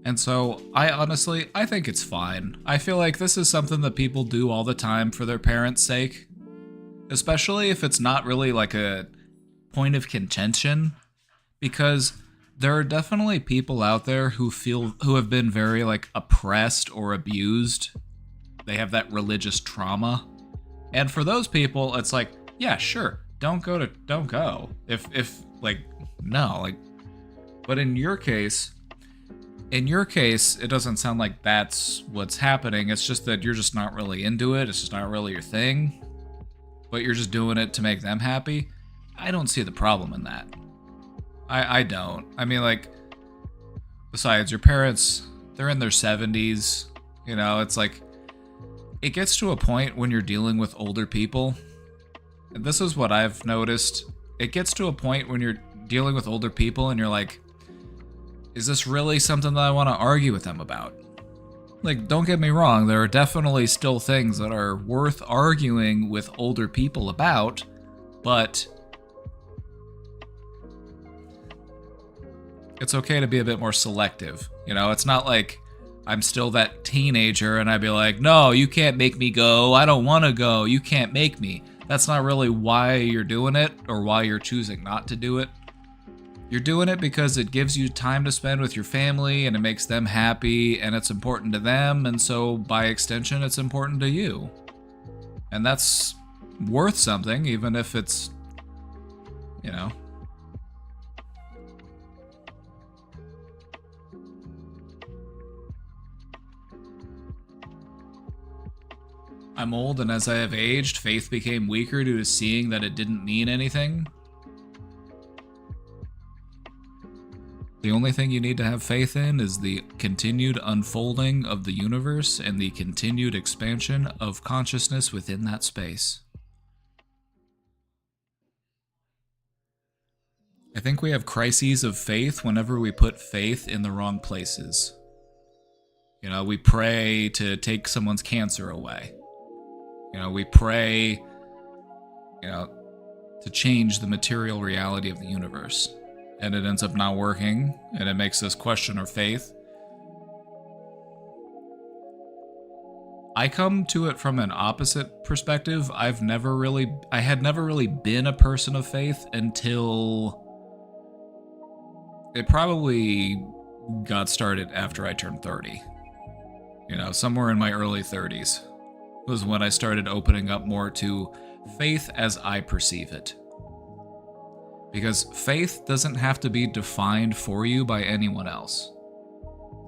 S1: And so, I think it's fine. I feel like this is something that people do all the time for their parents' sake. Especially if it's not really a point of contention. Because there are definitely people out there who have been very, oppressed or abused. They have that religious trauma. And for those people, it's yeah, sure, don't go. No. But in your case, it doesn't sound like that's what's happening. It's just that you're just not really into it. It's just not really your thing. But you're just doing it to make them happy. I don't see the problem in that. I don't. I mean, besides, your parents, they're in their 70s. It's it gets to a point when you're dealing with older people. And this is what I've noticed. It gets to a point when you're dealing with older people and you're is this really something that I want to argue with them about? Don't get me wrong, there are definitely still things that are worth arguing with older people about, but it's okay to be a bit more selective. It's not like I'm still that teenager and I'd be no, you can't make me go. I don't want to go. You can't make me. That's not really why you're doing it or why you're choosing not to do it. You're doing it because it gives you time to spend with your family and it makes them happy and it's important to them. And so by extension, it's important to you. And that's worth something, even if it's, I'm old, and as I have aged, faith became weaker due to seeing that it didn't mean anything. The only thing you need to have faith in is the continued unfolding of the universe and the continued expansion of consciousness within that space. I think we have crises of faith whenever we put faith in the wrong places. You know, we pray to take someone's cancer away. You know, we pray, to change the material reality of the universe. And it ends up not working, and it makes us question our faith. I come to it from an opposite perspective. I had never really been a person of faith until it probably got started after I turned 30. You know, somewhere in my early 30s was when I started opening up more to faith as I perceive it. Because faith doesn't have to be defined for you by anyone else.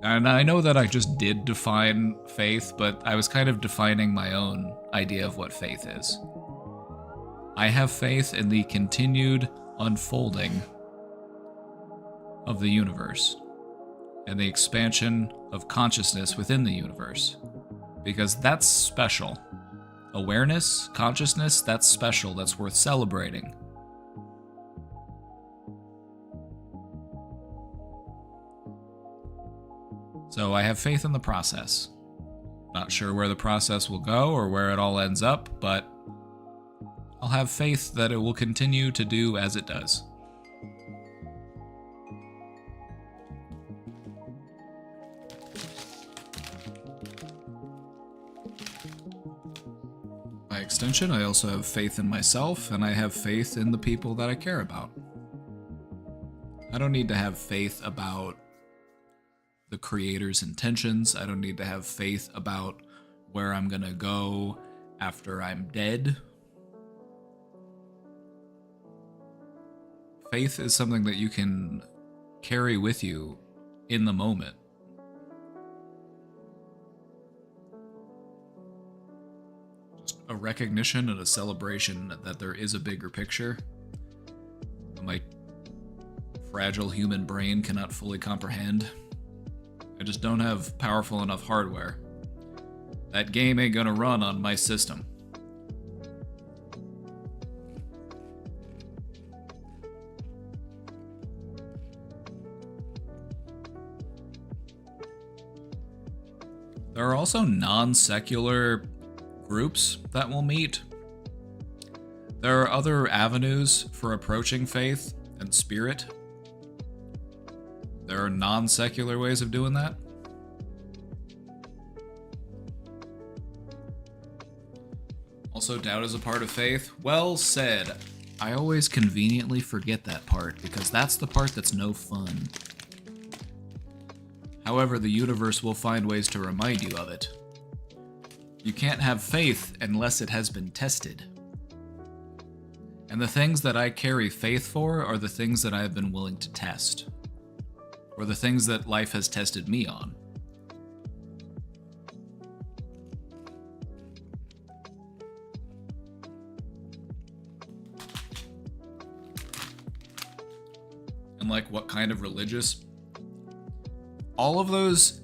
S1: And I know that I just did define faith, but I was kind of defining my own idea of what faith is. I have faith in the continued unfolding of the universe and the expansion of consciousness within the universe. Because that's special. Awareness, consciousness, that's special, that's worth celebrating. So I have faith in the process. Not sure where the process will go or where it all ends up, but I'll have faith that it will continue to do as it does. By extension, I also have faith in myself, and I have faith in the people that I care about. I don't need to have faith about the creator's intentions. I don't need to have faith about where I'm gonna go after I'm dead. Faith is something that you can carry with you in the moment. Just a recognition and a celebration that there is a bigger picture. My fragile human brain cannot fully comprehend. I just don't have powerful enough hardware. That game ain't gonna run on my system. There are also non-secular groups that will meet. There are other avenues for approaching faith and spirit. There are non-secular ways of doing that. Also, doubt is a part of faith. Well said. I always conveniently forget that part because that's the part that's no fun. However, the universe will find ways to remind you of it. You can't have faith unless it has been tested. And the things that I carry faith for are the things that I have been willing to test. Or the things that life has tested me on. And like what kind of religious? All of those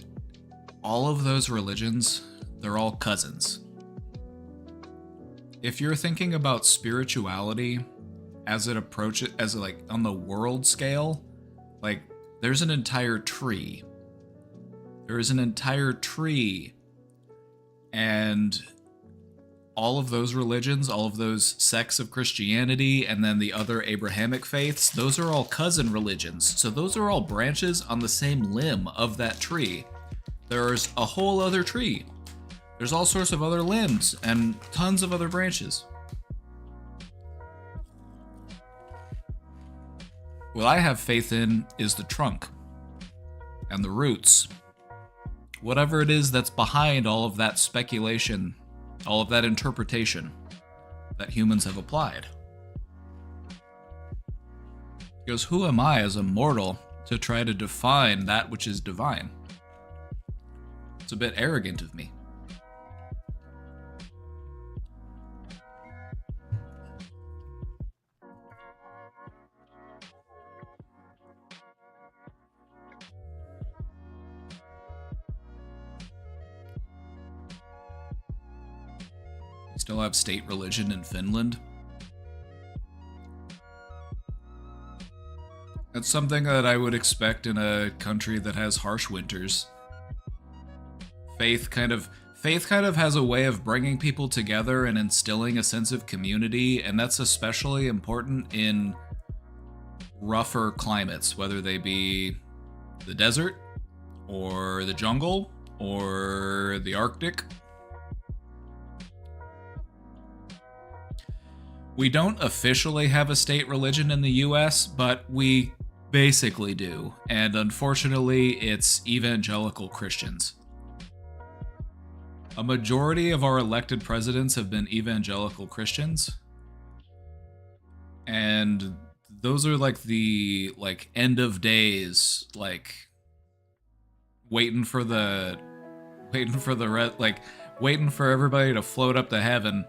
S1: religions, they're all cousins. If you're thinking about spirituality as it approaches, as like on the world scale, like there's an entire tree. There is an entire tree. And all of those religions, all of those sects of Christianity, and then the other Abrahamic faiths, those are all cousin religions. So those are all branches on the same limb of that tree. There's a whole other tree. There's all sorts of other limbs and tons of other branches. What I have faith in is the trunk and the roots. Whatever it is that's behind all of that speculation, all of that interpretation that humans have applied. Because who am I as a mortal to try to define that which is divine? It's a bit arrogant of me. still have state religion in Finland. That's something that I would expect in a country that has harsh winters. Faith kind of has a way of bringing people together and instilling a sense of community, and that's especially important in rougher climates, whether they be the desert or the jungle or the Arctic. We don't officially have a state religion in the US, but we basically do, and unfortunately it's evangelical Christians. A majority of our elected presidents have been evangelical Christians, and those are like the end of days, waiting for everybody to float up to heaven.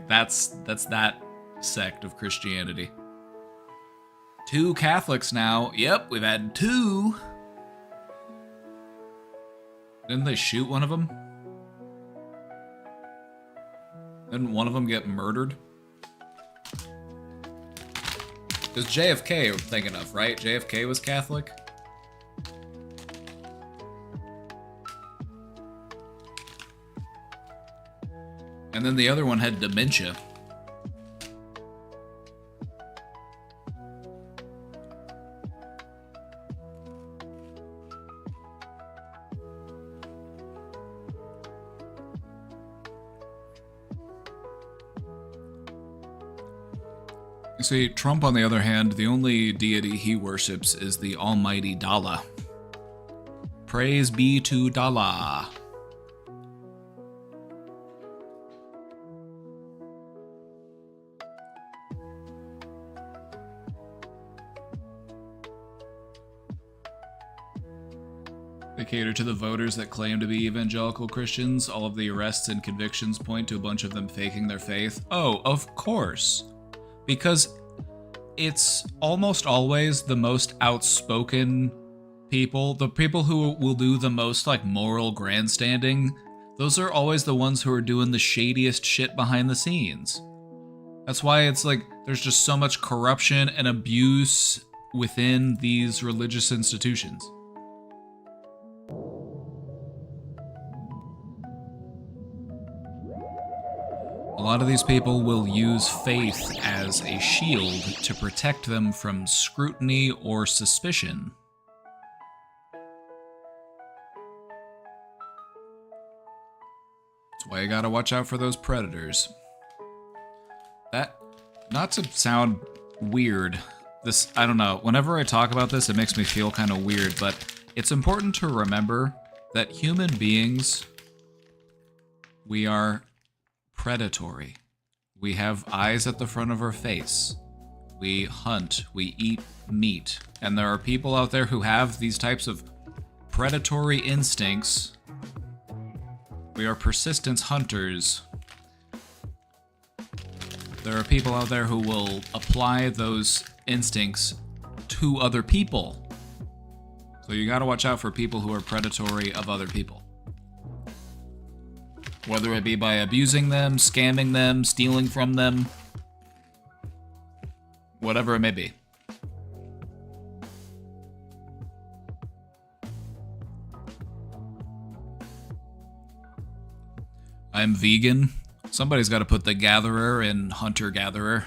S1: That's that sect of Christianity. 2 Catholics now. Yep, we've had 2. Didn't they shoot one of them? Didn't one of them get murdered? Because JFK, I'm thinking of, right? JFK was Catholic? And then the other one had dementia. You see, Trump, on the other hand, the only deity he worships is the almighty Dala. Praise be to Dala. They cater to the voters that claim to be evangelical Christians. All of the arrests and convictions point to a bunch of them faking their faith. Oh, of course. Because it's almost always the most outspoken people, the people who will do the most moral grandstanding, those are always the ones who are doing the shadiest shit behind the scenes. That's why it's there's just so much corruption and abuse within these religious institutions. A lot of these people will use faith as a shield to protect them from scrutiny or suspicion. That's why you gotta watch out for those predators. That, not to sound weird, I don't know, whenever I talk about this, it makes me feel kind of weird, but it's important to remember that human beings, we are predatory. We have eyes at the front of our face. We hunt, we eat meat, and there are people out there who have these types of predatory instincts. We are persistence hunters. There are people out there who will apply those instincts to other people. So you gotta watch out for people who are predatory of other people. Whether it be by abusing them, scamming them, stealing from them, whatever it may be. I'm vegan. Somebody's got to put the gatherer in hunter-gatherer.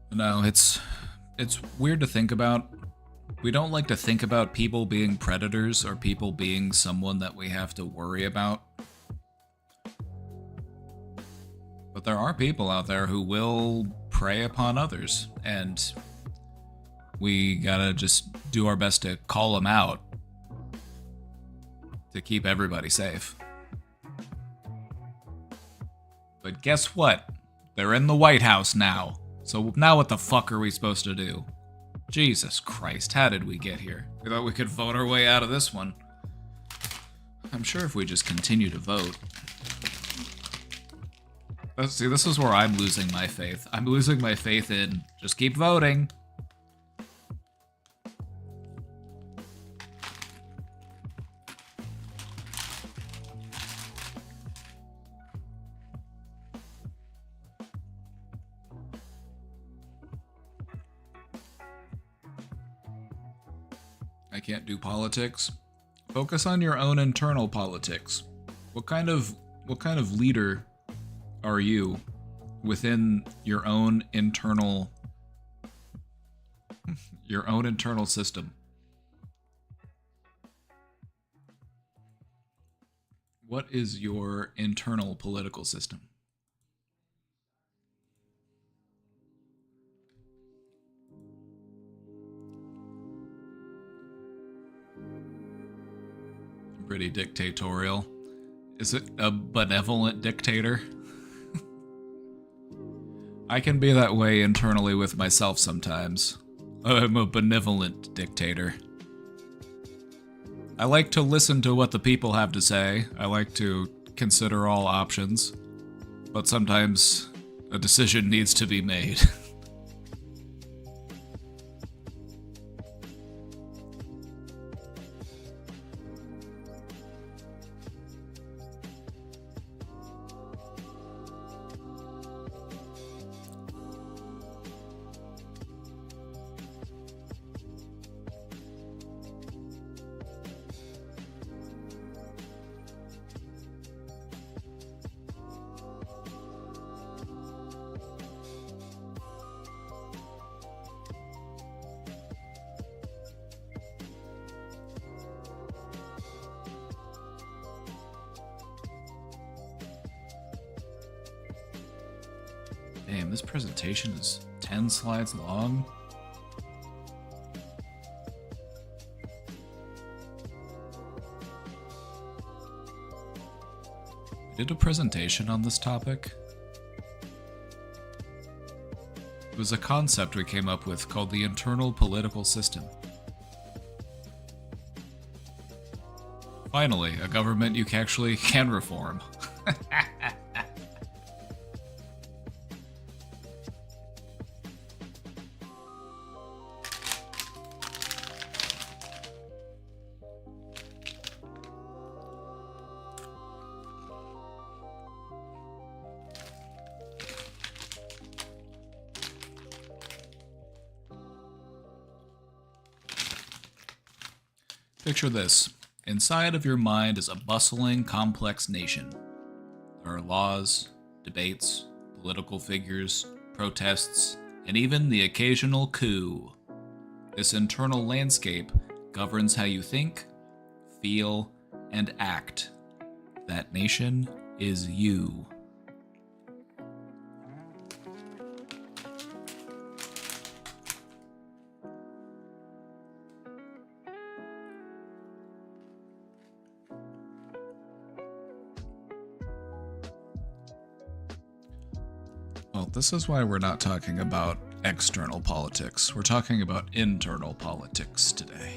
S1: No, it's weird to think about. We don't like to think about people being predators or people being someone that we have to worry about. But there are people out there who will prey upon others, and we gotta just do our best to call them out to keep everybody safe. But guess what? They're in the White House now. So now what the fuck are we supposed to do? Jesus Christ, how did we get here? We thought we could vote our way out of this one. I'm sure if we just continue to vote. See, this is where I'm losing my faith. I'm losing my faith in just keep voting. I can't do politics. Focus on your own internal politics. What kind of leader are you within your own internal system? What is your internal political system? Pretty dictatorial. Is it a benevolent dictator? I can be that way internally with myself sometimes. I'm a benevolent dictator. I like to listen to what the people have to say. I like to consider all options. But sometimes a decision needs to be made. Damn, this presentation is 10 slides long. I did a presentation on this topic. It was a concept we came up with called the internal political system. Finally, a government you actually can reform. Picture this. Inside of your mind is a bustling, complex nation. There are laws, debates, political figures, protests, and even the occasional coup. This internal landscape governs how you think, feel, and act. That nation is you. Well, this is why we're not talking about external politics. We're talking about internal politics today.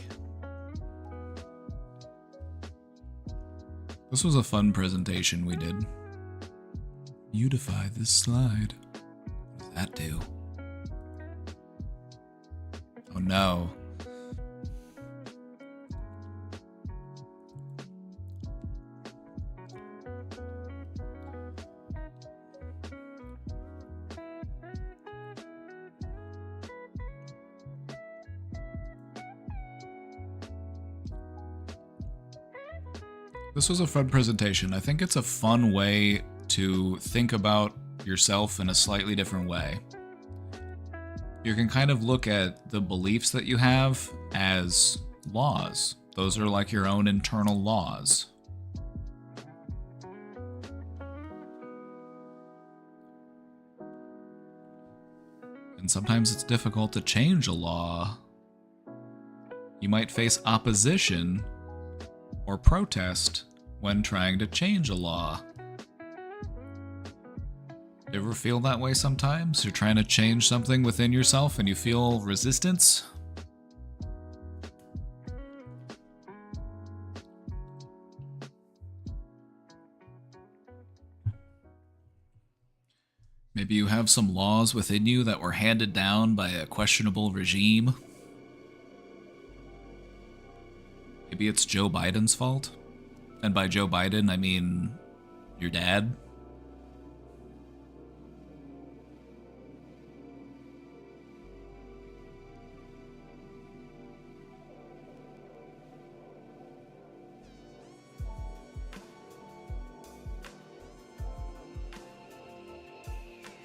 S1: This was a fun presentation we did. Beautify this slide. What does that do? Oh no. This was a fun presentation. I think it's a fun way to think about yourself in a slightly different way. You can kind of look at the beliefs that you have as laws. Those are like your own internal laws. And sometimes it's difficult to change a law. You might face opposition or protest when trying to change a law. You ever feel that way sometimes? You're trying to change something within yourself and you feel resistance? Maybe you have some laws within you that were handed down by a questionable regime. Maybe it's Joe Biden's fault. And by Joe Biden, I mean your dad.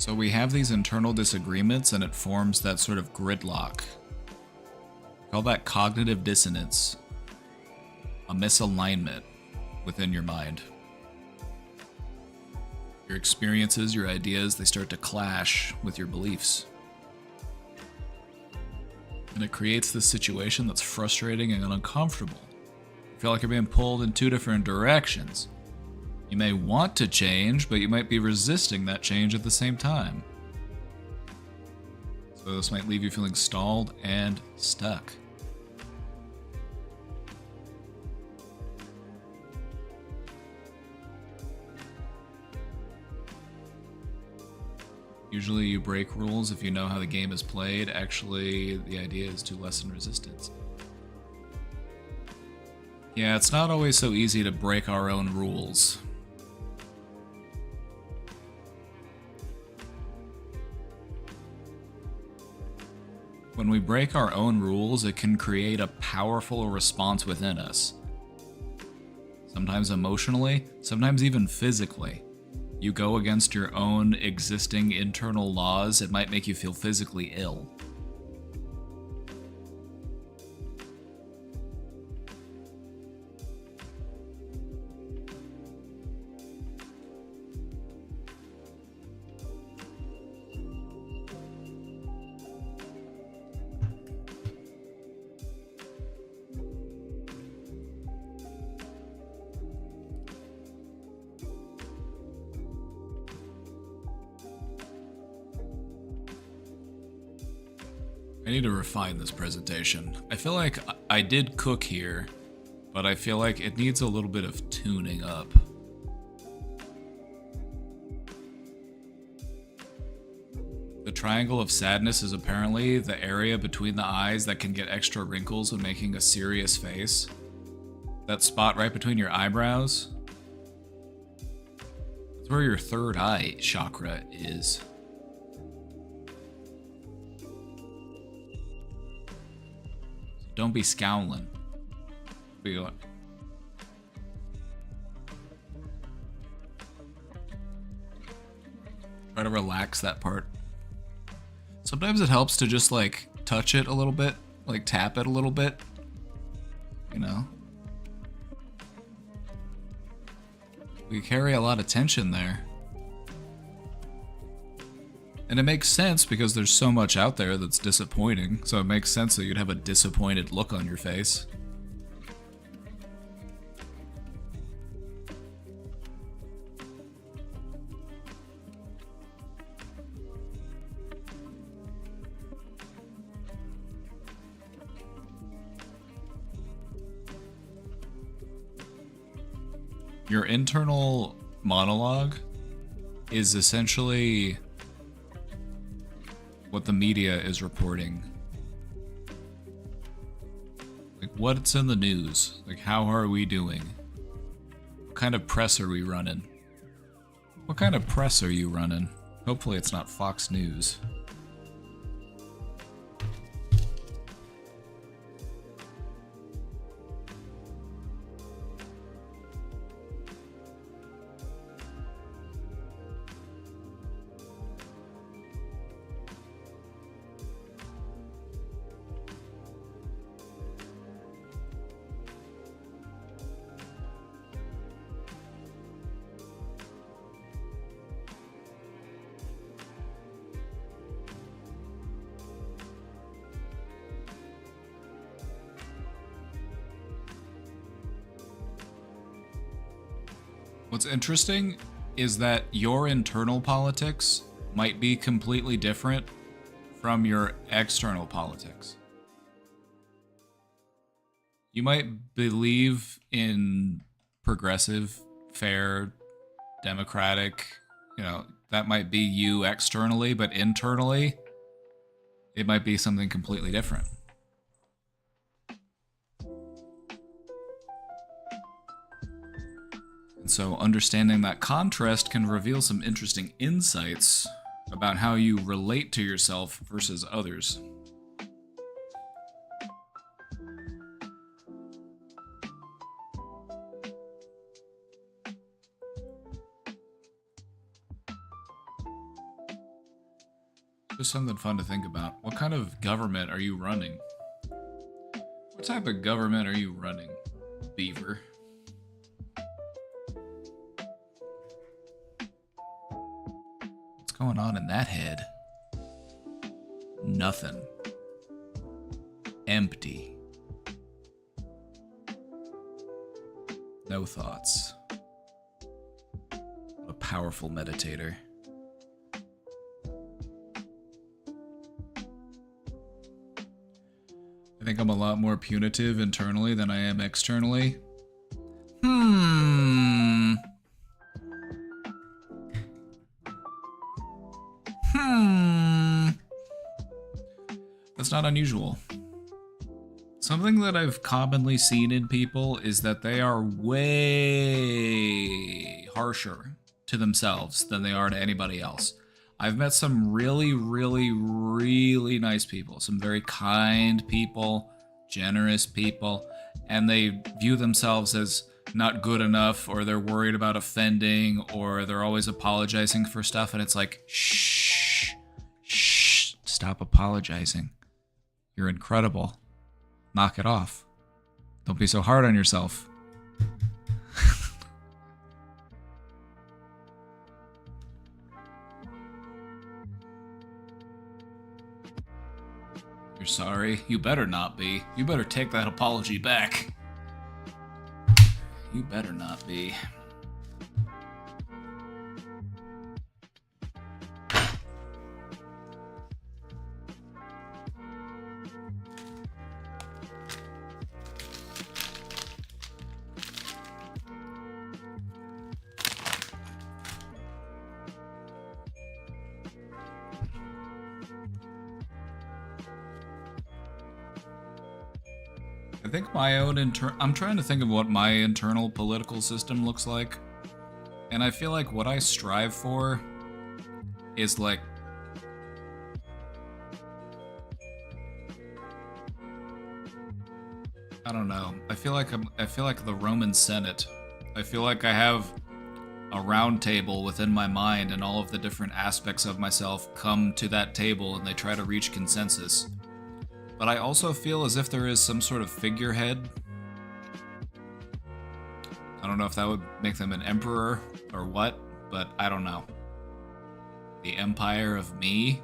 S1: So we have these internal disagreements and it forms that sort of gridlock. Call that cognitive dissonance. A misalignment within your mind. Your experiences, your ideas, they start to clash with your beliefs. And it creates this situation that's frustrating and uncomfortable. You feel like you're being pulled in two different directions. You may want to change, but you might be resisting that change at the same time. So this might leave you feeling stalled and stuck. Usually you break rules if you know how the game is played. Actually, the idea is to lessen resistance. Yeah, it's not always so easy to break our own rules. When we break our own rules, it can create a powerful response within us. Sometimes emotionally, sometimes even physically. You go against your own existing internal laws, it might make you feel physically ill. I need to refine this presentation. I feel like I did cook here, but I feel like it needs a little bit of tuning up. The triangle of sadness is apparently the area between the eyes that can get extra wrinkles when making a serious face. That spot right between your eyebrows. That's where your third eye chakra is. Don't be scowling. Try to relax that part. Sometimes it helps to just like touch it a little bit, like tap it a little bit. You know? We carry a lot of tension there. And it makes sense because there's so much out there that's disappointing, so it makes sense that you'd have a disappointed look on your face. Your internal monologue is essentially what the media is reporting. Like, what's in the news? Like, how are we doing? What kind of press are we running? What kind of press are you running? Hopefully it's not Fox News. What's interesting is that your internal politics might be completely different from your external politics. You might believe in progressive, fair, democratic, that might be you externally, but internally, it might be something completely different. And so understanding that contrast can reveal some interesting insights about how you relate to yourself versus others. Just something fun to think about. What kind of government are you running? What type of government are you running, Beaver? What's going on in that head? Nothing. Empty. No thoughts. What a powerful meditator. I think I'm a lot more punitive internally than I am externally. That's not unusual. Something that I've commonly seen in people is that they are way harsher to themselves than they are to anybody else. I've met some really, really, really nice people, some very kind people, generous people, and they view themselves as not good enough, or they're worried about offending, or they're always apologizing for stuff, and it's like, shh, stop apologizing. You're incredible. Knock it off. Don't be so hard on yourself. You're sorry? You better not be. You better take that apology back. You better not be. I think my own I'm trying to think of what my internal political system looks like. And I feel like what I strive for is like I don't know. I feel like the Roman Senate. I feel like I have a round table within my mind, and all of the different aspects of myself come to that table and they try to reach consensus. But I also feel as if there is some sort of figurehead. I don't know if that would make them an emperor or what, but I don't know. The empire of me?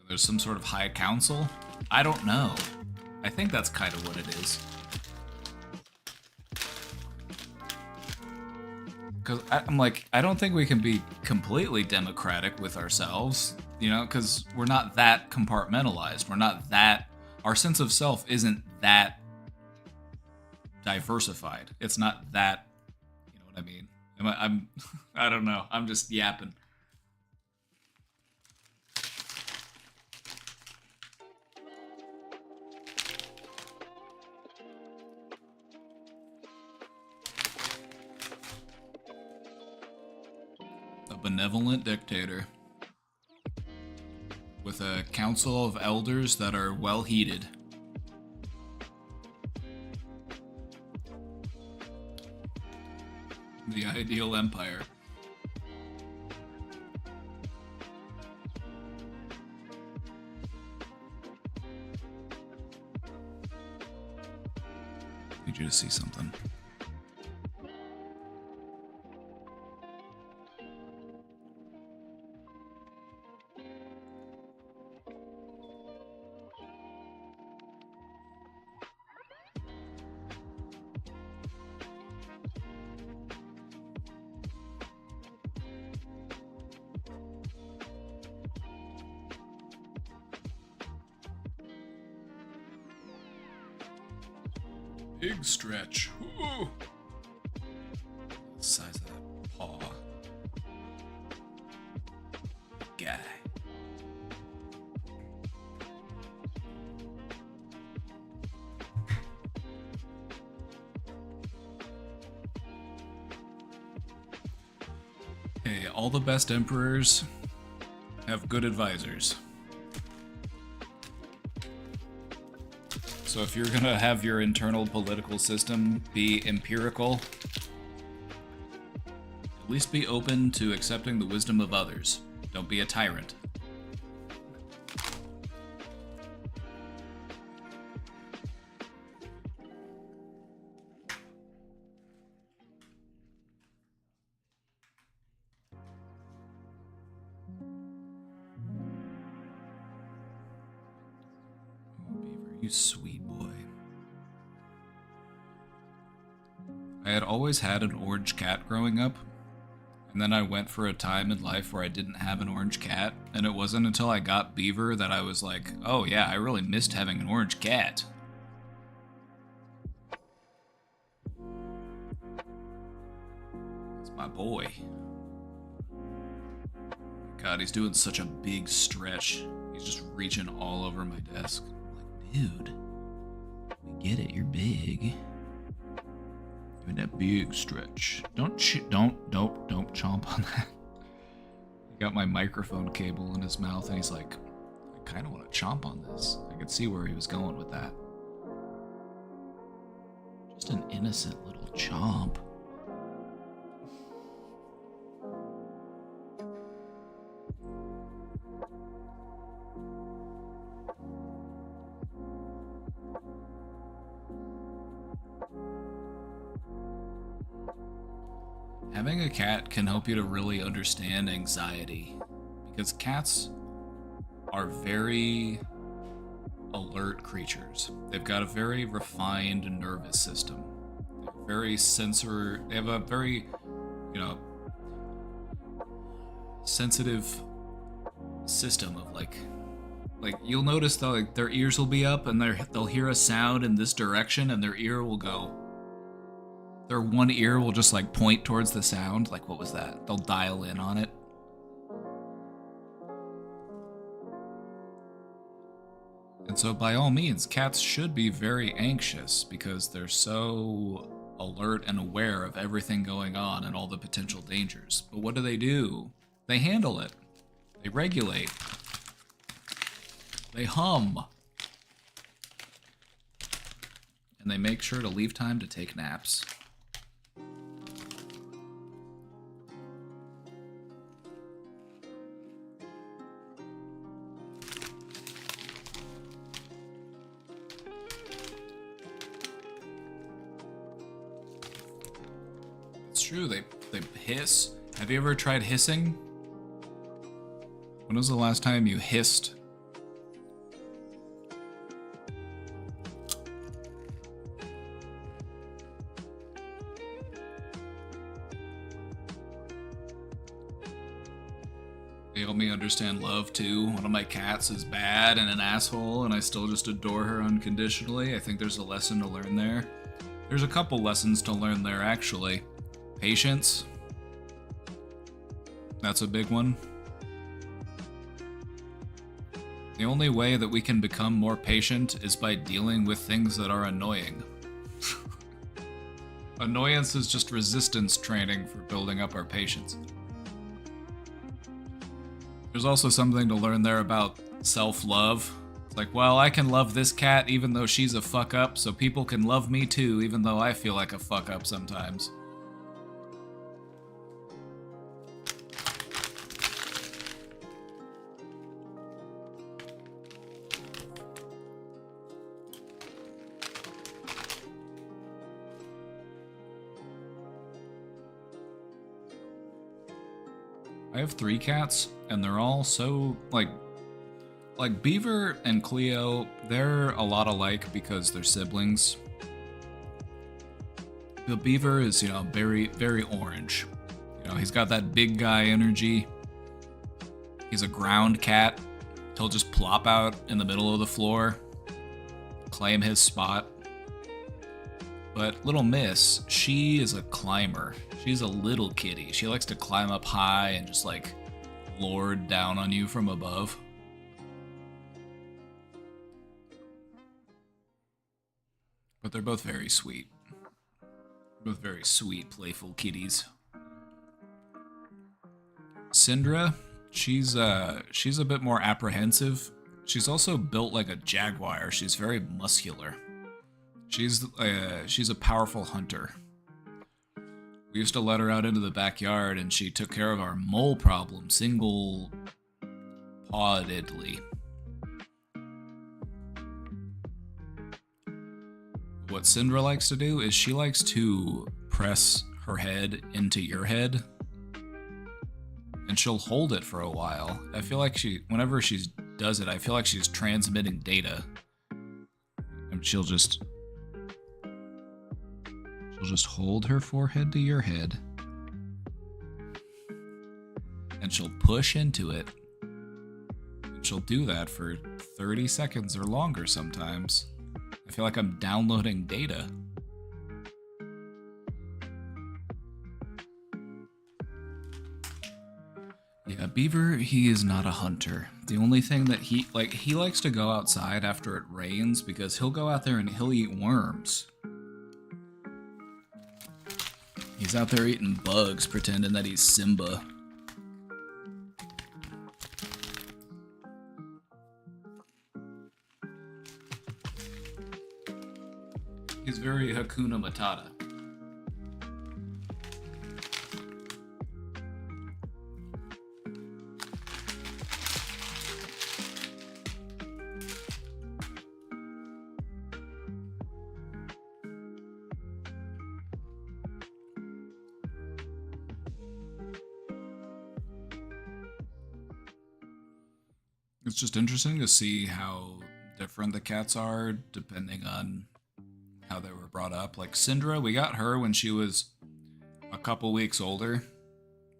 S1: There's some sort of high council? I don't know. I think that's kind of what it is. Because I'm like, I don't think we can be completely democratic with ourselves, you know, because we're not that compartmentalized. We're not that, our sense of self isn't that diversified. It's not that, you know what I mean? I don't know. I'm just yapping. Benevolent dictator with a council of elders that are well heated. The ideal empire. Need you to see something. Big stretch. Ooh. The size of that paw. guy. Hey, all the best emperors have good advisors. So if you're gonna have your internal political system be empirical, at least be open to accepting the wisdom of others. Don't be a tyrant. Beaver, you sweet boy. I had always had an orange cat growing up, and then I went for a time in life where I didn't have an orange cat, and it wasn't until I got Beaver that I was like, oh yeah, I really missed having an orange cat. It's my boy. God, he's doing such a big stretch. He's just reaching all over my desk. I'm like, dude, we get it, you're big. Doing that big stretch. Don't chomp on that. He got my microphone cable in his mouth and he's like, I kind of want to chomp on this. I could see where he was going with that. Just an innocent little chomp. Having a cat can help you to really understand anxiety, because cats are very alert creatures. They've got a very refined nervous system. They have a very, sensitive system of like you'll notice that like their ears will be up and they'll hear a sound in this direction and their ear will go. Their one ear will just like point towards the sound. Like, what was that? They'll dial in on it. And so by all means, cats should be very anxious because they're so alert and aware of everything going on and all the potential dangers. But what do? They handle it. They regulate. They hum. And they make sure to leave time to take naps. It's true, they hiss. Have you ever tried hissing? When was the last time you hissed? They help me understand love too. One of my cats is bad and an asshole, and I still just adore her unconditionally. I think there's a lesson to learn there. There's a couple lessons to learn there, actually. Patience. That's a big one. The only way that we can become more patient is by dealing with things that are annoying. Annoyance is just resistance training for building up our patience. There's also something to learn there about self-love. It's like, well, I can love this cat even though she's a fuck-up, so people can love me too even though I feel like a fuck-up sometimes. I have 3 cats, and they're all so, like Beaver and Cleo, they're a lot alike because they're siblings. The Beaver is, very, very orange. He's got that big guy energy. He's a ground cat. He'll just plop out in the middle of the floor, claim his spot. But little Miss, she is a climber. She's a little kitty. She likes to climb up high and just Lord down on you from above. But they're both very sweet. Both very sweet, playful kitties. Syndra, she's a bit more apprehensive. She's also built like a jaguar. She's very muscular. She's a powerful hunter. We used to let her out into the backyard, and she took care of our mole problem single-paudedly. What Syndra likes to do is she likes to press her head into your head, and she'll hold it for a while. I feel like whenever she does it, I feel like she's transmitting data, and she'll just hold her forehead to your head, and she'll push into it, and she'll do that for 30 seconds or longer sometimes. I feel like I'm downloading data. Yeah, Beaver, he is not a hunter. The only thing that he likes to go outside after it rains because he'll go out there and he'll eat worms. He's out there eating bugs, pretending that he's Simba. He's very Hakuna Matata. It's just interesting to see how different the cats are depending on how they were brought up. Like Syndra, we got her when she was a couple weeks older.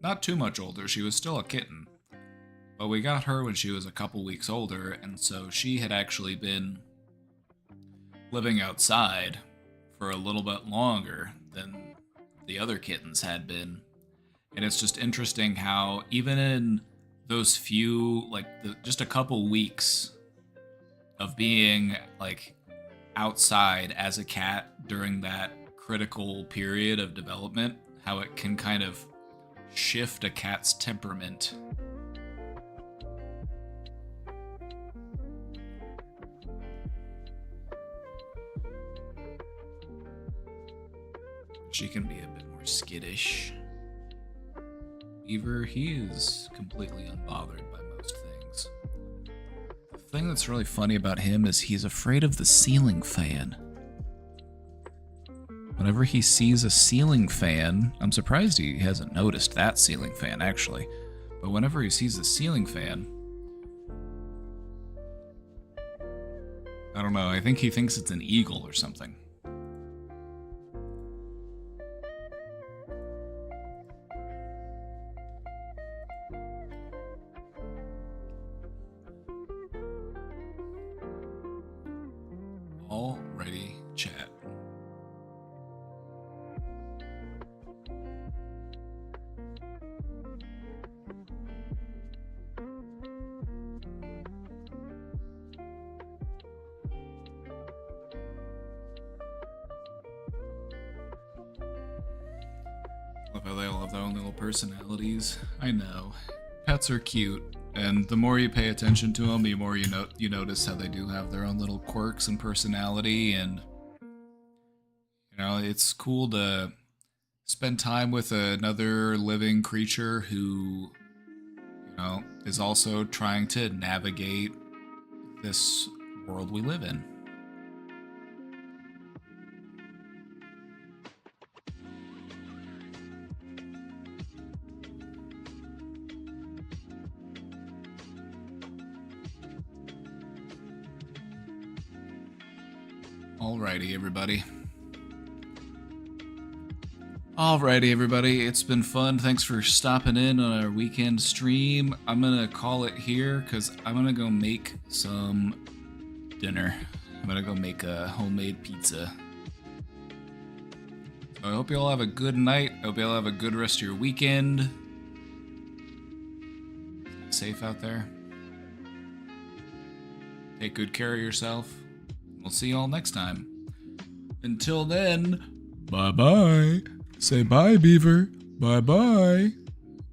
S1: Not too much older, she was still a kitten. But we got her when she was a couple weeks older, and so she had actually been living outside for a little bit longer than the other kittens had been. And it's just interesting how even in those few, just a couple weeks of being, outside as a cat during that critical period of development, how it can kind of shift a cat's temperament. She can be a bit more skittish. Beaver, he is completely unbothered by most things. The thing that's really funny about him is he's afraid of the ceiling fan. Whenever he sees a ceiling fan, I'm surprised he hasn't noticed that ceiling fan, actually. But whenever he sees a ceiling fan, I don't know, I think he thinks it's an eagle or something. Alrighty, chat. Love how they all have their own little personalities. I know. Pets are cute, and the more you pay attention to them, the more you notice how they do have their own little quirks and personality, and it's cool to spend time with another living creature who, is also trying to navigate this world we live in. Alrighty, everybody. It's been fun. Thanks for stopping in on our weekend stream. I'm gonna call it here because I'm gonna go make some dinner. I'm gonna go make a homemade pizza. So I hope you all have a good night. I hope you all have a good rest of your weekend. safe out there. Take good care of yourself. We'll see you all next time. Until then, bye-bye. Say bye, Beaver. Bye-bye.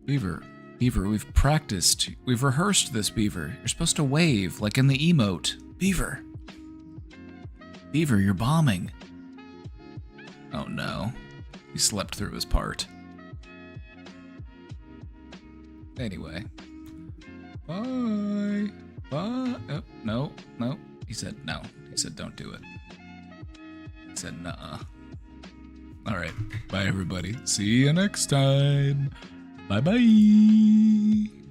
S1: Beaver, we've practiced. We've rehearsed this, Beaver. You're supposed to wave, like in the emote. Beaver, you're bombing. Oh no. He slept through his part. Anyway. Bye. Bye. Oh, no. He said no. He said don't do it. He said nuh-uh. Alright. Bye, everybody. See you next time. Bye-bye.